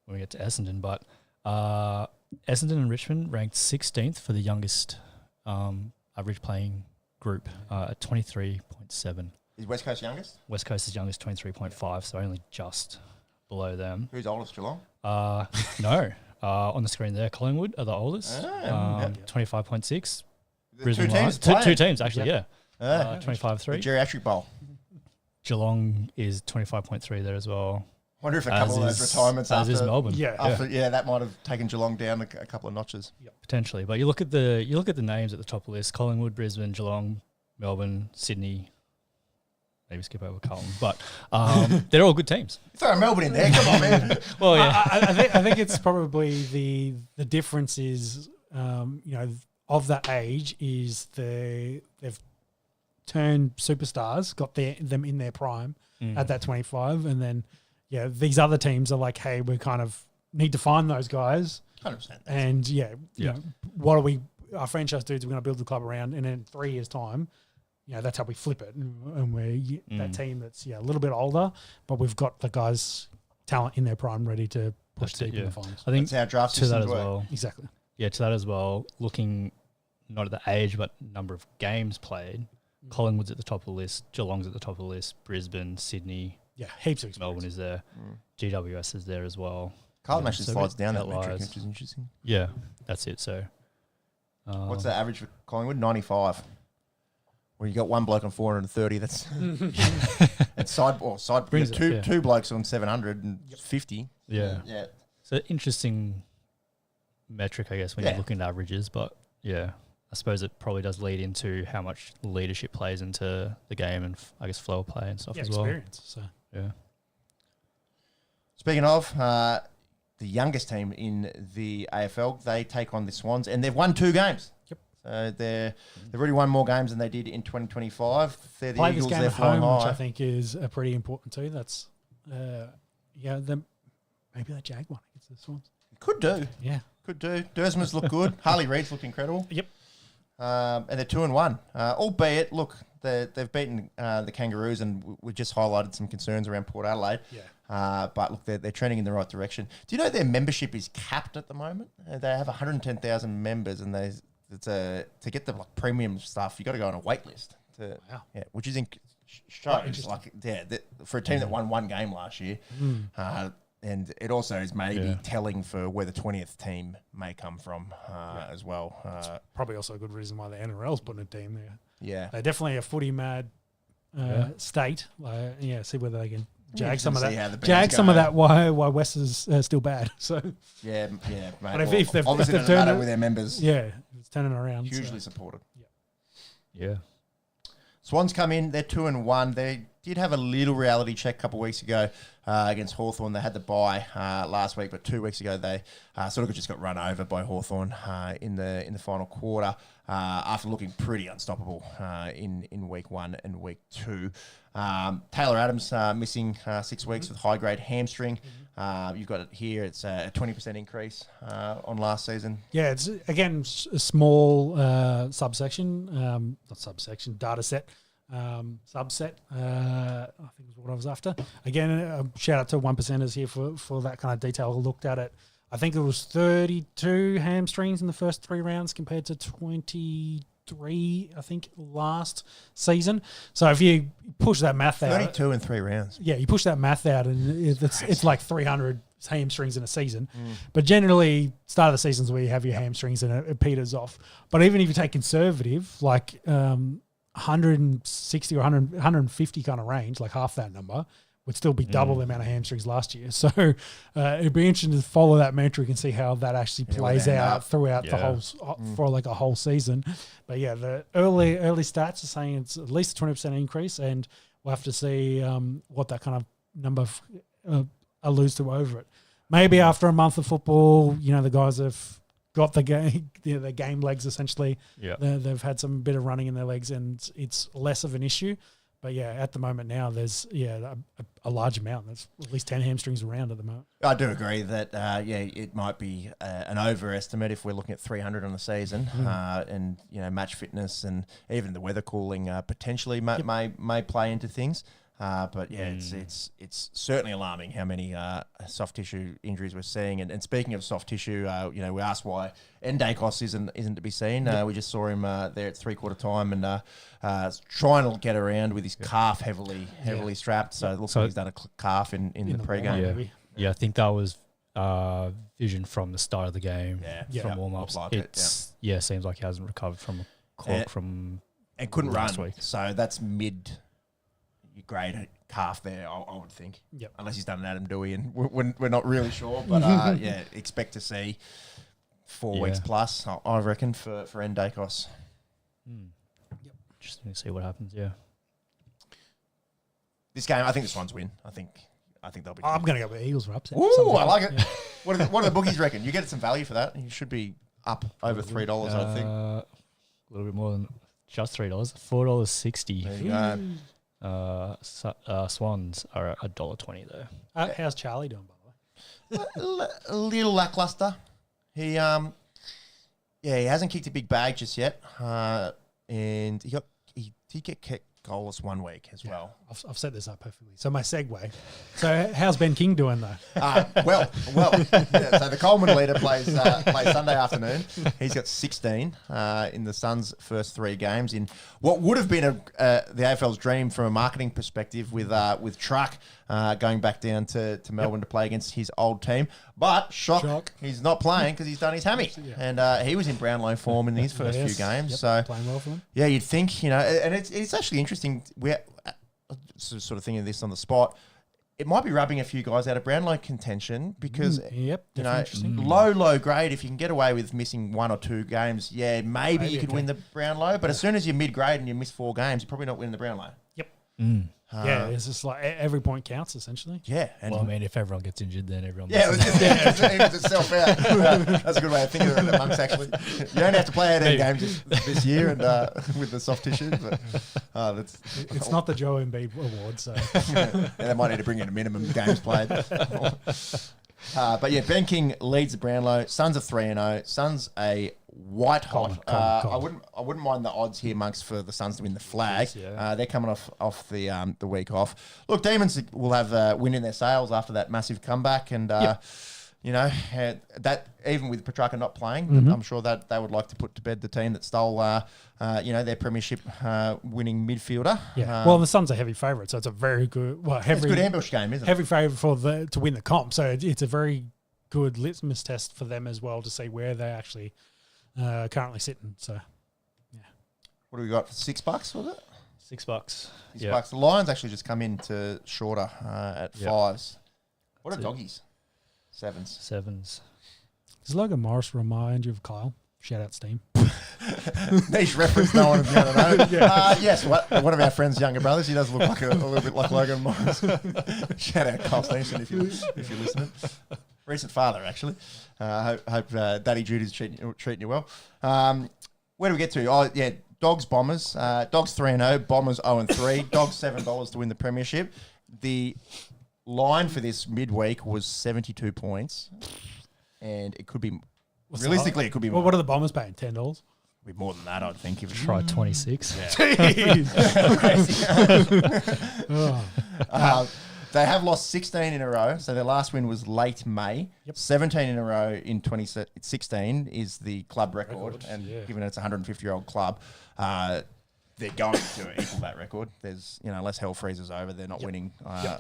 when we get to Essendon, but Essendon and Richmond ranked 16th for the youngest average playing group at 23.7. Is West Coast youngest? West Coast is youngest, 23.5, so only just below them. Who's oldest, Geelong? No. On the screen there, Collingwood are the oldest, 25.6. Brisbane two teams Lions. Two playing. teams, actually, yeah. 25.3. The geriatric bowl. Geelong is 25.3 there as well. Wonder if a couple of those retirements as after is Melbourne. that might have taken Geelong down a couple of notches. Potentially. But you look at the names at the top of the list: Collingwood, Brisbane, Geelong, Melbourne, Sydney. Maybe skip over Carlton, but they're all good teams. Throw Melbourne in there, come on, man. Well, yeah, I think it's probably the difference is of that age is they've turned superstars, got them in their prime at that 25, and then these other teams are like, hey, we kind of need to find those guys, 100%. And what are we? Our franchise dudes, we're going to build the club around, and in 3 years' time. That's how we flip it, and we're that team that's a little bit older, but we've got the guys' talent in their prime, ready to push deep in the finals. I think that's how draft to that systems as work. well. Exactly. Yeah, to that as well. Looking not at the age, but number of games played. Collingwood's at the top of the list. Geelong's at the top of the list. Brisbane, Sydney. Yeah, heaps of experience. Melbourne is there. GWS is there as well. Carlton actually slides down that outliers. metric, which is interesting. Yeah, that's it. So, what's the average for Collingwood? 95. Well, you got one bloke on 430. That's it's side. Brings it, two blokes on 750. Yeah. So interesting metric, I guess, when you're looking at averages. But I suppose it probably does lead into how much leadership plays into the game and I guess flow of play and stuff as well. Experience. So speaking of the youngest team in the AFL, they take on the Swans, and they've won 2 games. Yep. So they've already won more games than they did in 2025. They're the play Eagles. this game They're at home, flying which high. I think is pretty important too. That's maybe that Jag one against the Swans. Could do. Yeah. Could do. Dersman's look good. Harley Reid's looked incredible. Yep. And they're 2-1. Albeit, look, they've beaten the Kangaroos, and we just highlighted some concerns around Port Adelaide. Yeah. But look, they're trending in the right direction. Do you know their membership is capped at the moment? They have 110,000 members, and to get the premium stuff, you got to go on a wait list. Wow. Yeah, which is shows for a team that won 1 game last year. And it also is maybe telling for where the 20th team may come from as well. Probably also a good reason why the NRL's putting a team there. Yeah. They're definitely a footy mad state. See whether they can jag Interesting some of to see how the that. Bears Jag some go. of that. Why West is still bad. So Yeah, mate. But if they've- obviously if they've doesn't turned matter it- with their members. yeah, it's turning around. Hugely so. supported. Yeah. Swans come in, they're 2-1. They did have a little reality check a couple of weeks ago against Hawthorn. They had the bye last week, but 2 weeks ago they sort of just got run over by Hawthorn in the final quarter after looking pretty unstoppable in week 1 and week 2. Taylor Adams missing 6 weeks with high-grade hamstring. You've got it here. It's a 20% increase on last season. Yeah, it's again a small subsection, not subsection, data set, subset. I think is what I was after. Again, shout out to 1%ers here for that kind of detail. I looked at it. I think it was 32 hamstrings in the first 3 rounds compared to 23, I think, last season. So if you push that math out, 32 in 3 rounds. yeah, you push that math out, and it's like 300 hamstrings in a season. But generally, start of the seasons where you have your hamstrings and it peters off. But even if you take conservative, like 160 or 150 kind of range, like half that number, would still be double the amount of hamstrings last year. So it'd be interesting to follow that metric and see how that actually plays out throughout the whole for like a whole season. But yeah, the early stats are saying it's at least a 20% increase, and we'll have to see what that kind of number alludes to over it. Maybe after a month of football, the guys have got the game, the game legs essentially. Yeah. They've had some bit of running in their legs, and it's less of an issue. But yeah, at the moment now, there's a large amount. There's at least 10 hamstrings around at the moment. I do agree that it might be an overestimate if we're looking at 300 on the season, and match fitness and even the weather cooling potentially may play into things. But yeah, it's certainly alarming how many soft tissue injuries we're seeing. And speaking of soft tissue, we asked why Ndakos isn't to be seen. We just saw him there at 3/4 time and trying to get around with his calf heavily strapped. So it looks like he's done a calf in the pre-game. Yeah, I think that was vision from the start of the game, from warm-ups. Like seems like he hasn't recovered from a cork from and couldn't last run. week. So that's mid-grade calf there, I would think. Yep. Unless he's done an Adam Dewey, and we're not really sure. But expect to see 4 weeks plus, I reckon, for Ndakos. Yep. Interesting to see what happens. Yeah. This game, I think this one's win. I think they'll be. I'm going to go with Eagles for upset. Ooh, I like it. Yeah. What do the bookies reckon? You get some value for that. You should be up over $3, I think. A little bit more than just $3. $4.60. There you go. Swans are at $1.20 though. How's Charlie doing, by the way? A little lackluster. He hasn't kicked a big bag just yet, and he did get kicked goalless 1 week as well. I've set this up perfectly. So my segue. So how's Ben King doing though? Well. Yeah, so the Coleman leader plays Sunday afternoon. He's got 16 in the Suns' first 3 games in what would have been the AFL's dream from a marketing perspective with Truck going back down to Melbourne to play against his old team. But shock. He's not playing because he's done his hammy, and he was in Brownlow form in his first few games. So playing well for him. Yeah, you'd think, and it's actually interesting. We're sort of thinking of this on the spot. It might be rubbing a few guys out of Brownlow contention because low grade. If you can get away with missing 1 or 2 games, maybe you could win the Brownlow. But as soon as you're mid grade and you miss 4 games, you're probably not winning the Brownlow. Yep. It's just like every point counts essentially. Yeah, and well, I mean, if everyone gets injured, then everyone. It was itself out. That's a good way of thinking of it, Monks. Actually, you only have to play 18 games this year, and with the soft tissue. But it's not the Joe Embiid award, so they might need to bring in a minimum games played. But yeah, Ben King leads the Brownlow. Suns are 3-0. Suns a white hot. I wouldn't mind the odds here, Monks, for the Suns to win the flag. They're coming off the week off. Look, Demons will have wind in their sails after that massive comeback, and that even with Petrarca not playing, I'm sure that they would like to put to bed the team that stole their premiership winning midfielder. Well, the Suns are heavy favourite, so it's a very good it's a good ambush game, isn't it? Heavy favourite to win the comp, so it's a very good litmus test for them as well to see where they actually currently sitting. So what do we got? $6 was it? $6. $6. The Lions actually just come in to shorter at 5s. What are doggies? 7s. Does Logan Morris remind you of Kyle? Shout out Steam. Niche reference, no one would be able to know. Yes, one of our friends' younger brothers. He does look like a little bit like Logan Morris. Shout out Kyle Stevenson if you're listening. Recent father, actually. Hope Daddy Judy's treating you well. Where do we get to? Oh, yeah, Dogs, Bombers. Dogs 3-0, Bombers 0-3. Dogs $7 to win the premiership. The line for this midweek was 72 points, and it could be... Realistically, it could be more. Well, what are the Bombers paying? $10? It'd be more than that, I'd think. If Try 26. They have lost 16 in a row. So their last win was late May. 17 in a row in 2016 is the club record. And given it's a 150-year-old club, they're going to equal that record. There's, unless hell freezes over, they're not winning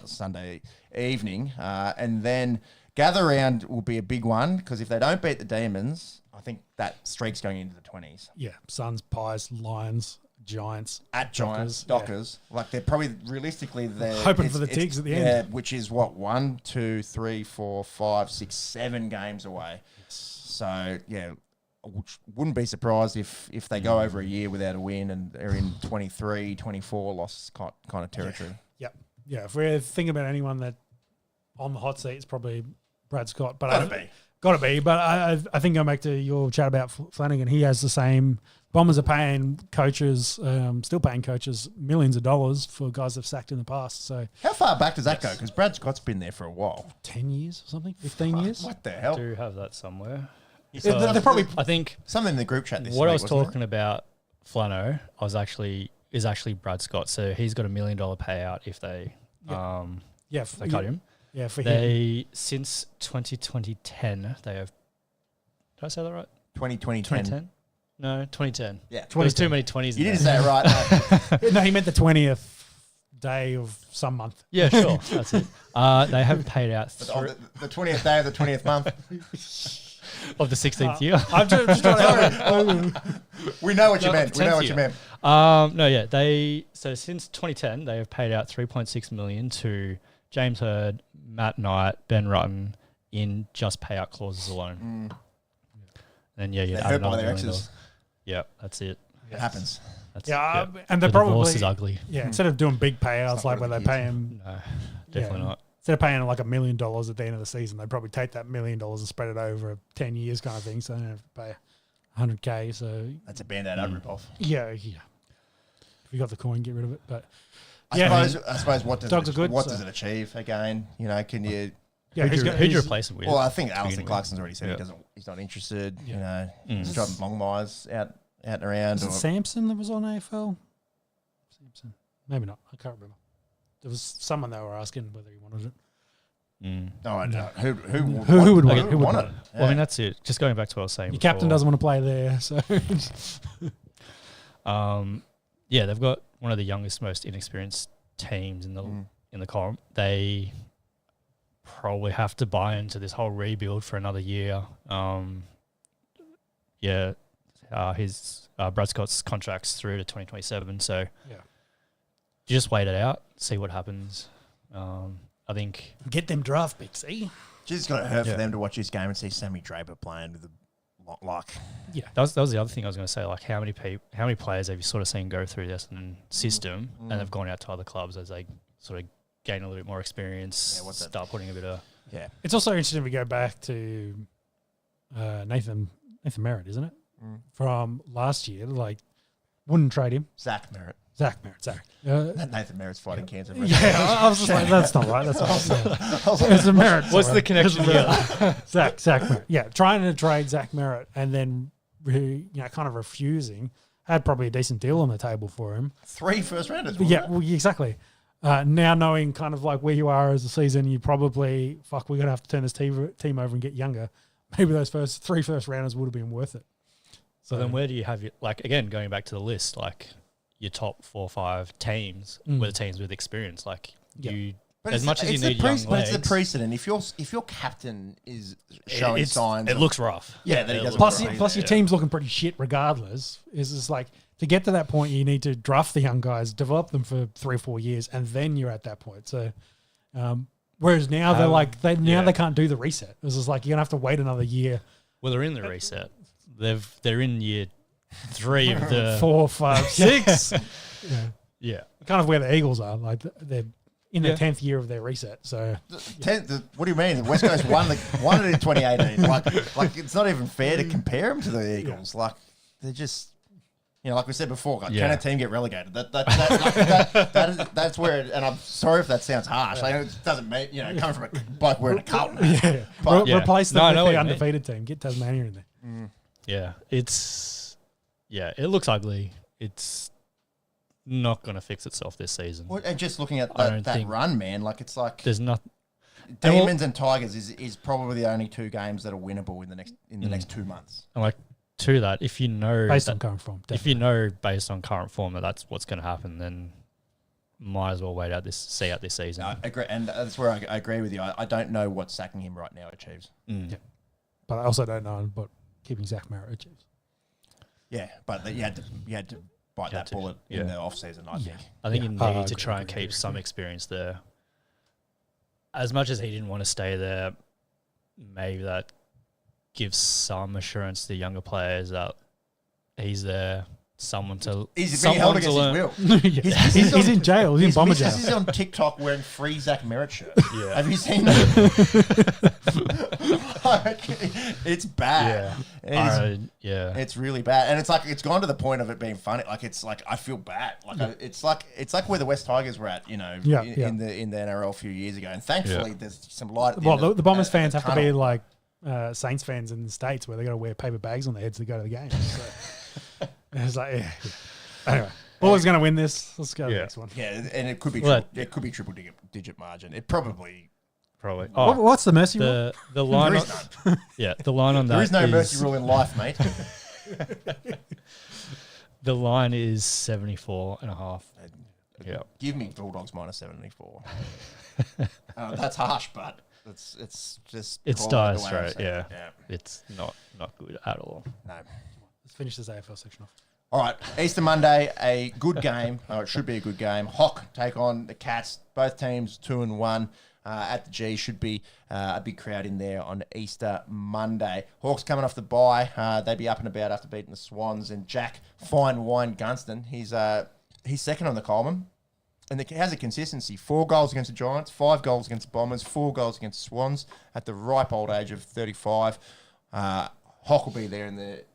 Sunday evening. And then Gather Round will be a big one because if they don't beat the Demons, I think that streak's going into the 20s. Yeah, Suns, Pies, Lions, Giants. At Giants, Dockers. Like they're probably, realistically, they're... Hoping for the Tigs at the end. Yeah, which is what, 1, 2, 3, 4, 5, 6, 7 games away. So, yeah, wouldn't be surprised if they go over a year without a win and they're in 23, 24 loss kind of territory. Yeah, if we're thinking about anyone that on the hot seat, it's probably Brad Scott. But Got to be. But I think going back to your chat about Flanagan, he has the same. Bombers are paying coaches, still paying coaches millions of dollars for guys they've sacked in the past. So how far back does that go? Because Brad Scott's been there for a while. 10 years or something? 15 years? What the hell? I do have that somewhere. They're probably... I think... Something in the group chat this What week, I was talking about, Flano, is actually Brad Scott. So he's got $1 million payout if they they cut him. Yeah, for him. Since 2010, they have... Did I say that right? 2010. No, 2010. Yeah. There's too many 20s You didn't say it right. No, he meant the 20th day of some month. Yeah, sure. That's it. They have paid out... The 20th day of the 20th month. Of the 16th year. I'm just trying to... We know what you meant. We know what you meant. So since 2010, they have paid out $3.6 million to James Hird, Matt Knight, Ben Rutten in just payout clauses alone. And They're hurt by their exes. Yeah, that's it. It happens. And they're the probably... divorce is ugly. Yeah, instead of doing big payouts like where they pay him... No, definitely not. Instead of paying like $1 million at the end of the season, they'd probably take that $1 million and spread it over 10 years kind of thing. So they don't have to pay $100K. So that's a Band-Aid rip-off. Yeah. If you got the coin, get rid of it. But I suppose what does it achieve again? Can you... Yeah, who'd you replace it with? Well, I think Alison Clarkson's already said he's not interested. He's driving Longmires out and around. Was it Samson that was on AFL? Samson, maybe not. I can't remember. There was someone they were asking whether he wanted it. No. Who would want it? Well, I mean, that's it. Just going back to what I was saying. Your captain doesn't want to play there, so. They've got one of the youngest, most inexperienced teams in the comp. They probably have to buy into this whole rebuild for another year. His Brad Scott's contract's through to 2027, so you just wait it out, see what happens. I think get them draft picks. Just got to hurt for them to watch this game and see Sammy Draper playing with the luck. Yeah, that was the other thing I was going to say. Like, how many players have you sort of seen go through this system and have gone out to other clubs as they sort of gain a little bit more experience, start putting a bit of... Yeah. It's also interesting if we go back to Nathan Merritt, isn't it? From last year, like, wouldn't trade him. Zach Merritt. Nathan Merritt's fighting cancer. I was just like, that's not right. That's not it's a Merritt. What's the connection here? Zach Merritt. Yeah, trying to trade Zach Merritt and then kind of refusing. Had probably a decent deal on the table for him. 3 first rounders. Yeah, well, exactly. Now knowing kind of like where you are as a season, you probably, we're going to have to turn this team over and get younger. Maybe those 3 first rounders would have been worth it. So then where do you have your, like, again, going back to the list, like your top 4 or 5 teams were the teams with experience. Like as much as you need young legs. But it's the precedent. If your captain is showing signs. It looks rough. Yeah, that he doesn't. Plus your team's looking pretty shit regardless. It's just like, to get to that point, you need to draft the young guys, develop them for 3 or 4 years, and then you're at that point. So, whereas now they're like they can't do the reset. It's just like you're gonna have to wait another year. Well, they're in the reset. They're in year 3 of the 4, 5, 6. Yeah. Kind of where the Eagles are. Like they're in the 10th year of their reset. So what do you mean? The West Coast won it in 2018. Like it's not even fair to compare them to the Eagles. Like they're just, like we said before, like, can a team get relegated? That's where. And I'm sorry if that sounds harsh. Like, it doesn't mean coming from a bloke wearing a Carlton. Replace them with the undefeated team. Get Tasmania in there. Yeah, it looks ugly. It's not going to fix itself this season. Well, and just looking at that run, man, like it's like there's not. Demons and Tigers is probably the only 2 games that are winnable in the next 2 months. And like to that, if you know based on current form, if you know based on current form that's what's going to happen, then might as well see out this season. I agree, and that's where I agree with you. I don't know what sacking him right now achieves. But I also don't know what keeping Zach Merritt achieves. Yeah, but you had to bite that bullet in the off season. I think. I think you need to try and keep some experience there. As much as he didn't want to stay there, maybe that gives some assurance to the younger players that he's there. He's being held against his will. He's in jail. He's in bomber jail. He's on TikTok wearing free Zach Merritt shirt. Yeah. Have you seen that? It's bad. It's really bad, and it's like it's gone to the point of it being funny. Like it's like I feel bad. Like it's like where the West Tigers were at. In the NRL a few years ago, and thankfully there's some light. The Bombers fans have to be like Saints fans in the States where they got to wear paper bags on their heads to go to the game. So. It's like, Anyway, Bulls going to win this. Let's go to the next one. Yeah, and it could be triple digit margin. It probably. Oh, what's the mercy rule? The line. The line on that. There is no mercy rule in life, mate. The line is 74.5. Yeah. Give me Bulldogs minus 74. That's harsh, but it's just. It's dire straight. Yeah. It's not good at all. No. Let's finish this AFL section off. All right, Easter Monday, a good game. It should be a good game. Hawk take on the Cats. Both teams 2-1 at the G. Should be a big crowd in there on Easter Monday. Hawks coming off the bye. They'd be up and about after beating the Swans. And Jack Fine Wine Gunston, he's second on the Coleman. And he has a consistency. 4 goals against the Giants, 5 goals against the Bombers, 4 goals against the Swans at the ripe old age of 35. Hawk will be there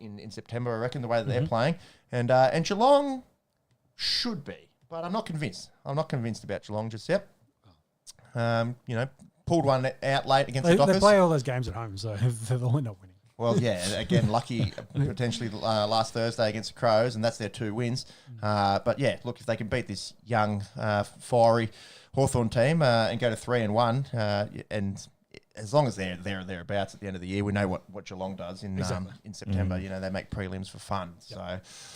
in September, I reckon, the way that they're playing. And Geelong should be, but I'm not convinced. I'm not convinced about Geelong just yet. Pulled one out late against the Dockers. They play all those games at home, so they'll end up winning. Well, yeah, again, lucky potentially last Thursday against the Crows, and that's their 2 wins. But yeah, look, if they can beat this young, fiery Hawthorn team and go to 3-1, and as long as they're thereabouts at the end of the year, we know what Geelong does in September. They make prelims for fun.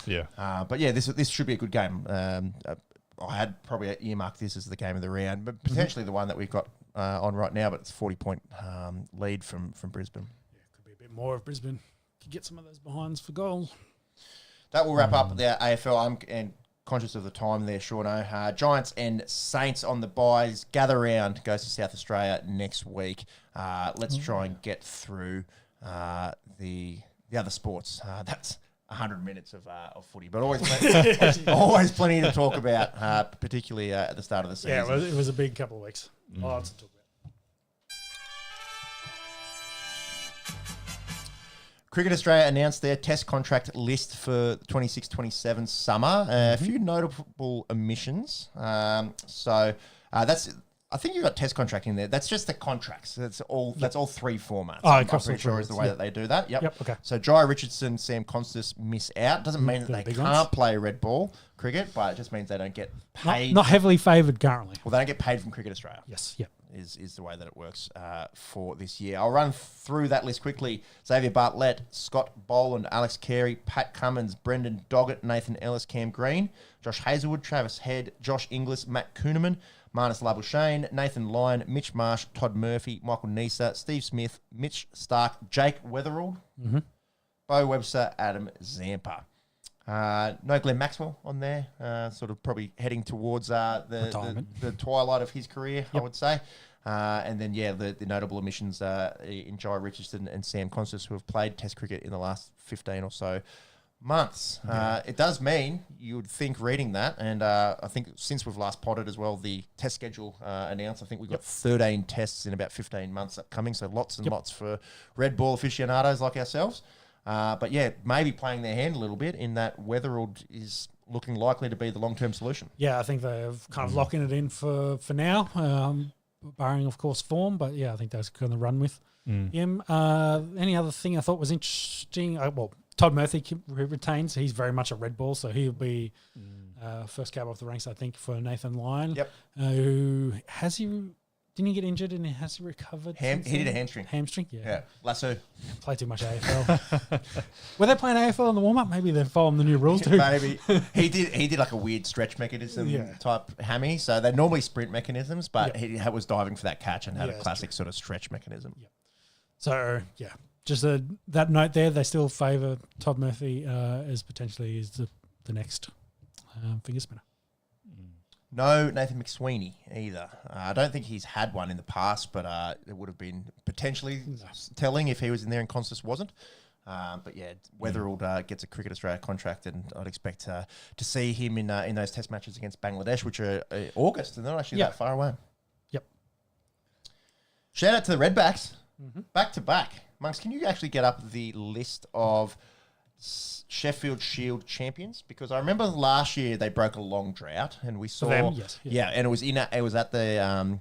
Yep. So but yeah, this should be a good game. I had probably earmarked this as the game of the round, but potentially the one that we've got on right now. But it's 40-point lead from Brisbane. Yeah, could be a bit more of Brisbane. Could get some of those behinds for goal. That will wrap up the AFL. I'm conscious of the time there, Shauno. Giants and Saints on the buys. Gather round. Goes to South Australia next week. Let's try and get through the other sports. That's 100 minutes of footy, but always plenty to talk about, particularly at the start of the season. Yeah, it was a big couple of weeks. Lots to talk about. Cricket Australia announced their test contract list for 26-27 summer. A few notable omissions. So that's. I think you've got test contract in there. That's just the contracts. That's all 3 formats. I'm pretty sure is the way that they do that. Yep. Okay. So Jai Richardson, Sam Constas miss out. Doesn't mean that they can't play red ball cricket, but it just means they don't get paid. Not heavily favoured currently. Well, they don't get paid from Cricket Australia. Yes. Yep. Is the way that it works for this year. I'll run through that list quickly. Xavier Bartlett, Scott Boland, Alex Carey, Pat Cummins, Brendan Doggett, Nathan Ellis, Cam Green, Josh Hazelwood, Travis Head, Josh Inglis, Matt Kuhneman, Marnus Labuschagne, Nathan Lyon, Mitch Marsh, Todd Murphy, Michael Neser, Steve Smith, Mitch Stark, Jake Weatherald, Bo Webster, Adam Zampa. No Glenn Maxwell on there, sort of probably heading towards the twilight of his career, I would say. And then, the notable omissions in Jai Richardson and Sam Constant, who have played Test cricket in the last 15 or so months. It does mean, you would think reading that, and I think since we've last potted as well, the test schedule announced, I think we've got 13 tests in about 15 months upcoming, so lots and lots for red ball aficionados like ourselves. But maybe playing their hand a little bit in that Weatherald is looking likely to be the long-term solution. Yeah, I think they're kind of locking it in for now, barring, of course, form. But, I think that's going to run with him. Any other thing I thought was interesting? Todd Murphy retains. He's very much a red ball, so he'll be first cab off the ranks, I think, for Nathan Lyon. Yep. Who has he... Didn't he get injured and has he recovered? He did a hamstring. Hamstring, Yeah. Lasso. Play too much AFL. Were they playing AFL in the warm-up? Maybe they're following the new rules too. Maybe. He did like a weird stretch mechanism type hammy. So they're normally sprint mechanisms, but he was diving for that catch and had a classic sort of stretch mechanism. Yep. So, just that note there, they still favour Todd Murphy as potentially the next finger spinner. No Nathan McSweeney either. I don't think he's had one in the past, but it would have been potentially telling if he was in there and Constance wasn't. But Weatherald gets a Cricket Australia contract, and I'd expect to see him in those test matches against Bangladesh, which are August, and they're not actually that far away. Yep. Shout out to the Redbacks. Back to back. Monks, can you actually get up the list of Sheffield Shield champions? Because I remember last year they broke a long drought, and we saw them, and it was at the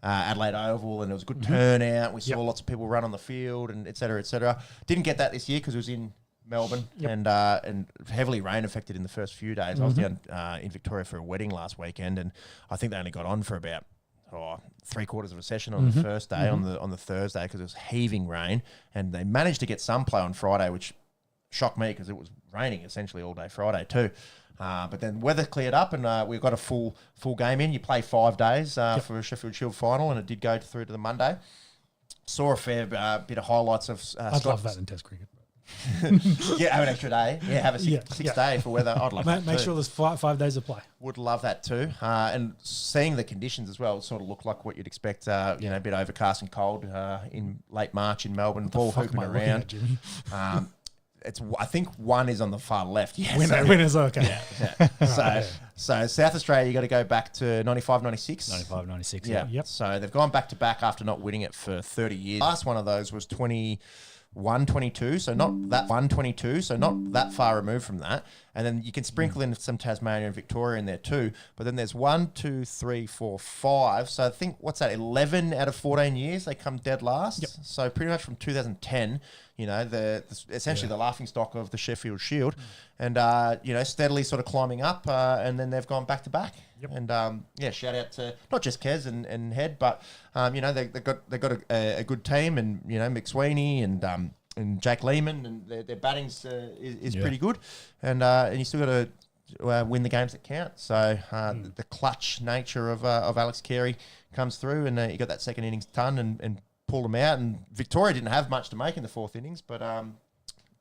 Adelaide Oval, and it was a good turnout. We saw lots of people run on the field, and et cetera, et cetera. Didn't get that this year because it was in Melbourne and heavily rain affected in the first few days. I was down in Victoria for a wedding last weekend, and I think they only got on for about 3/4 of a session on the first day, on the Thursday, because it was heaving rain, and they managed to get some play on Friday, which shocked me because it was raining essentially all day Friday too. But then weather cleared up, and we got a full game in. You play 5 days for a Sheffield Shield final, and it did go through to the Monday. Saw a fair bit of highlights of I'd love that in Test cricket. Have an extra day. Have a six day for weather. I'd love that Make too. sure there's 5 days of play. Would love that too. And seeing the conditions as well, it sort of looked like what you'd expect, a bit overcast and cold in late March in Melbourne, ball hooping around. I think one is on the far left. Winners, okay. So South Australia, you got to go back to 95, 96. 95, 96, Yep. So they've gone back to back after not winning it for 30 years. Last one of those was 21-22, so not that far removed from that. And then you can sprinkle in some Tasmania and Victoria in there too. But then there's 1, 2, 3, 4, 5. So I think, 11 out of 14 years they come dead last. Yep. So pretty much from 2010, essentially the laughing stock of the Sheffield Shield, and steadily sort of climbing up, and then they've gone back to back. Yep. And shout out to not just Kez and Head, but they've got a good team, and McSweeney and Jake Lehman, and their batting's is pretty good, and you still got to win the games that count. So the clutch nature of Alex Carey comes through, and you got that second innings ton and pulled them out. And Victoria didn't have much to make in the fourth innings, but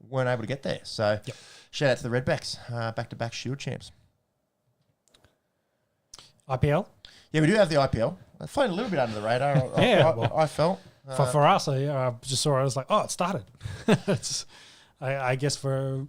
weren't able to get there. So shout out to the Redbacks, back-to-back Shield champs. IPL? Yeah, we do have the IPL. It's flown a little bit under the radar. I felt. For us, I just saw it. I was like, oh, it started. I guess for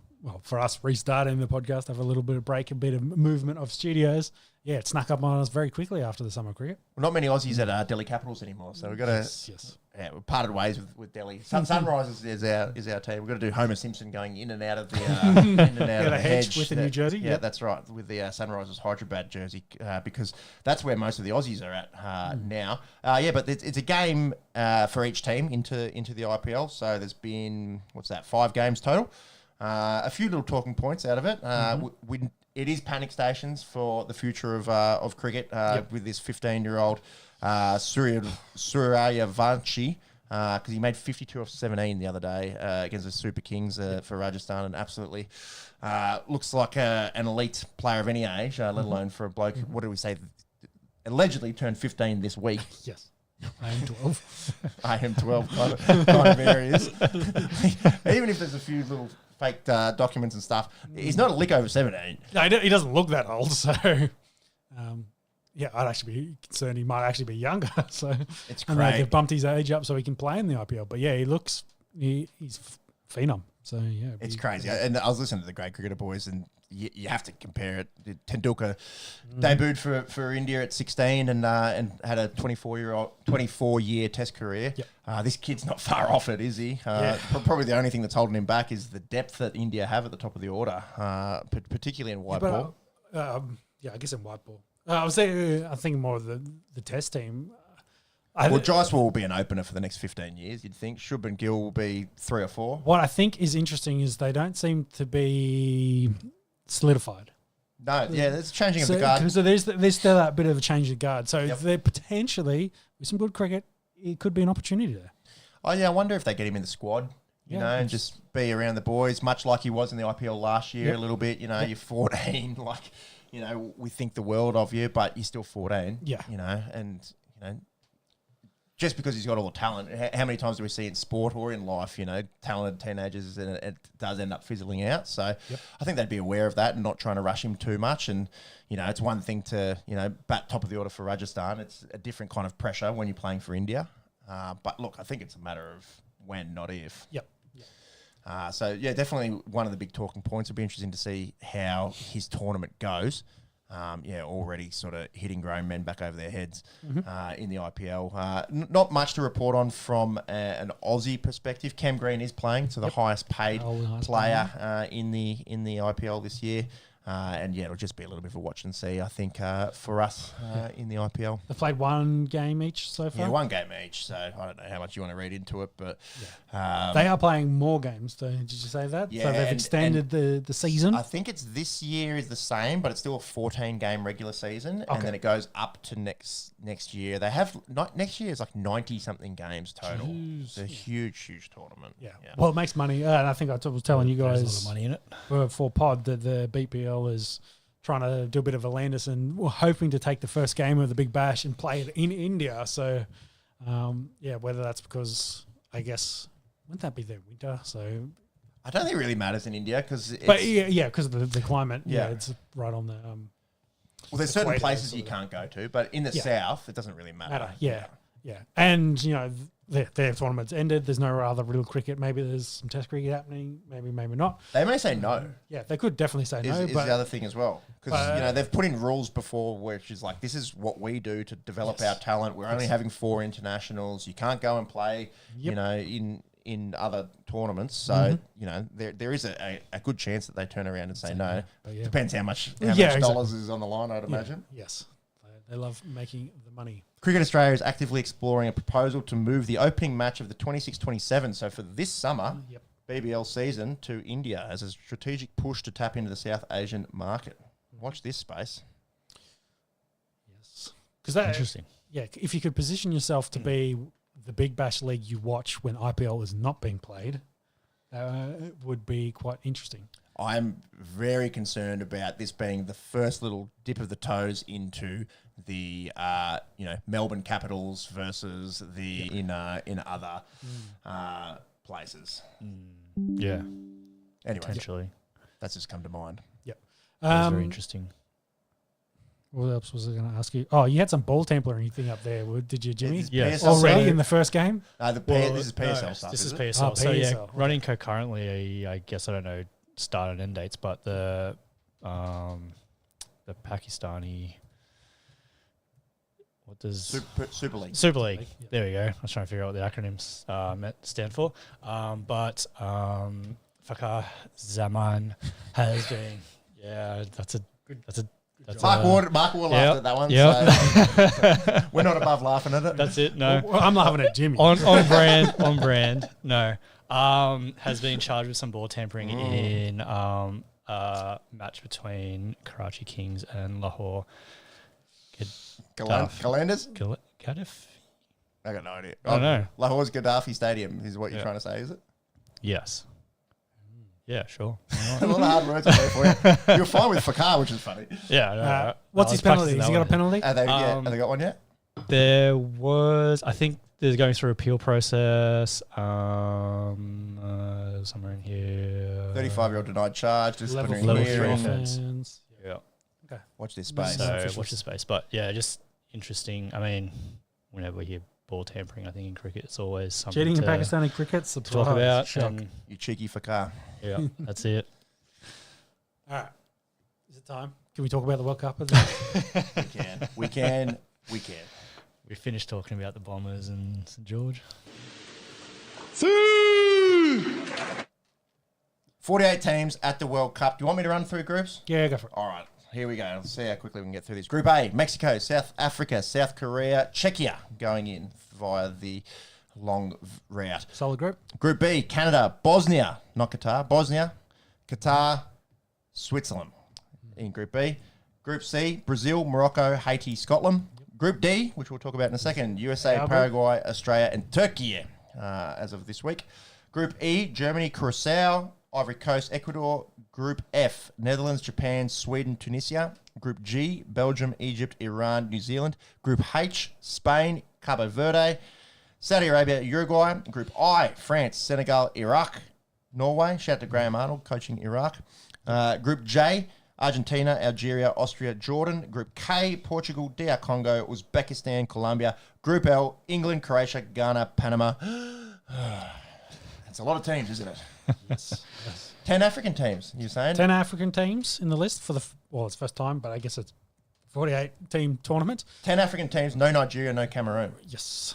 us restarting the podcast, have a little bit of break, a bit of movement of studios. Yeah, it snuck up on us very quickly after the summer cricket. Well, not many Aussies at Delhi Capitals anymore, so we've got to. Yes. Yeah, we parted ways with Delhi. Sunrisers is our team. We've got to do Homer Simpson going in and out of the hedge with the New Jersey. Yeah, that's right, with the Sunrisers Hyderabad jersey, because that's where most of the Aussies are at now. But it's a game for each team into the IPL. So there's been 5 games total. A few little talking points out of it. It is panic stations for the future of cricket with this 15-year-old Suryavanshi, because he made 52 off 17 the other day against the Super Kings for Rajasthan, and absolutely looks like an elite player of any age, let alone for a bloke, what do we say, allegedly turned 15 this week. Yes. I am 12. I am 12 kind of areas. Even if there's a few little faked documents and stuff. He's not a lick over 17. No, he doesn't look that old. So, yeah, I'd actually be concerned he might actually be younger. So It's I know great. they've bumped his age up so he can play in the IPL. But yeah, he's phenom. So yeah, It's crazy. And I was listening to the Great Cricketer Boys, and you have to compare it. Tendulkar debuted for India at 16 and had a 24-year Test career. Yep. This kid's not far off it, is he? Probably the only thing that's holding him back is the depth that India have at the top of the order, particularly in white ball. Yeah, I guess in white ball. I was thinking more of the Test team. Well, Jaiswal will be an opener for the next 15 years, you'd think. Shubman Gill will be 3 or 4. What I think is interesting is they don't seem to be solidified. No, yeah, there's a changing of the guard. So there's still that bit of a change of guard. So Yep. there potentially, with some good cricket, it could be an opportunity there. Oh, yeah, I wonder if they get him in the squad, you Yeah. know, and just be around the boys, much like he was in the IPL last year Yep. a little bit. You know, you're 14, like, you know, we think the world of you, but you're still 14. Yeah. You know, and, you know, just because he's got all the talent, how many times do we see in sport or in life, you know, talented teenagers, and it does end up fizzling out. So I think they'd be aware of that and not trying to rush him too much. And, you know, it's one thing to, you know, bat top of the order for Rajasthan. It's a different kind of pressure when you're playing for India. But look, I think it's a matter of when, not if. Yep. So, yeah, definitely one of the big talking points. It'll be interesting to see how his tournament goes. Already sort of hitting grown men back over their heads in the IPL. Not much to report on from an Aussie perspective. Cam Green is playing, so the highest paid player in the IPL this year. It'll just be a little bit of a watch and see, I think, for us in the IPL. They've played one game each so far. Yeah, one game each, so I don't know how much you want to read into it, but... they are playing more games, though. Did you say that? Yeah, so they've extended the season? I think it's this year is the same, but it's still a 14-game regular season, and then it goes up to next year. They have... next year is like 90-something games total. Jeez. It's a huge tournament. Yeah. Well, it makes money. And I think I was telling you There's guys a lot of money in it. for pod that the BPL is trying to do a bit of a Landis and we're hoping to take the first game of the Big Bash and play it in India. So, whether that's because, I guess, wouldn't that be their winter? So, I don't think it really matters in India because... because of the climate. Yeah. It's right on the... well, there's certain equator, places sort you of. can't go to, but in the south, it doesn't really matter. Yeah. And, you know, their tournament's ended. There's no other real cricket. Maybe there's some test cricket happening. Maybe not. They may say no. Yeah, they could definitely say no. Is But the other thing as well. Because, you know, they've put in rules before which is like, this is what we do to develop our talent. We're only having 4 internationals. You can't go and play, you know, in other tournaments. So, you know, there is a good chance that they turn around and say no. Depends how much dollars is on the line, I'd imagine. Yes. They love making the money. Cricket Australia is actively exploring a proposal to move the opening match of the 26-27, so for this summer, BBL season, to India as a strategic push to tap into the South Asian market. Watch this space. Yes. Because that Interesting. Yeah, if you could position yourself to be the Big Bash league you watch when IPL is not being played, it would be quite interesting. I'm very concerned about this being the first little dip of the toes into the Melbourne Capitals versus the in other places. Yeah. Anyway, Potentially. that's just come to mind. Yep. That's very interesting. What else was I going to ask you? Oh, you had some ball tampering thing up there, did you, Jimmy? Yes. Already in the first game? This is PSL stuff. This is it? PSL. Oh, So yeah, PSL. running concurrently. I guess I don't know start and end dates, but the Pakistani. What does Super League? Super League? There we go. I was trying to figure out what the acronyms stand for. Fakar Zaman has been. Yeah, that's a. Mark Ward laughed at that one. Yep. So we're not above laughing at it. That's it. No, Well, I'm laughing at Jimmy. on brand. No, has been charged with some ball tampering in a match between Karachi Kings and Lahore. Galanders? Gaddafi? I got no idea. I don't know. Lahore's Gaddafi Stadium is what you're trying to say, is it? Yes. Yeah, sure. A lot of hard words out there for you. You're fine with Fakar, which is funny. Yeah. What's his penalty? Has he got a penalty? Have they got one yet? There was, I think they're going through appeal process. Somewhere in here. 35-year-old denied charge. Disciplinary level 3 hearing. offence. Yeah. Okay. Watch this space. So watch the space. But yeah, just interesting. I mean, whenever we hear ball tampering, I think in cricket it's always something Cheating in to Pakistani cricket, talk about. And You cheeky fucker. yeah, that's it. All right. Is it time? Can we talk about the World Cup? We can. We finished talking about the Bombers and St George. 48 teams at the World Cup. Do you want me to run through groups? Yeah, go for it. All right. Here we go. Let's see how quickly we can get through this. Group A, Mexico, South Africa, South Korea, Czechia going in via the long route. Solid group. Group B, Canada, Bosnia, not Qatar, Bosnia, Qatar, Switzerland in Group B. Group C, Brazil, Morocco, Haiti, Scotland. Group D, which we'll talk about in a second, USA, Paraguay, Australia, and Turkey as of this week. Group E, Germany, Curacao, Ivory Coast, Ecuador. Group F, Netherlands, Japan, Sweden, Tunisia. Group G, Belgium, Egypt, Iran, New Zealand. Group H, Spain, Cabo Verde, Saudi Arabia, Uruguay. Group I, France, Senegal, Iraq, Norway. Shout out to Graham Arnold coaching Iraq. Group J, Argentina, Algeria, Austria, Jordan. Group K, Portugal, DR Congo, Uzbekistan, Colombia. Group L, England, Croatia, Ghana, Panama. That's a lot of teams, isn't it? Yes. 10 African teams, you're saying? 10 African teams in the list for it's first time, but I guess it's 48-team tournament. 10 African teams, no Nigeria, no Cameroon. Yes.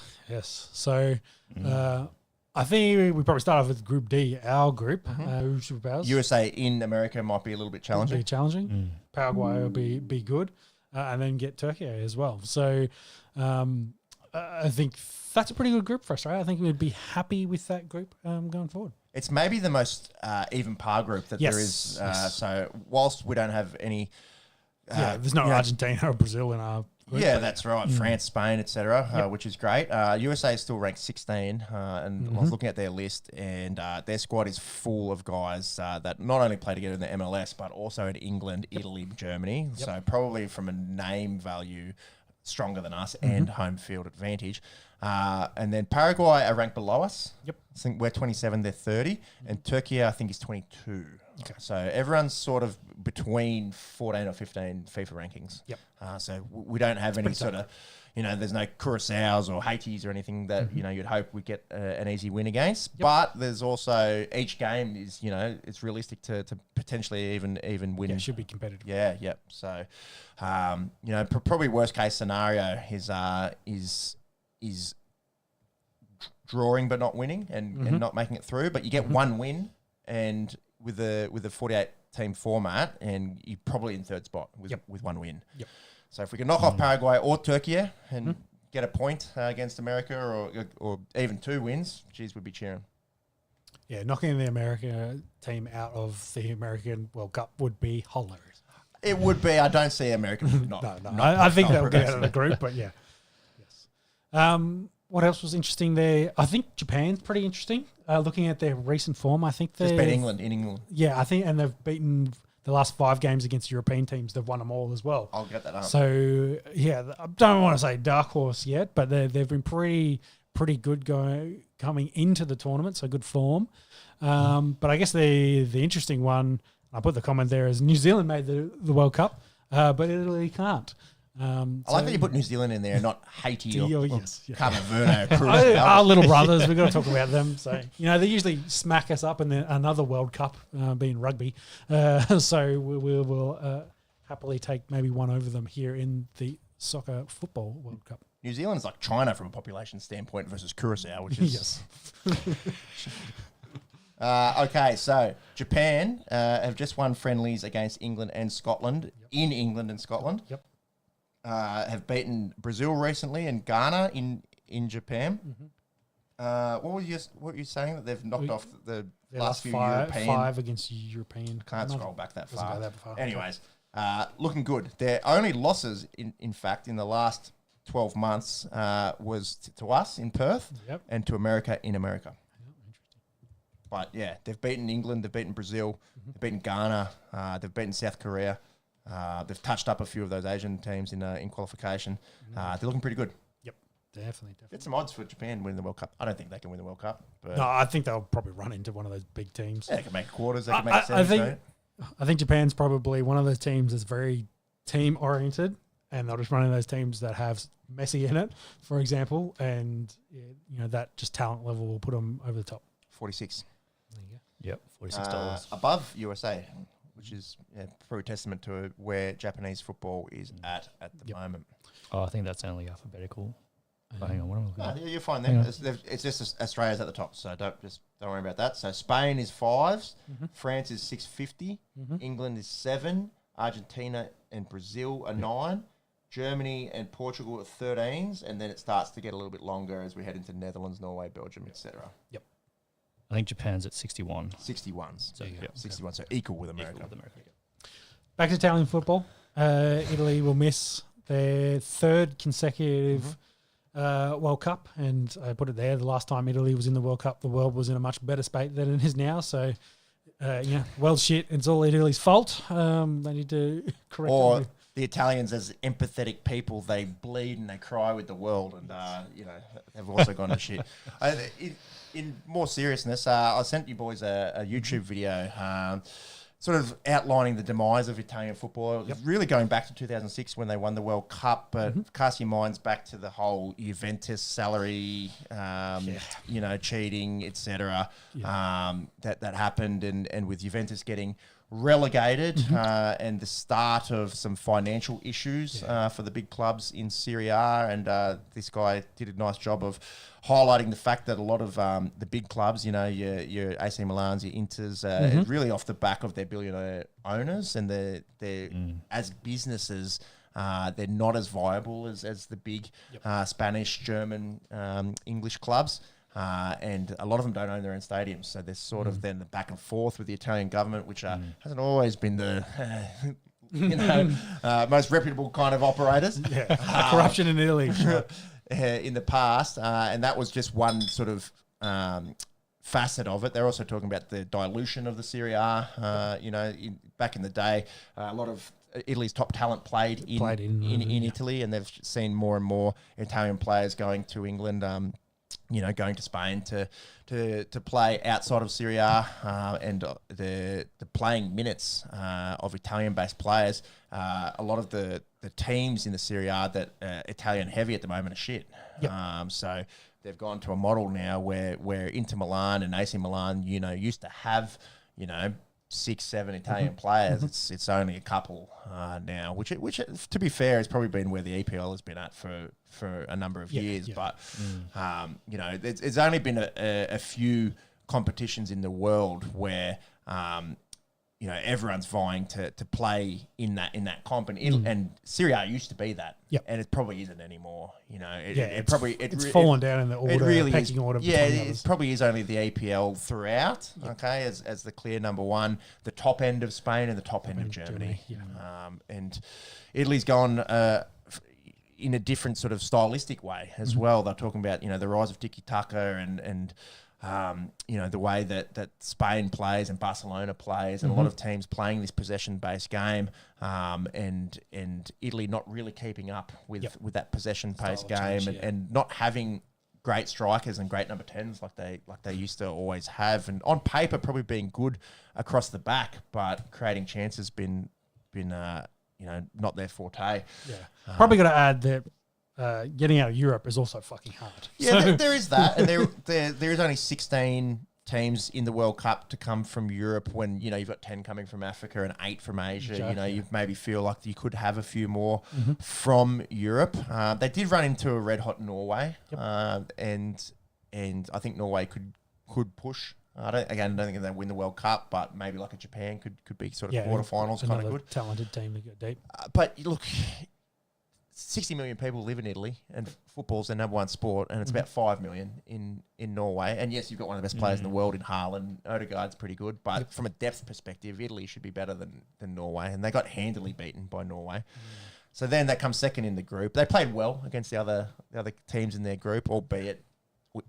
So I think we probably start off with Group D, our group. Who should we pass? USA in America might be a little bit challenging. Paraguay will be good. And then get Turkey as well. So I think that's a pretty good group for Australia. I think we'd be happy with that group going forward. It's maybe the most even par group that there is. So whilst we don't have any... there's no Argentina or Brazil in our group. Yeah, that's right. France, Spain, etc., which is great. USA is still ranked 16, and I was looking at their list, and their squad is full of guys that not only play together in the MLS, but also in England, Italy, Germany. So probably from a name value, stronger than us and home field advantage. And then Paraguay are ranked below us. Yep. I think we're 27, they're 30. And Turkey, I think, is 22. Okay. So everyone's sort of between 14 or 15 FIFA rankings. Yep. So we don't have any sort of, there's no Curaçaos or Haitis or anything that, you'd hope we get an easy win against. Yep. But there's also, each game is, it's realistic to potentially even win. Yeah, it should be competitive. Yeah, yep. So, probably worst case scenario is drawing but not winning and not making it through. But you get one win, and with the 48-team format, and you're probably in third spot with one win. Yep. So if we can knock off Paraguay or Turkey and get a point against America or even 2 wins, geez, we'd be cheering. Yeah, knocking the America team out of the American World Cup would be hilarious. It would be. I don't see America not. I think they'll get out of the group, but yeah. Yes. What else was interesting there? I think Japan's pretty interesting. Looking at their recent form, I think they've beat England in England. Yeah, I think, and they've beaten the last 5 games against European teams. They've won them all as well. I'll get that up. So yeah, I don't want to say dark horse yet, but they've been pretty good coming into the tournament. So good form. But I guess the interesting one, I put the comment there, is New Zealand made the World Cup, but Italy can't. I like that you put New Zealand in there, not Haiti or Cabo Verde. Our little brothers, we've got to talk about them. So, they usually smack us up in another World Cup, being rugby. So we will happily take maybe one over them here in the soccer football World Cup. New Zealand's like China from a population standpoint versus Curacao, which is... Yes. Okay, so Japan have just won friendlies against England and Scotland, in England and Scotland. Yep. Have beaten Brazil recently and Ghana in Japan. What were you saying that they've knocked off the last few European? 5 against European. Can't scroll back that far. Go that far. Anyways, looking good. Their only losses, in fact, in the last 12 months was to us in Perth and to America in America. But yeah, they've beaten England, they've beaten Brazil, they've beaten Ghana, they've beaten South Korea. They've touched up a few of those Asian teams in qualification. They're looking pretty good. Yep. Definitely. Get some odds for Japan winning the World Cup. I don't think they can win the World Cup. But No, I think they'll probably run into one of those big teams. yeah, they can make quarters. They can make I semis. think I think Japan's probably one of those teams that's very team oriented, and they'll just run into those teams that have Messi in it, for example, and that just talent level will put them over the top. 46. There you go. Yep, $46. Above USA, which is probably testament to where Japanese football is at the moment. Oh, I think that's only alphabetical. Oh, hang on, what am I looking at? No, you're fine there. It's just Australia's at the top, so don't worry about that. So Spain is 5s, France is 650, England is 7, Argentina and Brazil are 9, Germany and Portugal are 13s, and then it starts to get a little bit longer as we head into Netherlands, Norway, Belgium, etc. Yep. I think Japan's at 61. 61s. So, Yep. 61, so equal with America. Equal with America. Back to Italian football. Italy will miss their third consecutive World Cup, and I put it there. The last time Italy was in the World Cup, the world was in a much better state than it is now. So, world shit. It's all Italy's fault. They need to correct Or it. the Italians, as empathetic people, they bleed and they cry with the world, and they've also gone to shit. In more seriousness, I sent you boys a YouTube video. Sort of outlining the demise of Italian football. It was really going back to 2006 when they won the World Cup, but cast your minds back to the whole Juventus salary, cheating, etc. That happened, and with Juventus getting relegated and the start of some financial issues for the big clubs in Serie A, and this guy did a nice job of highlighting the fact that a lot of the big clubs, your AC Milans, your Inters, really off the back of their billionaire owners, and they're as businesses, they're not as viable as the big Spanish, German, English clubs. And a lot of them don't own their own stadiums, so there's sort of then the back and forth with the Italian government, which hasn't always been the most reputable kind of operators. Corruption in Italy. In the past, and that was just one sort of facet of it. They're also talking about the dilution of the Serie A. Back in the day, a lot of Italy's top talent played in Italy, and they've seen more and more Italian players going to England. Going to Spain to play outside of Serie A, and the playing minutes of Italian-based players. A lot of the teams in the Serie A that Italian heavy at the moment are shit. So they've gone to a model now where Inter Milan and AC Milan, used to have, 6-7 Italian players. It's only a couple now, which to be fair has probably been where the EPL has been at for a number of years. But there's only been a few competitions in the world where everyone's vying to play in that comp, and Serie A used to be that, and it probably isn't anymore. It's fallen down in the order, it really pecking is, order. It probably is only the APL throughout. Okay, as the clear number one, the top end of Spain and the top end of Germany. And Italy's gone in a different sort of stylistic way as well. They're talking about the rise of tiki taka and the way that Spain plays and Barcelona plays, and a lot of teams playing this possession-based game, and Italy not really keeping up with that possession-based game, and not having great strikers and great number 10s like they used to always have, and on paper probably being good across the back, but creating chances been not their forte. Probably got to add that. Getting out of Europe is also fucking hard. There is that, and there is only 16 teams in the World Cup to come from Europe. When you've got 10 coming from Africa and 8 from Asia, you maybe feel like you could have a few more from Europe. They did run into a red hot Norway, and I think Norway could push. I don't think they win the World Cup, but maybe like a Japan could be sort of quarterfinals kind of good. Talented team to go deep. But look, 60 million people live in Italy, and football's their number one sport, and it's about 5 million in Norway. And yes, you've got one of the best players in the world in Haaland. Odegaard's pretty good, but from a depth perspective, Italy should be better than Norway, and they got handily beaten by Norway. So then that comes second in the group. They played well against the other teams in their group, albeit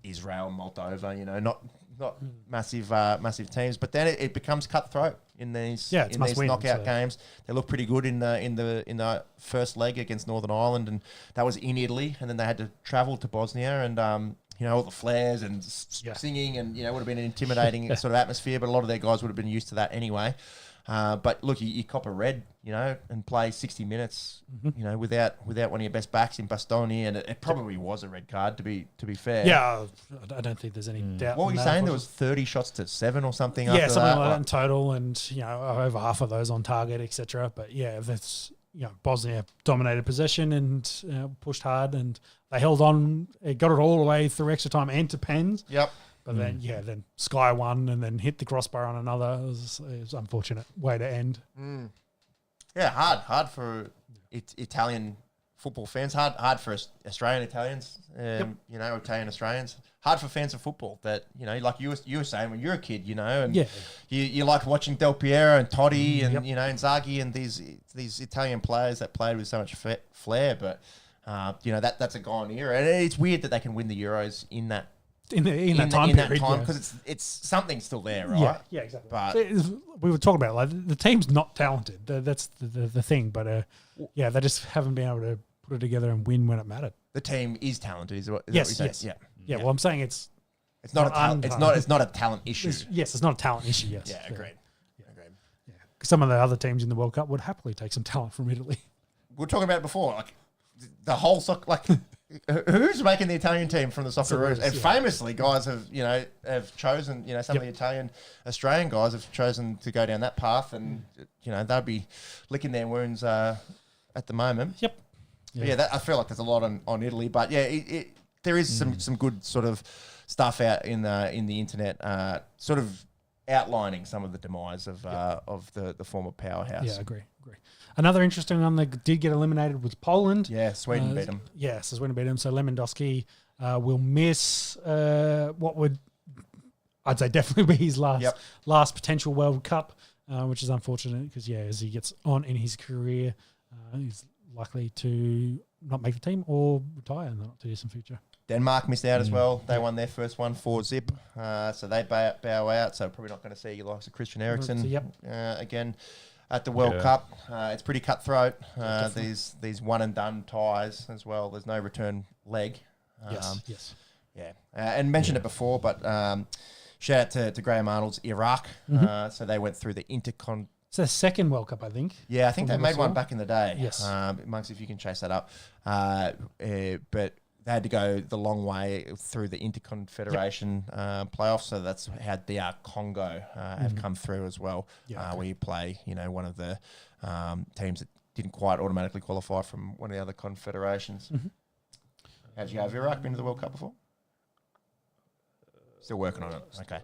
Israel and Moldova, not massive teams. But then it becomes cutthroat in these knockout games. They look pretty good in the first leg against Northern Ireland, and that was in Italy, and then they had to travel to Bosnia, and all the flares and singing, and would have been an intimidating sort of atmosphere. But a lot of their guys would have been used to that anyway. But look, you cop a red, and play 60 minutes, without one of your best backs in Bastoni, and it probably was a red card to be fair. Yeah, I don't think there's any doubt. What were you saying? There was 30 shots to 7 or something. Yeah, after something like that in total, and over half of those on target, etc. But yeah, that's Bosnia dominated possession and pushed hard, and they held on. It got it all the way through extra time and to pens. Yep. But then Sky won and then hit the crossbar on another. It was an unfortunate way to end. Yeah, hard for Italian football fans. Hard for Australian Italians. Italian Australians. Hard for fans of football. That like you were saying when you were a kid. And you like watching Del Piero and Totti and Inzaghi and these Italian players that played with so much flair. But that's a gone era, and it's weird that they can win the Euros in that. In that time because it's something still there, right? Yeah, exactly. But we were talking about the team's not talented. That's the thing. But they just haven't been able to put it together and win when it mattered. The team is talented. Is what yes. What you're Yeah. Well, I'm saying it's not a talent issue. It's not a talent issue. Yes. Yeah, agreed. Agreed. Yeah. Some of the other teams in the World Cup would happily take some talent from Italy. We were talking about it before, like the whole who's making the Italian team from the Socceroos? And famously, guys have chosen, some of the Italian Australian guys have chosen to go down that path, and they'll be licking their wounds at the moment. Yep. Yeah, I feel like there's a lot on Italy, but there is some good sort of stuff out in the internet, sort of outlining some of the demise of the former powerhouse. Yeah, I agree. Another interesting one that did get eliminated was Poland. Yeah, Sweden beat them. Yeah, so Sweden beat them. So Lewandowski will miss what would, I'd say, definitely be his last potential World Cup, which is unfortunate because, as he gets on in his career, he's likely to not make the team or retire in the not too distant future. Denmark missed out as well. They won their first one 4-0. So they bow out. So probably not going to see you likes of Christian Eriksen again at the World Cup. It's pretty cutthroat. These one and done ties as well. There's no return leg. Yes. Yeah. And mentioned it before, but shout out to Graham Arnold's Iraq. So they went through the Intercon. It's their second World Cup, I think. Yeah, I think they made one back in the day. Yes. Monks, if you can chase that up. But they had to go the long way through the Interconfederation playoffs, so that's how DR Congo have come through as well, where you play, one of the teams that didn't quite automatically qualify from one of the other confederations. How'd you go? Have you ever been to the World Cup before? Still working on it. Okay.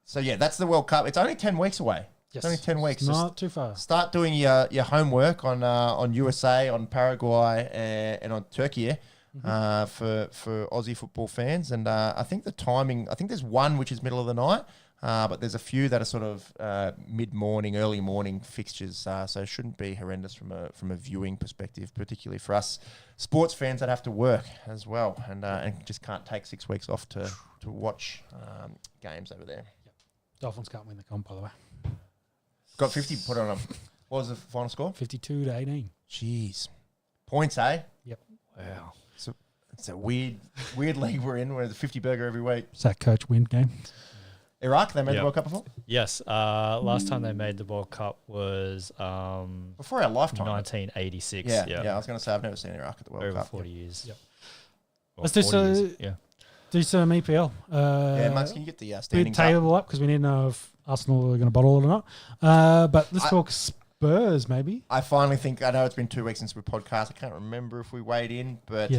So that's the World Cup. It's only 10 weeks away. Yes. It's only 10 weeks. It's not too far. Start doing your homework on USA, on Paraguay, and on Turkey for Aussie football fans. And I think the timing, I think there's one which is middle of the night, but there's a few that are sort of mid-morning, early morning fixtures. So it shouldn't be horrendous from a viewing perspective, particularly for us sports fans that have to work as well and just can't take 6 weeks off to watch games over there. Yep. Dolphins can't win the comp, by the way. Got 50 put on them. What was the final score? 52-18. Jeez. Points, eh? Yep. Wow. It's a weird league we're in. We're in the 50 burger every week. Is that coach win game? Iraq, they made the World Cup before? Yes. Last time they made the World Cup was before our lifetime. 1986. Yeah, I was going to say I've never seen Iraq at the World Cup. Over 40 years. Yep. Let's do some EPL. Max, can you get the standing table up because we need to know if Arsenal are going to bottle it or not. But let's talk Spurs, maybe. I finally think, I know it's been 2 weeks since we podcast. I can't remember if we weighed in, but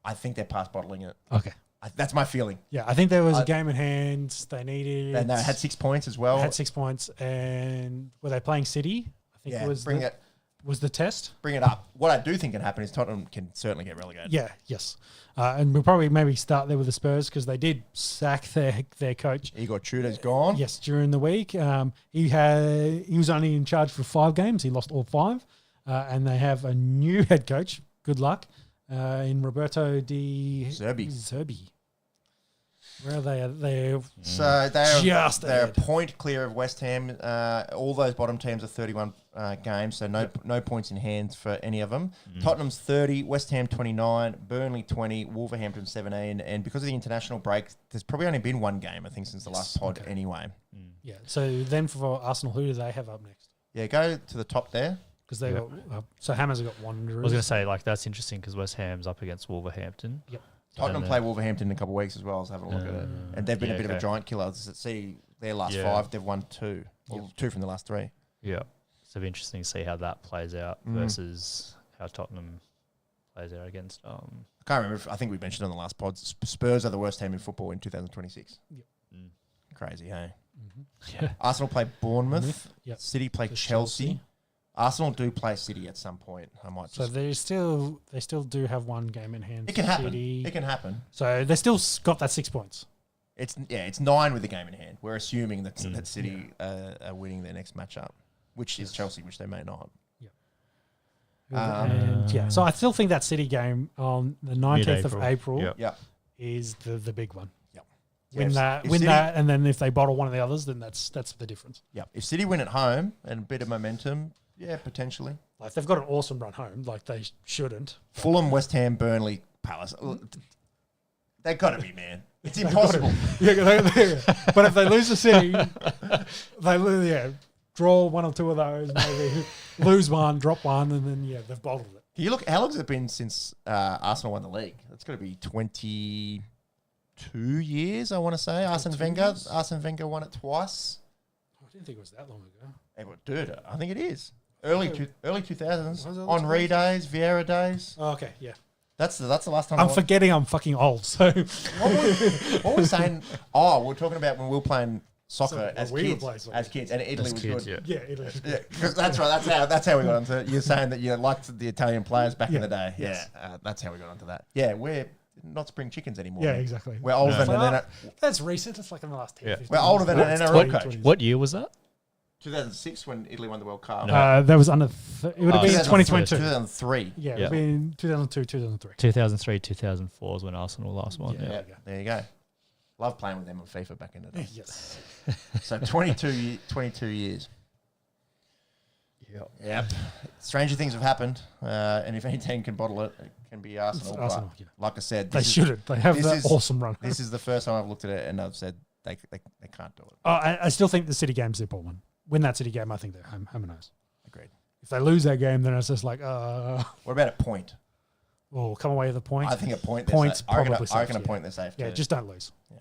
I think they're past bottling it. Okay. That's my feeling. Yeah, I think there was a game in hand. They needed. And they had 6 points as well. Had 6 points. And were they playing City? I think it was was the test. Bring it up. What I do think can happen is Tottenham can certainly get relegated. Yeah, yes. And we'll probably maybe start there with the Spurs because they did sack their coach. Igor Tudor's gone. Yes, during the week. He was only in charge for 5 games. He lost all 5. And they have a new head coach. Good luck. In Roberto De Zerbi. Where are they? They're So just they're a ahead. point clear of West Ham. All those bottom teams are 31 games, so no points in hand for any of them. Tottenham's 30, West Ham 29, Burnley 20, Wolverhampton 17, and because of the international break, there's probably only been one game, I think, since the last pod anyway. Yeah. So then for Arsenal, who do they have up next? Yeah, go to the top there. Because they got so Hammers have got Wanderers. I was going to say, like, that's interesting because West Ham's up against Wolverhampton. Yep. Tottenham play Wolverhampton in a couple of weeks as well. I was having a look at it. And they've been a bit of a giant killer. See, their last 5, they've won 2. Or 2 from the last 3. Yeah. So it'll be interesting to see how that plays out versus how Tottenham plays out against. I can't remember. I think we mentioned on the last pod, Spurs are the worst team in football in 2026. Yep. Crazy, hey? Yeah. Arsenal play Bournemouth. Yep. City play Chelsea. Arsenal do play City at some point. I might. So they still do have one game in hand. It can happen. City. It can happen. So they still got that 6 points. It's 9 with the game in hand. We're assuming that City are winning their next matchup, which is Chelsea, which they may not. So I still think that City game on the 19th of Mid-April. April Yep. is the big one. Yep. Win Yeah, if that, City- and then if they bottle one of the others, then that's the difference. Yeah. If City win at home and a bit of momentum, yeah, potentially. Like they've got an awesome run home. Like they shouldn't. Fulham, West Ham, Burnley, Palace. They got to be, man. It's impossible. But if they lose to City, they lose. Draw one or two of those, maybe lose one, drop one, and then they've bottled it. Can you look? How long has it been since Arsenal won the league? That's got to be 22 years, I want to say. Arsene Wenger won it twice. I didn't think it was that long ago. Dude, I think it is. Early 2000s. Was it Henri days, Vieira days. Oh, okay, yeah. That's the last time. I'm forgetting I'm fucking old. So what were we saying? Oh, we're talking about when we were playing soccer as we were kids. playing soccer. As kids, and Italy was good. Yeah. Italy. Yeah, 'cause that's right. That's how we got onto it. You're saying that you liked the Italian players back in the day. Yes. Yeah, that's how we got onto that. Yeah, we're not spring chickens anymore. Yeah, man. exactly. We're older than an That's recent. It's like in the last 10, 15 We're older than an years. NRL coach. What year was that? 2006 when Italy won the World Cup. No. That was under. It would have been 2022. 2003. Yeah, it would have been 2002, 2003. 2003, 2004 is when Arsenal last won. Yeah, there you go. Love playing with them on FIFA back in the day. Yes. So 22 years. Yep. Stranger things have happened, and if any team can bottle it, it can be Arsenal. It's Arsenal, but like I said, They shouldn't. They have that awesome run. This is the first time I've looked at it, and I've said they can't do it. I still think the City game's the important one. Win that City game, I think they're home and hose. Agreed. If they lose that game, then it's just like, What about a point? well, come away with a point. I think a point. Points I reckon, probably I reckon a safe, point they're safe. Yeah, too. just don't lose. Yeah.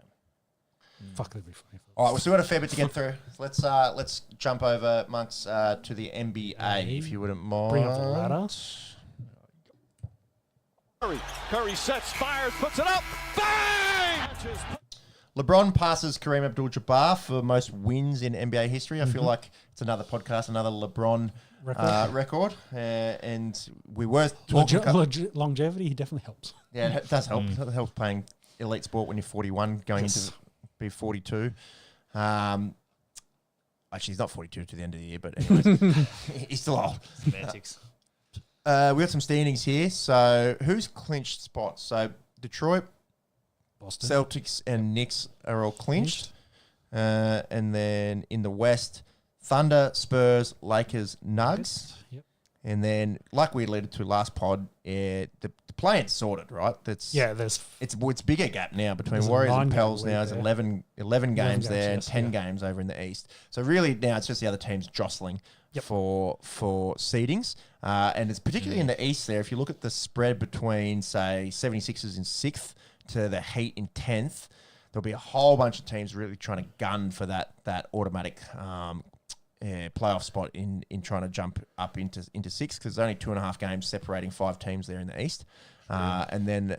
Fuck, that'd be funny. All right, we've still got a fair bit to get through. Let's jump over, Monks, to the NBA, if you wouldn't mind. Bring up the ladder. Curry sets, fires, puts it up, bang! LeBron passes Kareem Abdul-Jabbar for most wins in NBA history. I feel like it's another podcast, another LeBron record. And we were talking... Longevity definitely helps. Yeah, it does help. It helps playing elite sport when you're 41, going into be 42. Actually, he's not 42 to the end of the year, but anyways, he's still old. Semantics. We got some standings here. So who's clinched spots? So Detroit, Boston. Celtics, and Knicks are all clinched. And then in the West, Thunder, Spurs, Lakers, Nugs. Yep. And then, like we alluded to last pod, the play-in's sorted, right? There's It's bigger gap now between There's a Warriors and 9-game Pels lead now. It's there. 11 games there and yes, 10 games over in the East. So really now it's just the other teams jostling for seedings. And it's particularly in the East there. If you look at the spread between, say, 76ers in 6th to the Heat in 10th, there'll be a whole bunch of teams really trying to gun for that automatic playoff spot in trying to jump up into 6th, because there's only 2.5 games separating 5 teams there in the East. And then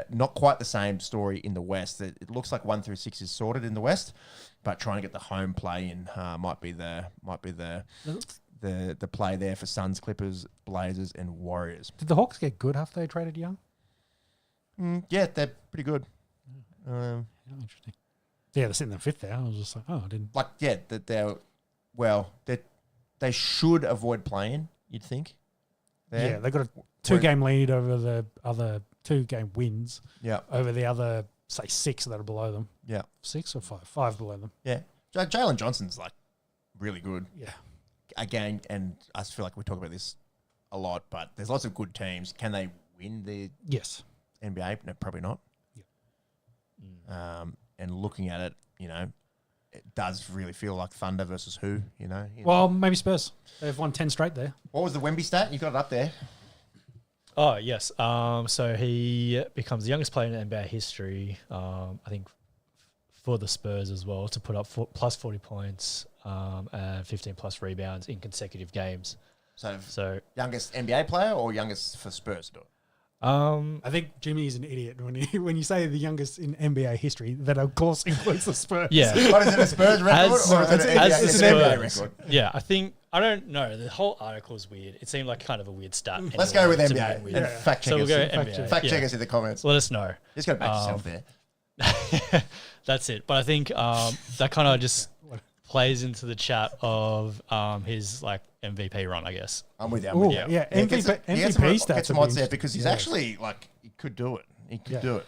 not quite the same story in the West. It looks like 1 through 6 is sorted in the West, but trying to get the home play in might be the play there for Suns, Clippers, Blazers, and Warriors. Did the Hawks get good after they traded Young? Yeah, they're pretty good. Interesting. Yeah, they're sitting in 5th there. I was just like, oh, I didn't. They should avoid playing, you'd think. Yeah, they got a 2-game lead over the other 2-game wins. Yeah. Over the other say 6 that are below them. Yeah. 6 or 5? 5 below them. Yeah. Jalen Johnson's like really good. Yeah. Again, and I feel like we talk about this a lot, but there's lots of good teams. Can they win the Yes. NBA? No, probably not. Yeah. And looking at it, it does really feel like Thunder versus who, Well, maybe Spurs. They've won 10 straight there. What was the Wemby stat? You got it up there. Oh, yes. So he becomes the youngest player in NBA history, I think, for the Spurs as well, to put up plus 40 points and 15 plus rebounds in consecutive games. So youngest NBA player or youngest for Spurs to do it? I think Jimmy is an idiot when you say the youngest in NBA history. That of course includes the Spurs. Yeah, but is it a Spurs record or is it an NBA record? Yeah, I don't know. The whole article is weird. It seemed like kind of a weird stat. Let's go with NBA and fact check so us. We'll go NBA. Fact check us in the comments. Let us know. Just got to back yourself there. That's it. But I think that kind of just plays into the chat of his like MVP run, I guess. I'm with you. Yeah, MVP stats. Get some odds there because he's actually like he could do it. He could do it,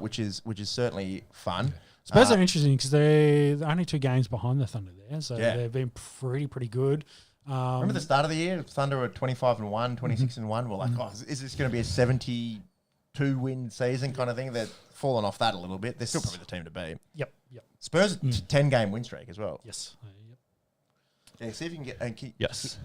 which is certainly fun. Spurs are interesting because they're only 2 games behind the Thunder there, so they've been pretty good. Remember the start of the year, Thunder were 25-1, 26-1. We're like, is this going to be a 72-win season kind of thing? They've fallen off that a little bit. They're still probably the team to beat. Yep. Spurs 10-game win streak as well. Yes. Yeah, see if you can get can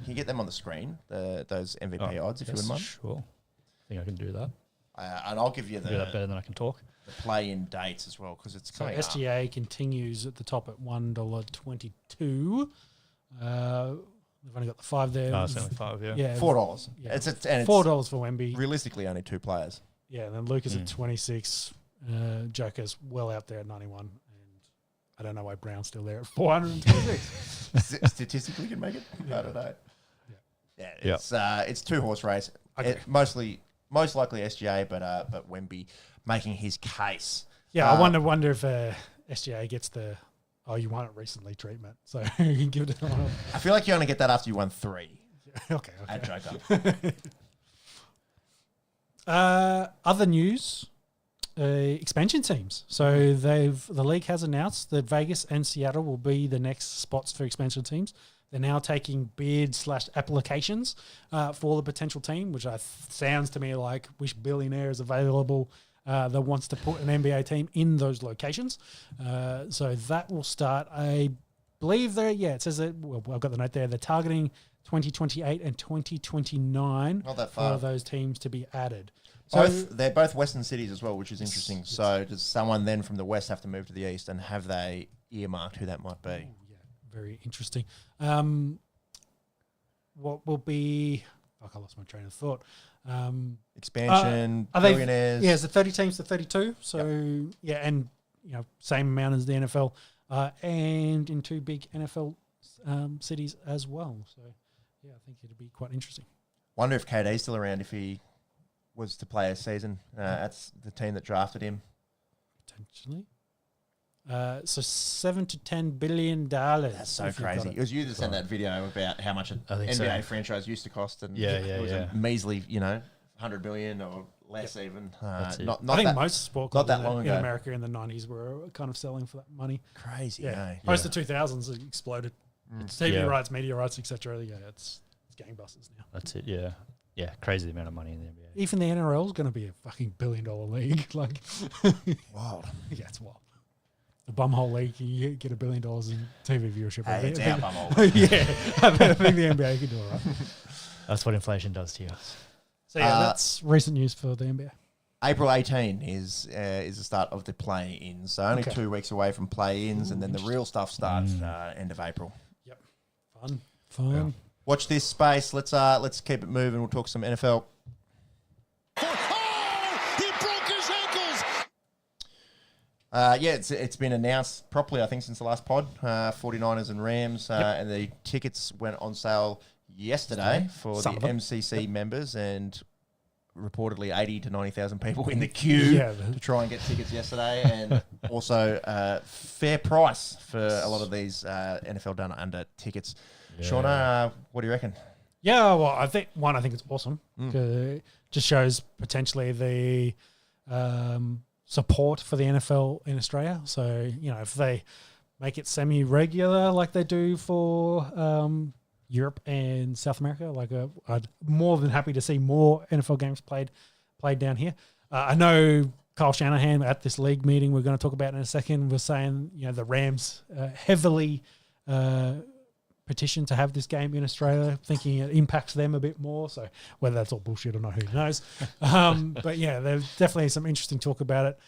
you get them on the screen, those MVP odds, if you wouldn't mind. Sure. I think I can do that. And I'll give you do that better than I can talk. The play-in dates as well because it's coming up. SGA continues at the top at $1.22. They've only got the 5 there. It's only 5, yeah. $4. Yeah. It's $4 for Wemby. Realistically, only 2 players. Yeah, and then Lucas at 26. Joker's well out there at 91. And I don't know why Brown's still there at 426. Statistically, can make it. I don't know. Yeah. It's 2-horse race. Okay. Most likely SGA, but Wemby making his case. Yeah, I wonder if SGA gets the you won it recently treatment, so you can give it to one. I feel like you only get that after you won 3. Okay. At Joker. Other news. Expansion teams. So the league has announced that Vegas and Seattle will be the next spots for expansion teams. They're now taking bids/applications for the potential team, which sounds to me like which billionaire is available that wants to put an NBA team in those locations. So that will start, I believe it says that, I've got the note there, they're targeting 2028 and 2029 Not that far. for those teams to be added. They're both Western cities as well, which is interesting. Yes. So does someone then from the West have to move to the East, and have they earmarked who that might be? Ooh, yeah, very interesting. What will be... I lost my train of thought. Expansion, billionaires. Yeah, it's the 30 teams to 32. So, and same amount as the NFL, and in 2 big NFL cities as well. So, I think it'll be quite interesting. Wonder if KD's still around if he was to play a season. That's the team that drafted him. Potentially. So $7 to $10 billion. That's so crazy. It was you that sent that video about how much an NBA franchise used to cost, and it was a measly, $100 billion or less even. I think most sport clubs not that long ago in America in the 90s were kind of selling for that money. Crazy, Post the 2000s, it exploded. TV rights, media rights, etc. Yeah, it's gangbusters now. That's it. Yeah. Yeah, crazy the amount of money in the NBA. Even the NRL is going to be a fucking $1 billion league. Like, wild. Yeah, it's wild. The bumhole league, you get $1 billion in TV viewership. Hey, it's our bumhole league. Yeah, I think the NBA can do it, right? That's what inflation does to you. So that's recent news for the NBA. April 18 is the start of the play-ins. So only 2 weeks away from play-ins, and then the real stuff starts end of April. Yep, fun. Yeah. Watch this space. Let's keep it moving. We'll talk some NFL. Oh, he broke his ankles. It's been announced properly, I think, since the last pod. 49ers and Rams, and the tickets went on sale yesterday for the MCC members, and reportedly 80 to 90,000 people in the queue to try and get tickets yesterday, and also fair price for a lot of these NFL Down Under tickets. Yeah. Shauna, what do you reckon? Yeah, well, I think it's awesome. It just shows potentially the support for the NFL in Australia. So, if they make it semi-regular like they do for Europe and South America, I'd more than happy to see more NFL games played down here. I know Kyle Shanahan at this league meeting we're going to talk about in a second was saying, the Rams heavily petitioned to have this game in Australia, thinking it impacts them a bit more. So whether that's all bullshit or not, who knows? But yeah, there's definitely some interesting talk about it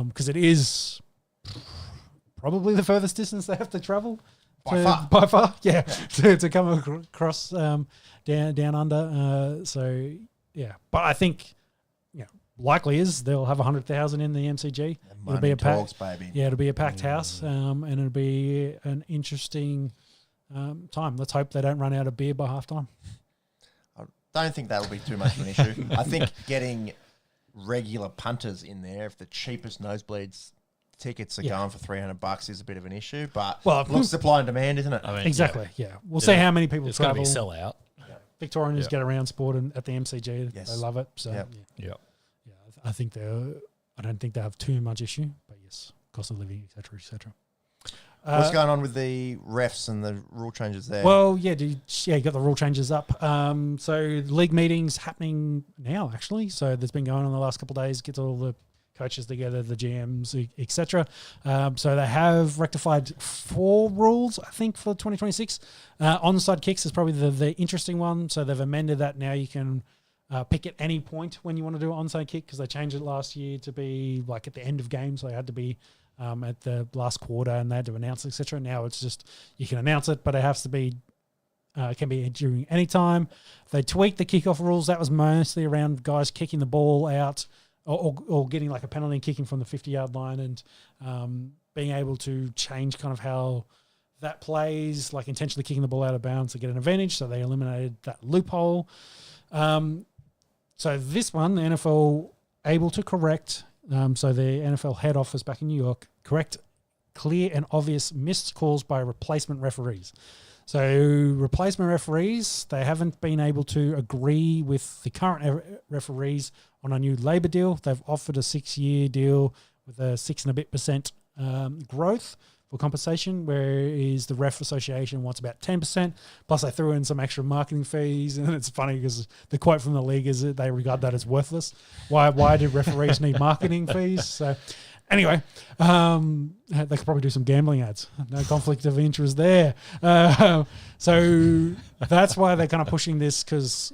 because it is probably the furthest distance they have to travel. By far, yeah, to come across down under. So yeah, but I think likely is they'll have 100,000 in the MCG. It'll be a packed, baby. Yeah, it'll be a packed house, and it'll be an interesting time. Let's hope they don't run out of beer by halftime. I don't think that'll be too much of an issue. I think getting regular punters in there, if the cheapest nosebleeds tickets are going for $300 is a bit of an issue, but looks supply and demand, isn't it? I mean, exactly. Yeah, we'll see how many people travel. It's going to be sell out. Victorians get around sport and at the MCG. Yes. They love it. So I think I don't think they have too much issue, but yes, cost of living, etc., etc. What's going on with the refs and the rule changes there? Well, you got the rule changes up. So league meetings happening now, actually. So there's been going on the last couple of days. Get all the coaches together, the GMs, etc. So they have rectified 4 rules, I think, for 2026. Onside kicks is probably the interesting one. So they've amended that now. You can pick at any point when you want to do an onside kick because they changed it last year to be like at the end of games. So it had to be at the last quarter and they had to announce it, etc. Now it's just you can announce it, but it has to be can be during any time. They tweaked the kickoff rules. That was mostly around guys kicking the ball out or getting like a penalty kicking from the 50-yard line and being able to change kind of how that plays, like intentionally kicking the ball out of bounds to get an advantage. So they eliminated that loophole. So this one, the NFL able to correct, so the NFL head office back in New York, correct clear and obvious missed calls by replacement referees. So replacement referees, they haven't been able to agree with the current referees on a new labour deal. They've offered a 6-year deal with a 6 and a bit % growth for compensation, whereas the Ref Association wants about 10%. Plus, they threw in some extra marketing fees, and it's funny because the quote from the league is that they regard that as worthless. Why do referees need marketing fees? So, anyway, they could probably do some gambling ads. No conflict of interest there. So that's why they're kind of pushing this because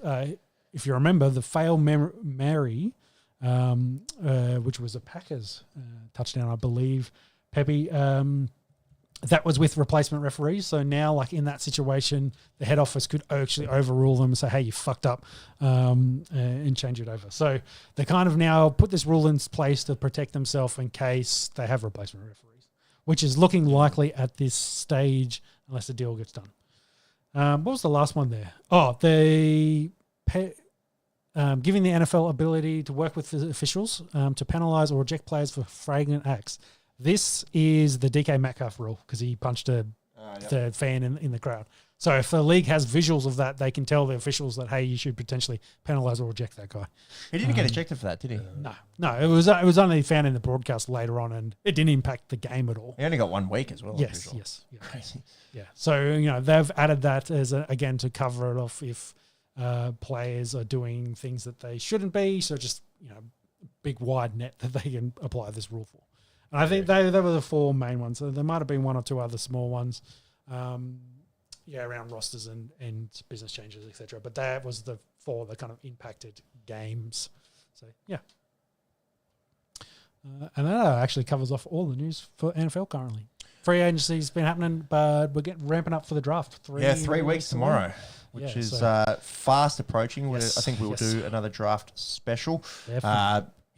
if you remember, the fail Mary, which was a Packers touchdown, I believe, Pepe, that was with replacement referees. So now, like in that situation, the head office could actually overrule them and say, hey, you fucked up and change it over. So they kind of now put this rule in place to protect themselves in case they have replacement referees, which is looking likely at this stage unless the deal gets done. What was the last one there? Oh, giving the NFL ability to work with the officials to penalise or reject players for flagrant acts. This is the DK Metcalf rule because he punched the fan in the crowd. So if the league has visuals of that, they can tell the officials that, hey, you should potentially penalise or reject that guy. He didn't get ejected for that, did he? No. It was only found in the broadcast later on, and it didn't impact the game at all. He only got 1 week as well. Yes. Yeah. Crazy. Yeah. So they've added that as again to cover it off if players are doing things that they shouldn't be. So just big wide net that they can apply this rule for. And I think they were the 4 main ones. So there might have been 1 or 2 other small ones, around rosters and business changes, etc. But that was the 4 that kind of impacted games. So, yeah. And that actually covers off all the news for NFL currently. Free agency's been happening, but we're getting ramping up for the draft. 3 weeks tomorrow, which is fast approaching. Yes, I think we will do another draft special.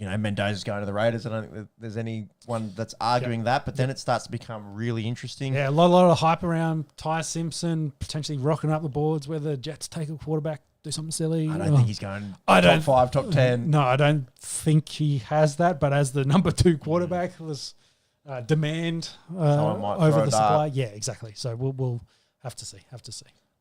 Mendoza's going to the Raiders. I don't think there's anyone that's arguing that, but then it starts to become really interesting. Yeah, a lot of hype around Ty Simpson potentially rocking up the boards, whether the Jets take a quarterback, do something silly. I don't think he's going top 5, top 10. No, I don't think he has that, but as the number 2 quarterback, there's demand over the supply. Yeah, exactly. So we'll have to see.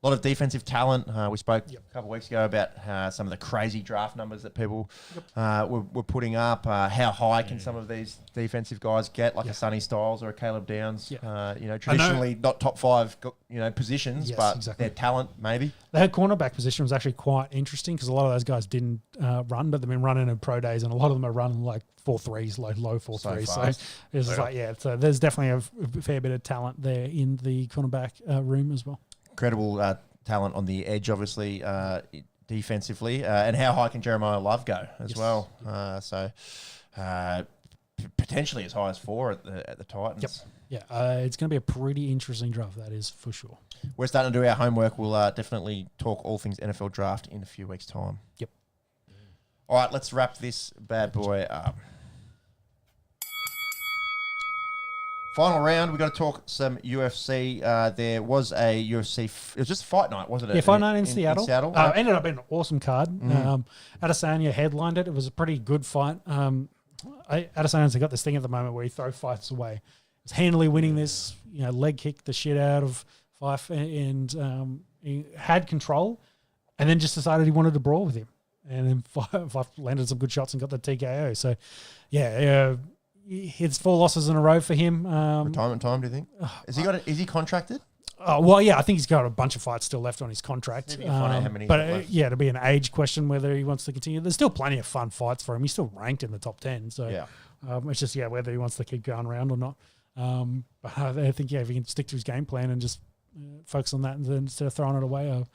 A lot of defensive talent. We spoke a couple of weeks ago about some of the crazy draft numbers that people were putting up. How high can some of these defensive guys get, like a Sonny Styles or a Caleb Downs? Traditionally not top 5, positions, but their talent maybe. Their cornerback position was actually quite interesting because a lot of those guys didn't run, but they've been running in pro days, and a lot of them are running like 4.3s, low 4.3s. So it's just like, so there's definitely a fair bit of talent there in the cornerback room as well. Incredible talent on the edge, obviously, defensively. And how high can Jeremiah Love go as well? Potentially as high as 4 at the Titans. Yep. Yeah, it's going to be a pretty interesting draft, that is for sure. We're starting to do our homework. We'll definitely talk all things NFL draft in a few weeks' time. Yep. All right, let's wrap this bad boy up. Final round, we've got to talk some UFC. There was a UFC, it was just fight night, wasn't it? Yeah, fight night in Seattle. Ended up being an awesome card. Adesanya headlined it. It was a pretty good fight. Adesanya's got this thing at the moment where he throws fights away. He's handily winning this, leg kick the shit out of Fife, and he had control, and then just decided he wanted to brawl with him. And then Fife landed some good shots and got the TKO. So, it's 4 losses in a row for him. Retirement time, do you think? Is he contracted? I think he's got a bunch of fights still left on his contract. Maybe find out how many it'll be an age question whether he wants to continue. There's still plenty of fun fights for him. He's still ranked in the top 10. So it's just whether he wants to keep going around or not. But I think if he can stick to his game plan and just focus on that instead of throwing it away,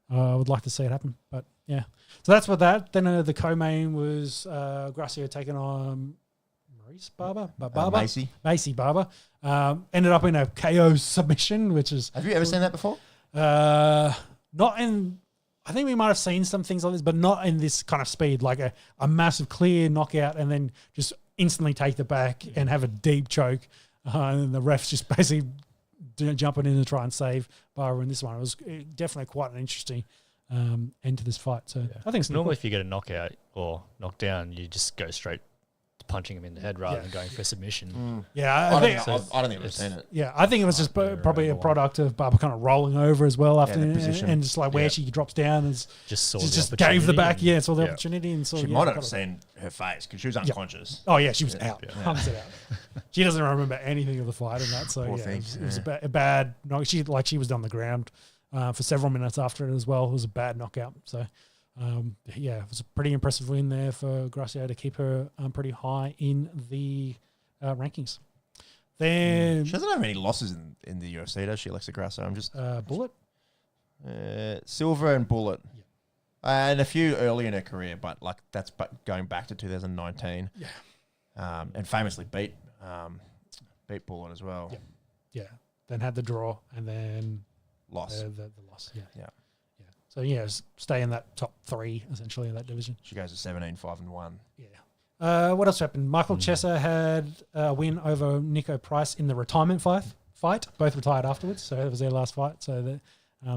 I would like to see it happen. But yeah, so that's what that. Then the co-main was Gracio taking on Macy Barber. Ended up in a KO submission, which is... Have you ever seen that before? Not in... I think we might have seen some things like this, but not in this kind of speed, like a massive clear knockout and then just instantly take the back and have a deep choke. And the refs just basically jumping in to try and save Barber in this one. It was definitely quite an interesting end to this fight. So I think it's normally if you get a knockout or knockdown, you just go straight punching him in the head rather than going for submission. Yeah, I don't think I've seen it. Yeah, I think it was just probably a product of Barber kind of rolling over as well after and just like where she drops down and just gave the back. Yeah, it's all the opportunity. And so she might have seen her face because she was unconscious. Oh yeah, she was out. She doesn't remember anything of the fight and that. So it was a bad knock. She was on the ground for several minutes after it as well. It was a bad knockout. So. It was a pretty impressive win there for Gracio to keep her pretty high in the rankings. Then she doesn't have any losses in the UFC, does she, Alexa Grasso? I'm just Bullet, Silver and Bullet, and a few early in her career, but like that's going back to 2019. And famously beat Bullet as well. Yeah. Then had the draw and then loss. The loss. Yeah. So, stay in that top 3, essentially, in that division. She goes to 17-5-1. Yeah. What else happened? Michael Chesser had a win over Nico Price in the retirement fight. Both retired afterwards, so it was their last fight. So,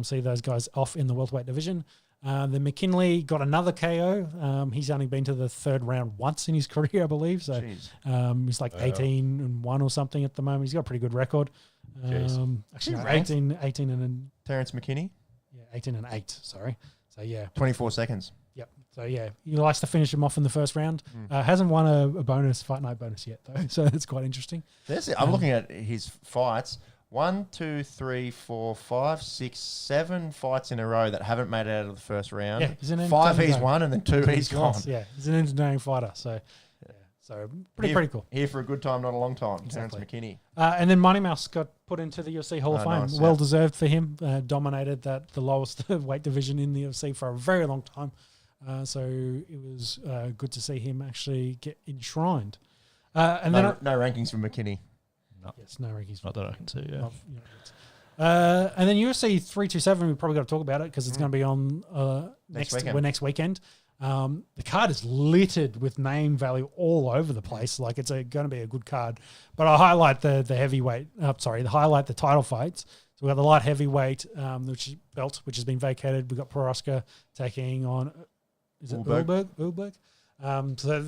see those guys off in the welterweight division. Then McKinley got another KO. He's only been to the 3rd round once in his career, I believe. So, he's like 18-1 or something at the moment. He's got a pretty good record. Actually, 18 and... Terrence McKinney? 18-8, sorry. So, 24 seconds. Yep. So, he likes to finish him off in the first round. Hasn't won a fight night bonus yet, though. So, that's quite interesting. I'm looking at his fights. 1, 2, 3, 4, 5, 6, 7 fights in a row that haven't made it out of the first round. Yeah, he's 5 he's won and then 2 he's gone. Yeah, he's an entertaining fighter. So, pretty cool. Here for a good time, not a long time. Terrence McKinney. And then Money Mouse got put into the UFC Hall of Fame. Nice, well deserved for him. Dominated the lowest weight division in the UFC for a very long time. So it was good to see him actually get enshrined. And no rankings from McKinney. No. Yes, no rankings. Not that I can see, yeah. And then UFC 327, we probably got to talk about it because it's going to be on next weekend. The card is littered with name value all over the place. Like it's going to be a good card, but I'll highlight the title fights. So we've got the light heavyweight, belt, which has been vacated. We've got Prohaska taking on, is it Ulberg? So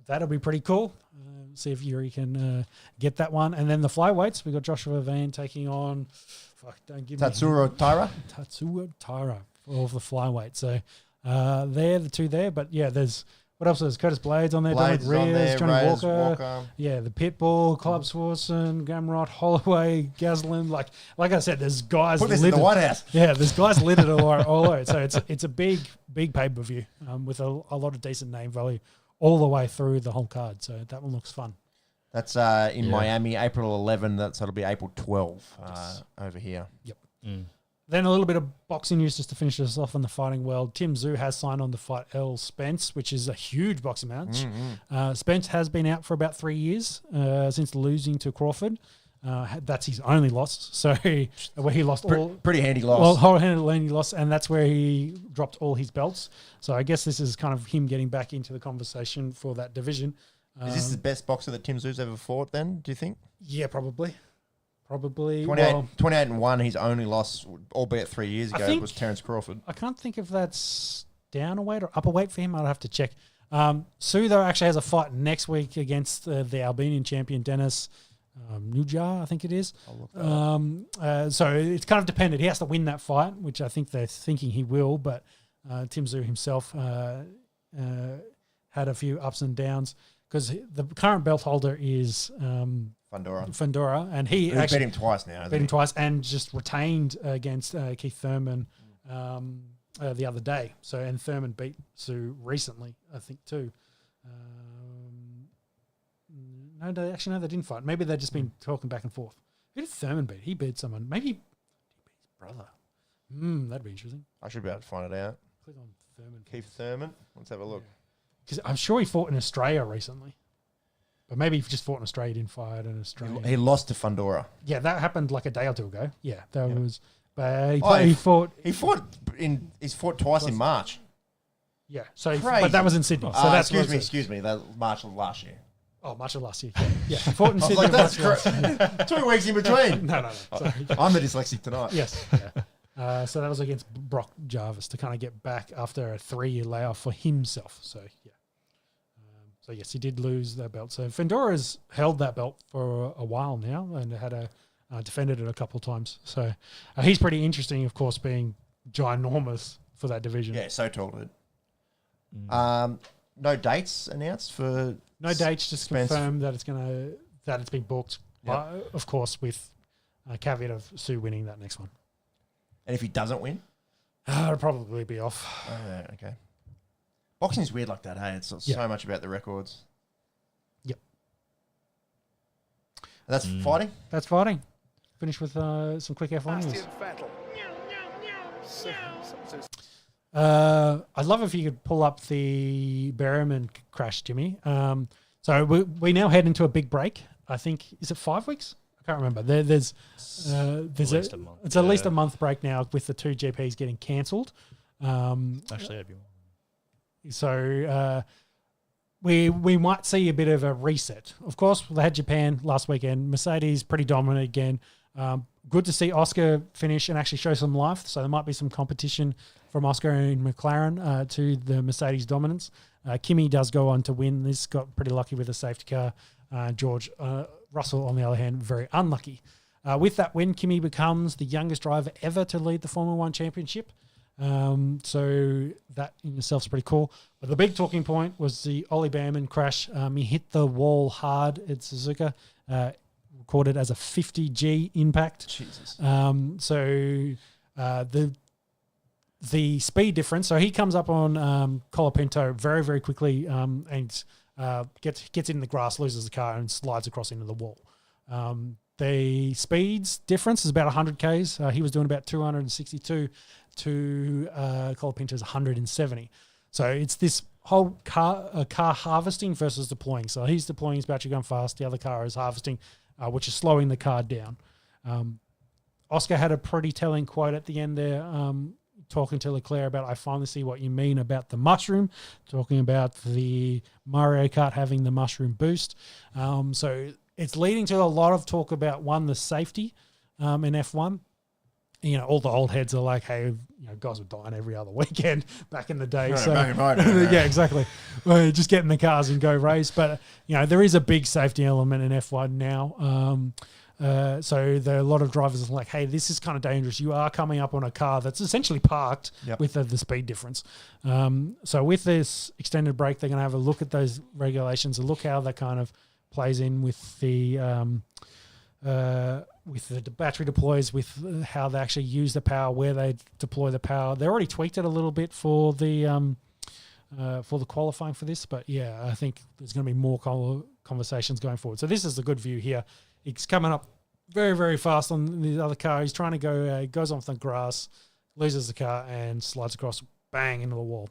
that'll be pretty cool. See if Yuri can get that one. And then the flyweights, we got Joshua Van taking on, Tatsuro Taira. Tatsuro Taira for the flyweight. So they're the two there. But yeah, there's what else? There's Curtis Blades on there, Blades Dominic on Reyes, there, Johnny Reyes, Walker. Yeah, the Pitbull, Club Swarson, Gamrot, Holloway, Gaslin. Like I said, there's guys. Put this in the White House. Yeah, there's guys littered all over. So it's a big pay-per-view with a lot of decent name value all the way through the whole card. So that one looks fun. That's in Miami, April 11. That'll be April 12 over here. Yep. Then a little bit of boxing news just to finish us off in the fighting world. Tim Tszyu has signed on to fight Errol Spence, which is a huge boxing match. Spence has been out for about 3 years since losing to Crawford. That's his only loss. So where he lost pretty handy loss. Well, wholehanded loss, and that's where he dropped all his belts. So I guess this is kind of him getting back into the conversation for that division. Is this the best boxer that Tim Tszyu's ever fought then, do you think? Yeah, probably. 28-1, his only loss, albeit 3 years ago, was Terence Crawford. I can't think if that's down a weight or up a weight for him. I'll have to check. Tszyu, though, actually has a fight next week against the Albanian champion, Dennis Nujar, I think it is. So it's kind of dependent. He has to win that fight, which I think they're thinking he will, but Tim Tszyu himself had a few ups and downs because the current belt holder is Fundora, and he actually beat him twice now. Beat him twice and just retained against Keith Thurman the other day. So and Thurman beat Tszyu recently, I think too. No, they didn't fight. Maybe they've just been talking back and forth. Who did Thurman beat? He beat someone. Maybe he beat his brother. That'd be interesting. I should be able to find it out. Click on Thurman. Keith Thurman. Let's have a look. Because I'm sure he fought in Australia recently. But maybe he just fought in Australia, didn't fight in Australia. He lost to Fundora. Yeah, that happened like a day or two ago. Yeah, that was. But he fought. He's fought twice in March. Yeah, so but that was in Sydney. So that's excuse me. That was March of last year. Oh, March of last year. Yeah, he fought in Sydney. That's correct. 2 weeks in between. No. Sorry. I'm the dyslexic tonight. Yes. Yeah. So that was against Brock Jarvis to kind of get back after a 3-year layoff for himself. So yeah. So yes, he did lose that belt. So Fundora's held that belt for a while now and had defended it a couple of times. So he's pretty interesting, of course, being ginormous for that division. Yeah, so tall, dude. No dates announced for. No dates, just confirmed that it's been booked. Yep. Of course, with a caveat of Tszyu winning that next one. And if he doesn't win, it'll probably be off. Oh, okay. Boxing's weird like that, hey? It's so much about the records. Yep. And that's fighting? That's fighting. Finish with some quick F1 news. I'd love if you could pull up the Berriman crash, Jimmy. So we now head into a big break. I think, is it 5 weeks? I can't remember. There's least a month. It's at least a month break now with the 2 GPs getting cancelled. Actually, that'd be more. So we might see a bit of a reset. Of course, they had Japan last weekend. Mercedes pretty dominant again. Good to see Oscar finish and actually show some life. So there might be some competition from Oscar and McLaren to the Mercedes dominance. Kimi does go on to win. This got pretty lucky with a safety car. George Russell, on the other hand, very unlucky. With that win, Kimi becomes the youngest driver ever to lead the Formula One Championship. So that in itself is pretty cool. But the big talking point was the Ollie Behrman crash. He hit the wall hard at Suzuka, recorded as a 50G impact. Jesus. So the speed difference. So he comes up on Colapinto very, very quickly and gets in the grass, loses the car, and slides across into the wall. The speeds difference is about 100 Ks. He was doing about 262 to Colapinto's 170. So it's this whole car harvesting versus deploying. So he's deploying his battery going fast. The other car is harvesting, which is slowing the car down. Oscar had a pretty telling quote at the end there, talking to Leclerc about, I finally see what you mean about the mushroom, talking about the Mario Kart having the mushroom boost. So it's leading to a lot of talk about, one, the safety in F1. All the old heads are like, hey, guys were dying every other weekend back in the day. Yeah, exactly. Well, just get in the cars and go race. But there is a big safety element in F1 now. So there are a lot of drivers are like, hey, this is kind of dangerous. You are coming up on a car that's essentially parked with the speed difference. So with this extended break, they're going to have a look at those regulations and look how that kind of plays in with the battery deploys, with how they actually use the power, where they deploy the power. They already tweaked it a little bit for the qualifying for this, but I think there's going to be more conversations going forward. So this is a good view here. He's coming up very, very fast on the other car. He's trying to go, goes off the grass, loses the car, and slides across, bang, into the wall.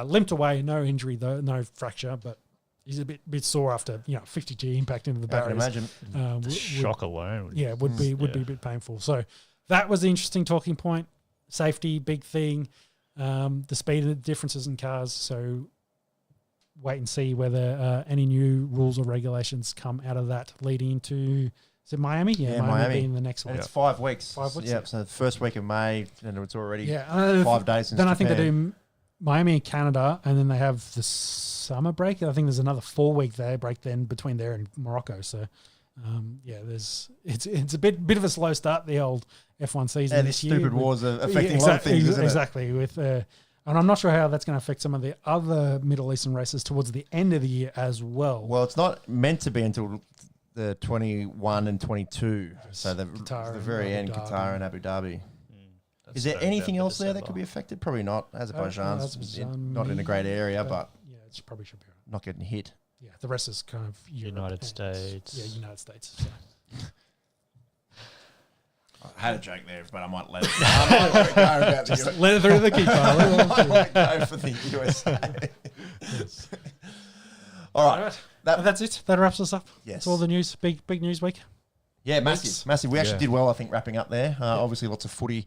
Limped away, no injury though, no fracture, but he's a bit sore after 50G impact into the batteries. I can imagine. The shock alone. Would be a bit painful. So that was the interesting talking point. Safety, big thing. The speed differences in cars. So wait and see whether any new rules or regulations come out of that leading into, is it Miami? Yeah, Miami being the next one. It's 5 weeks. 5 weeks. Yeah, so the first week of May, and it's already 5 days since Then Japan. I think they do Miami and Canada, and then they have the summer break. I think there's another 4-week break then between there and Morocco. So, it's a bit of a slow start, the old F1 season this year. Stupid wars are affecting a lot of things, isn't it? Exactly. And I'm not sure how that's going to affect some of the other Middle Eastern races towards the end of the year as well. Well, it's not meant to be until the 21 and 22. So the very end, Qatar and Abu Dhabi. Is there anything else there that could be affected? Probably not. Azerbaijan's not in a great area, but it probably should be right. Not getting hit. Yeah, the rest is kind of United States. Yeah, United States. So. I had a joke there, but I might let it go. Just let it through the keeper. I go for the USA. Yes. All right. That's it. That wraps us up. Yes. That's all the news. Big news week. Yeah, massive. We actually did well, I think, wrapping up there. Obviously, lots of footy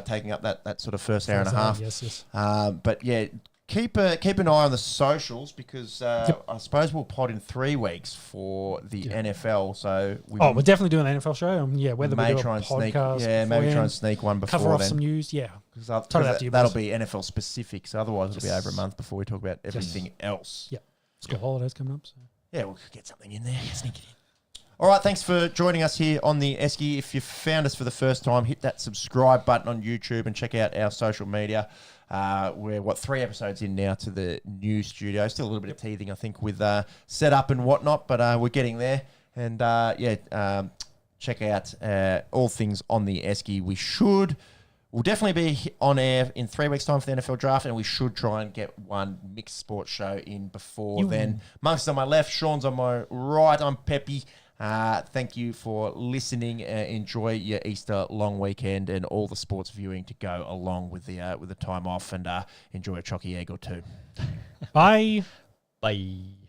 taking up that sort of first hour and a half. Yes. But yeah, keep an eye on the socials because I suppose we'll pod in 3 weeks for the NFL. So we're definitely doing an NFL show. Whether we do a podcast, maybe try and sneak one before cover off then. some news. Yeah, that'll be NFL specific. So otherwise, it'll be over a month before we talk about everything else. Yeah, school holidays coming up. So. Yeah, we'll get something in there. Sneak it in. All right, thanks for joining us here on the Esky. If you found us for the first time, hit that subscribe button on YouTube and check out our social media. We're 3 episodes in now to the new studio. Still a little bit of teething, I think, with setup and whatnot, but we're getting there. And check out all things on the Esky. We'll definitely be on air in 3 weeks' time for the NFL draft, and we should try and get one mixed sports show in before then. Monk's on my left, Sean's on my right. I'm Peppy. Thank you for listening. Enjoy your Easter long weekend and all the sports viewing to go along with the time off, and enjoy a chalky egg or two. Bye. Bye.